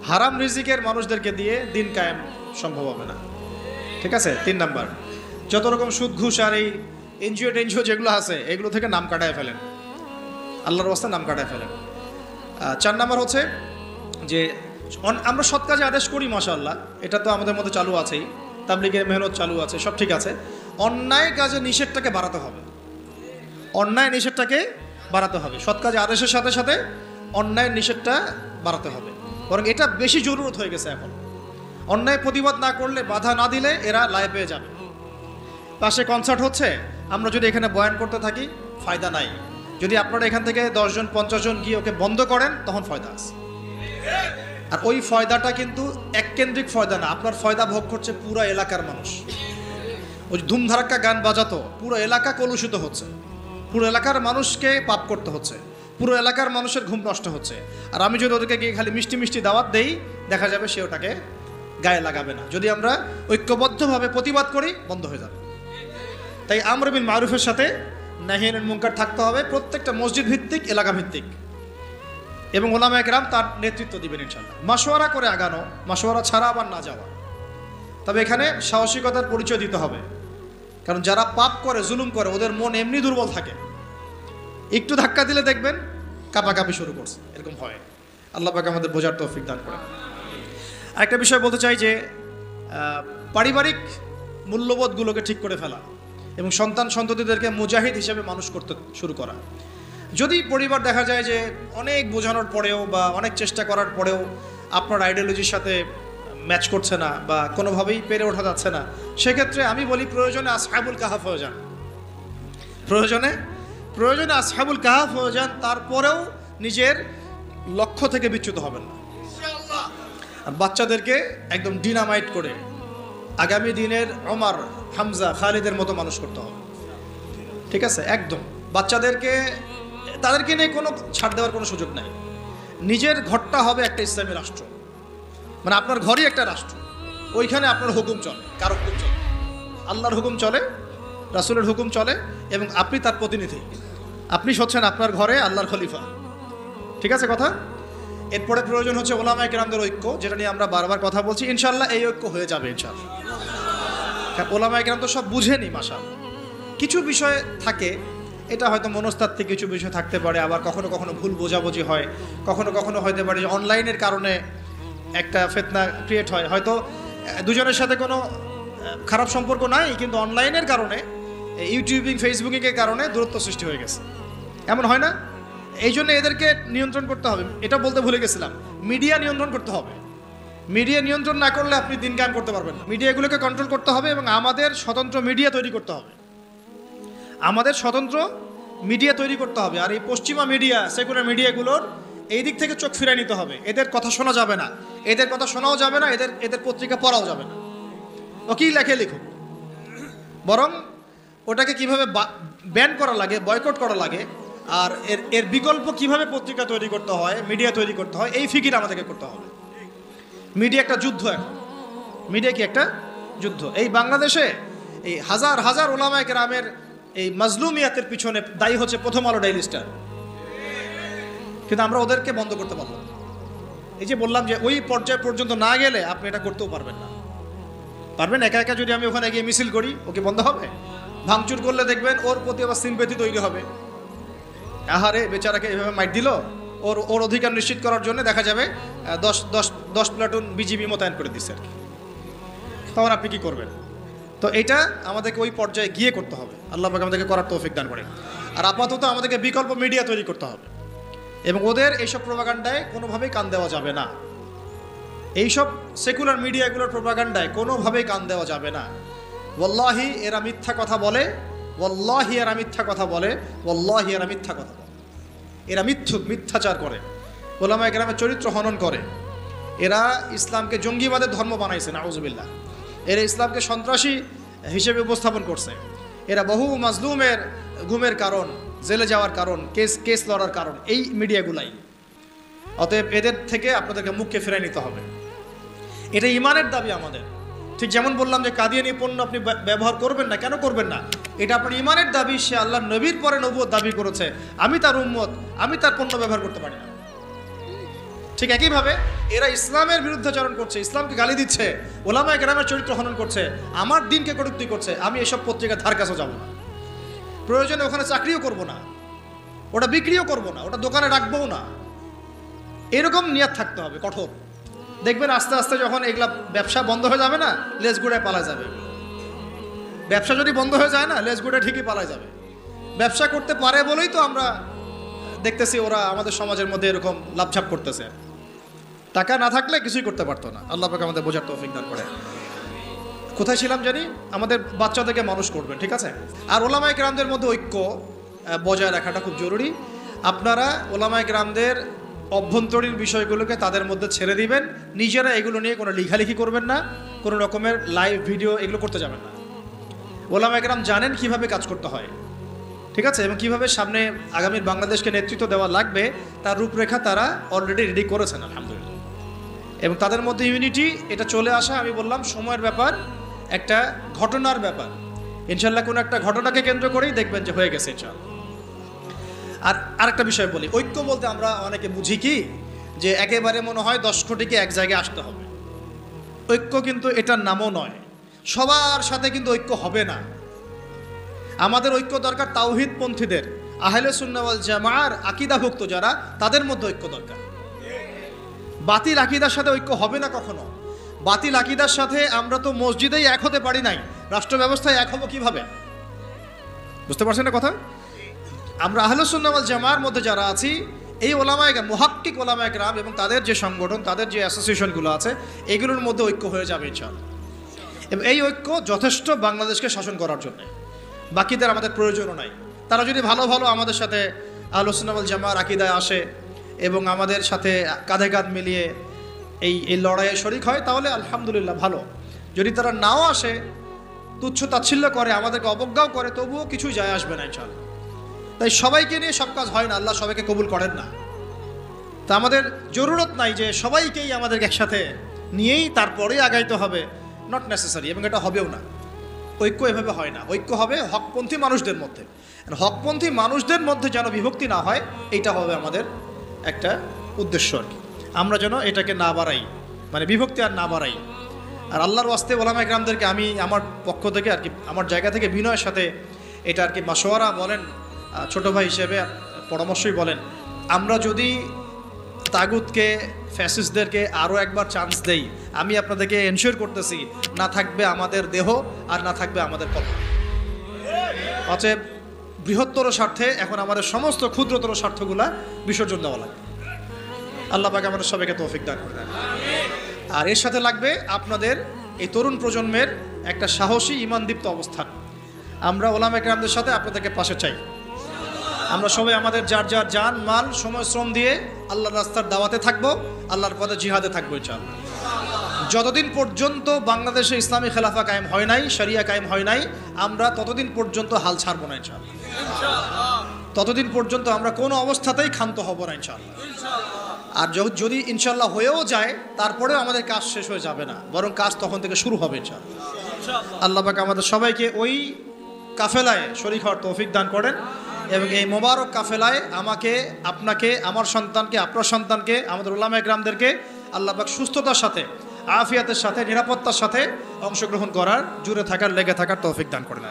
হারাম রিজিকের মানুষদেরকে দিয়ে দিন কায়েম সম্ভব হবে না, ঠিক আছে? 3 নম্বর, যত রকম সুদ ঘুষ আর এই এনজিও টেনজিও যেগুলো আছে এগুলো থেকে নাম কাটায় ফেলেন, আল্লাহর রাস্তায় নাম কাটায় ফেলেন। 4 নম্বর হচ্ছে যে আমরা সৎ কাজে আদেশ করি, মাশাআল্লাহ, এটা তো আমাদের মধ্যে চালু আছেই, তাবলীগের মেহনত চালু আছে, সব ঠিক আছে। অন্যায় কাজে নিষেধটাকে বাড়াতে হবে, অন্যায় নিষেধটাকে বাড়াতে হবে। সৎ কাজে আদেশের সাথে সাথে অন্যায়ের নিষেধটা বাড়াতে হবে, বরং এটা বেশি জরুরত হয়ে গেছে এখন। অন্যায় প্রতিবাদ না করলে, বাধা না দিলে এরা লাই পেয়ে যাবে। পাশে কনসার্ট হচ্ছে, আমরা যদি এখানে বয়ান করতে থাকি ফায়দা নাই। যদি আপনারা এখান থেকে 10 জন 50 জন গিয়ে ওকে বন্ধ করেন তখন ফয়দা আছে। আর ওই ফয়দাটা কিন্তু এককেন্দ্রিক ফয়দা না, আপনার ফয়দা ভোগ করছে পুরো এলাকার মানুষ। ওই ধুমধারাক্কা গান বাজাতো পুরো এলাকা কলুষিত হচ্ছে, পুরো এলাকার মানুষকে পাপ করতে হচ্ছে, পুরো এলাকার মানুষের ঘুম নষ্ট হচ্ছে। আর আমি যদি ওদেরকে গিয়ে খালি মিষ্টি মিষ্টি দাওয়াত দেই, দেখা যাবে সে ওটাকে গায়ে লাগাবে না। যদি আমরা ঐক্যবদ্ধভাবে প্রতিবাদ করি বন্ধ হয়ে যাবে। তাই আমর বিল মারুফের সাথে নাহি আনিল মুনকার থাকতে হবে, প্রত্যেকটা মসজিদ ভিত্তিক, এলাকা ভিত্তিক, এবং ওলামায়ে কেরাম তার নেতৃত্ব দিবেন ইনশাল্লাহ। মাশওয়ারা করে আগানো, মাশওয়ারা ছাড়া আবার না যাওয়া। তবে এখানে সাহসিকতার পরিচয় দিতে হবে, কারণ যারা পাপ করে, জুলুম করে, ওদের মন এমনি দুর্বল থাকে, একটু ধাক্কা দিলে দেখবেন কাঁপাকাঁপি শুরু করছে, এরকম হয়। আল্লাহ পাক আমাদের বোঝার তৌফিক দান করেন। আরেকটা বিষয় বলতে চাই যে পারিবারিক মূল্যবোধগুলোকে ঠিক করে ফেলা এবং সন্তান সন্ততিদেরকে মুজাহিদ হিসেবে মানুষ করতে শুরু করা। যদি পরিবার দেখা যায় যে অনেক বোঝানোর পরেও বা অনেক চেষ্টা করার পরেও আপনার আইডিওলজির সাথে ম্যাচ করছে না বা কোনোভাবেই পেরে ওঠা যাচ্ছে না, সেক্ষেত্রে আমি বলি প্রয়োজনে আসহাবুল কাহাফ হয়ে যান, প্রয়োজনে আসহাবুল কাহাফ হয়ে যান। তারপরেও নিজের লক্ষ্য থেকে বিচ্যুত হবেন না। আর বাচ্চাদেরকে একদম ডিনামাইট করে আগামী দিনের ওমর, হামজা, খালিদের মতো মানুষ করতে হবে, ঠিক আছে? একদম তাদেরকে নিয়ে কোনো ছাড় দেওয়ার কোনো সুযোগ নাই। নিজের ঘরটা হবে একটা ইসলামী রাষ্ট্র, মানে আপনার ঘরই একটা রাষ্ট্র, ওইখানে আপনার হুকুম চলে, কার হুকুম চলে? আল্লাহর হুকুম চলে, রাসূলের হুকুম চলে, এবং আপনি তার প্রতিনিধি। আপনি হচ্ছেন আপনার ঘরে আল্লাহর খলিফা, ঠিক আছে কথা? এরপরে প্রয়োজন হচ্ছে ওলামায়ে কেরামদের ঐক্য, যেটা নিয়ে আমরা বারবার কথা বলছি। ইনশাআল্লাহ এই ঐক্য হয়ে যাবে ইনশাআল্লাহ। ওলামায়ে কেরাম তো সব বুঝেনি, মাশাআল্লাহ। কিছু বিষয় থাকে, এটা হয়তো মনস্তাত্ত্বিক কিছু বিষয় থাকতে পারে, আবার কখনো কখনো ভুল বোঝাবুঝি হয়, কখনো কখনো হতে পারে যে অনলাইনের কারণে একটা ফিতনা ক্রিয়েট হয়। হয়তো দুজনের সাথে কোনো খারাপ সম্পর্ক নাই, কিন্তু অনলাইনের কারণে, ইউটিউবিং, ফেসবুকিংয়ের কারণে দূরত্ব সৃষ্টি হয়ে গেছে, এমন হয় না? এই জন্য এদেরকে নিয়ন্ত্রণ করতে হবে। এটা বলতে ভুলে গেছিলাম, মিডিয়া নিয়ন্ত্রণ করতে হবে। মিডিয়া নিয়ন্ত্রণ না করলে আপনি দিন কায়েম করতে পারবেন না। মিডিয়াগুলোকে কন্ট্রোল করতে হবে এবং আমাদের স্বতন্ত্র মিডিয়া তৈরি করতে হবে। আমাদের স্বতন্ত্র মিডিয়া তৈরি করতে হবে। আর এই পশ্চিমা মিডিয়া, সেকুলার মিডিয়াগুলোর এই দিক থেকে চোখ ফিরিয়ে নিতে হবে। এদের কথা শোনা যাবে না, এদের কথা শোনাও যাবে না, এদের পত্রিকা পড়াও যাবে না। ও কি লেখে লিখুক, বরং ওটাকে কিভাবে ব্যান করা লাগে, বয়কট করা লাগে, আর এর বিকল্প কিভাবে পত্রিকা তৈরি করতে হয়, মিডিয়া তৈরি করতে হয়, এই ফিকির আমাদেরকে করতে হবে। মিডিয়া একটা যুদ্ধ, এখন মিডিয়া কি একটা যুদ্ধ। এই বাংলাদেশে এই হাজার হাজার ওলামায়ে কেরামের এই মাজলুমিয়াতের পিছনে দায়ী হচ্ছে প্রথম আলো ডেইলি স্টার, কিন্তু আমরা ওদেরকে বন্ধ করতে পারলাম না। এই যে বললাম যে ওই পর্যায় পর্যন্ত না গেলে আপনি এটা করতেও পারবেন না। পারবেন একা একা যদি আমি ওখানে গিয়ে মিছিল করি, ওকে বন্ধ হবে? ভাঙচুর করলে দেখবেন ওর প্রতি আবার সিম্প্যাথি তৈরি হবে। আহারে বেচারাকে এভাবে মাইট দিল, ওর অধিকার নিশ্চিত করার জন্য দেখা যাবে 10 প্লাটুন বিজিবি মোতায়েন করে দিচ্ছে আর কি। তখন আপনি কি করবেন? তো এটা আমাদেরকে ওই পর্যায়ে গিয়ে করতে হবে। আল্লাহ পাক আমাদেরকে করার তৌফিক দান করে। আর আপাতত আমাদেরকে বিকল্প মিডিয়া তৈরি করতে হবে এবং ওদের এইসব প্রোপাগান্ডায় কোনোভাবেই কান দেওয়া যাবে না। এইসব সেকুলার মিডিয়াগুলোর প্রোপাগান্ডায় কোনোভাবেই কান দেওয়া যাবে না। ওয়াল্লাহি এরা মিথ্যা কথা বলে, ওয়াল্লাহি এরা মিথ্যা কথা বলে, ওয়াল্লাহি এরা মিথ্যা কথা বলে। এরা মিথ্যাচার করে, ওলামায়ে কেরামের চরিত্র হনন করে। এরা ইসলামকে জঙ্গিবাদের ধর্ম বানাইছে, নাউজুবিল্লাহ। এরা ইসলামকে সন্ত্রাসী হিসেবে উপস্থাপন করছে। এরা বহু মাজলুমের ঘুমের কারণ, জেলে যাওয়ার কারণ, কেস লড়ার কারণ এই মিডিয়াগুলাই। অতএব এদের থেকে আপনাদেরকে মুখকে ফিরিয়ে নিতে হবে। এটা ইমানের দাবি আমাদের। ঠিক যেমন বললাম যে কাদিয়ানি পণ্য আপনি ব্যবহার করবেন না, কেন করবেন না? এটা আপনার ইমানের দাবি। সে আল্লাহ নবীর পরে নবুয়ত দাবি করেছে, আমি তার উম্মত, আমি তার পণ্য ব্যবহার করতে পারি না। ঠিক একইভাবে এরা ইসলামের বিরুদ্ধাচরণ করছে, ইসলামকে গালি দিচ্ছে, ওলামায়ে কেরামের চরিত্র হনন করছে, আমার দিনকে কটূক্তি করছে। আমি এসব পত্রিকা ধার কাছেও যাব না, প্রয়োজনে ওখানে চাকরিও করব না, ওটা বিক্রিও করব না, ওটা দোকানে রাখবও না। এরকম নিয়ত থাকতে হবে কঠোর। দেখবেন আস্তে আস্তে যখন এগুলা ব্যবসা বন্ধ হয়ে যাবে না, লেজ গুড়ায় পালা যাবে। ব্যবসা যদি বন্ধ হয়ে যায় না, লেজ গুড়ায় ঠিকই পালা যাবে। ব্যবসা করতে পারে বলেই তো আমরা দেখতেছি ওরা আমাদের সমাজের মধ্যে এরকম লাভঝাপ করতেছে। টাকা না থাকলে কিছুই করতে পারতো না। আল্লাহ পাক আমাদের বোঝার তৌফিক দান করে। কোথায় ছিলাম জানি? আমাদের বাচ্চাদেরকে মানুষ করবেন, ঠিক আছে। আর ওলামায়ে কেরামদের মধ্যে ঐক্য বজায় রাখাটা খুব জরুরি। আপনারা ওলামায়ে কেরামদের অভ্যন্তরীণ বিষয়গুলোকে তাদের মধ্যে ছেড়ে দিবেন। নিজেরা এগুলো নিয়ে কোনো লেখালেখি করবেন না, কোনো রকমের লাইভ ভিডিও এগুলো করতে যাবেন না। ওলামায়ে কেরাম জানেন কিভাবে কাজ করতে হয়, ঠিক আছে, এবং কিভাবে সামনে আগামীর বাংলাদেশকে নেতৃত্ব দেওয়া লাগবে তার রূপরেখা তারা অলরেডি রেডি করেছেন আলহামদুলিল্লাহ। এবং তাদের মধ্যে ইউনিটি এটা চলে আসা, আমি বললাম সময়ের ব্যাপার, একটা ঘটনার ব্যাপার। ইনশাল্লাহ কোনো একটা ঘটনাকে কেন্দ্র করেই দেখবেন যে হয়ে গেছে ইনশাল্লাহ। আর আরেকটা বিষয় বলি, ঐক্য বলতে আমরা অনেকে বুঝি কি যে একেবারে মনে হয় 10 কোটিকে এক জায়গায় আসতে হবে। ঐক্য কিন্তু এটার নামও নয়। সবার সাথে কিন্তু ঐক্য হবে না। আমাদের ঐক্য দরকার তাওহীদপন্থীদের, আহলে সুন্নাহ ওয়াল জামাআর আকীদাভুক্ত যারা, তাদের মধ্যে ঐক্য দরকার। বাতিল আকীদার সাথে ঐক্য হবে না কখনো। বাতিল আকীদার সাথে আমরা তো মসজিদেই এক হতে পারি নাই, রাষ্ট্র ব্যবস্থায় এক হব কিভাবে? বুঝতে পারছেন না কথা? আমরা আহলে সুন্নাহ ওয়াল জামাআর মধ্যে যারা আছি, এই ওলামায়ে কেরাম, মুহাক্কিক ওলামায়ে কেরাম এবং তাদের যে সংগঠন, তাদের যে অ্যাসোসিয়েশনগুলো আছে, এগুলোর মধ্যে ঐক্য হয়ে যাবে ইনশাআল্লাহ। এবং এই ঐক্য যথেষ্ট বাংলাদেশকে শাসন করার জন্য। বাকিদের আমাদের প্রয়োজনও নাই। তারা যদি ভালো ভালো আমাদের সাথে আহলে সুন্নাহ ওয়াল জামাআর আকীদায় আসে এবং আমাদের সাথে কাঁধে কাঁধ মিলিয়ে এই লড়াইয়ে শরিক হয়, তাহলে আলহামদুলিল্লাহ ভালো। যদি তারা নাও আসে, তুচ্ছ তাচ্ছিল্য করে, আমাদেরকে অবজ্ঞাও করে, তবুও কিছুই যায় আসবে না ইনশাআল্লাহ। তাই সবাইকে নিয়ে সব কাজ হয় না, আল্লাহ সবাইকে কবুল করেন না। তা আমাদের জরুরত নাই যে সবাইকেই আমাদেরকে একসাথে নিয়েই তারপরেই আগাইতে হবে, নট নেসেসারি, এবং এটা হবেও না। ঐক্য এভাবে হয় না। ঐক্য হবে হকপন্থী মানুষদের মধ্যে। হকপন্থী মানুষদের মধ্যে যেন বিভক্তি না হয়, এইটা হবে আমাদের একটা উদ্দেশ্য আর কি। আমরা যেন এটাকে না বাড়াই, মানে বিভক্তি আর না বাড়াই। আর আল্লাহর ওয়াস্তে ওলামায়ে কেরামদেরকে আমি আমার পক্ষ থেকে আর কি, আমার জায়গা থেকে বিনয়ের সাথে এটা আর কি মাশওয়ারা বলেন, ছোট ভাই হিসেবে পরামর্শই বলেন, আমরা যদি তাগুতকে, ফ্যাসিস্টদেরকে আরও একবার চান্স দেই, আমি আপনাদেরকে এনশিওর করতেছি না থাকবে আমাদের দেহ আর না থাকবে আমাদের কল্প। অতএব বৃহত্তর স্বার্থে এখন আমাদের সমস্ত ক্ষুদ্রতর স্বার্থগুলা বিসর্জন দেওয়া লাগবে। আল্লাহ পাক আমাদের সবাইকে তৌফিক দান করেন। আর এর সাথে লাগবে আপনাদের এই তরুণ প্রজন্মের একটা সাহসী ঈমানদীপ্ত অবস্থান। আমরা ওলামা কেরামদের সাথে আপনাদেরকে পাশে চাই। আমরা সবাই আমাদের যার যার জান মাল সময় শ্রম দিয়ে আল্লাহর রাস্তার দাওয়াতে থাকবো, আল্লাহর পথে জিহাদে থাকবো ইনশাআল্লাহ। যতদিন পর্যন্ত বাংলাদেশে ইসলামী খেলাফা কায়েম হয় নাই, শরিয়া কায়েম হয় নাই, আমরা ততদিন পর্যন্ত হাল ছাড়বো না ইনশাআল্লাহ। ততদিন পর্যন্ত আমরা কোনো অবস্থাতেই ক্ষান্ত হব না ইনশাআল্লাহ। আর যদি ইনশাআল্লাহ হয়েও যায়, তারপরেও আমাদের কাজ শেষ হয়ে যাবে না, বরং কাজ তখন থেকে শুরু হবে ইনশাআল্লাহ। আল্লাহ পাক আমাদের সবাইকে ওই কাফেলায় শরীক হওয়ার তৌফিক দান করেন, এবং এই মোবারক কাফেলায় আমাকে, আপনাকে, আমার সন্তানকে, আপনার সন্তানকে, আমাদের উলামা একরামদেরকে আল্লাহ পাক সুস্থতার সাথে, আফিয়াতের সাথে, নিরাপত্তার সাথে অংশগ্রহণ করার, জুড়ে থাকার, লেগে থাকার তৌফিক দান করেন।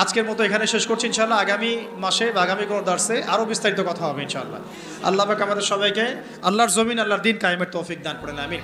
আজকের মতো এখানে শেষ করছি। ইনশাআল্লাহ আগামী মাসে বা আগামী কোনো দার্সে আরও বিস্তারিত কথা হবে ইনশাআল্লাহ। আল্লাহ পাক আমাদের সবাইকে আল্লাহর জমিন, আল্লাহর দিন কায়েমের তৌফিক দান করেন। আমিন।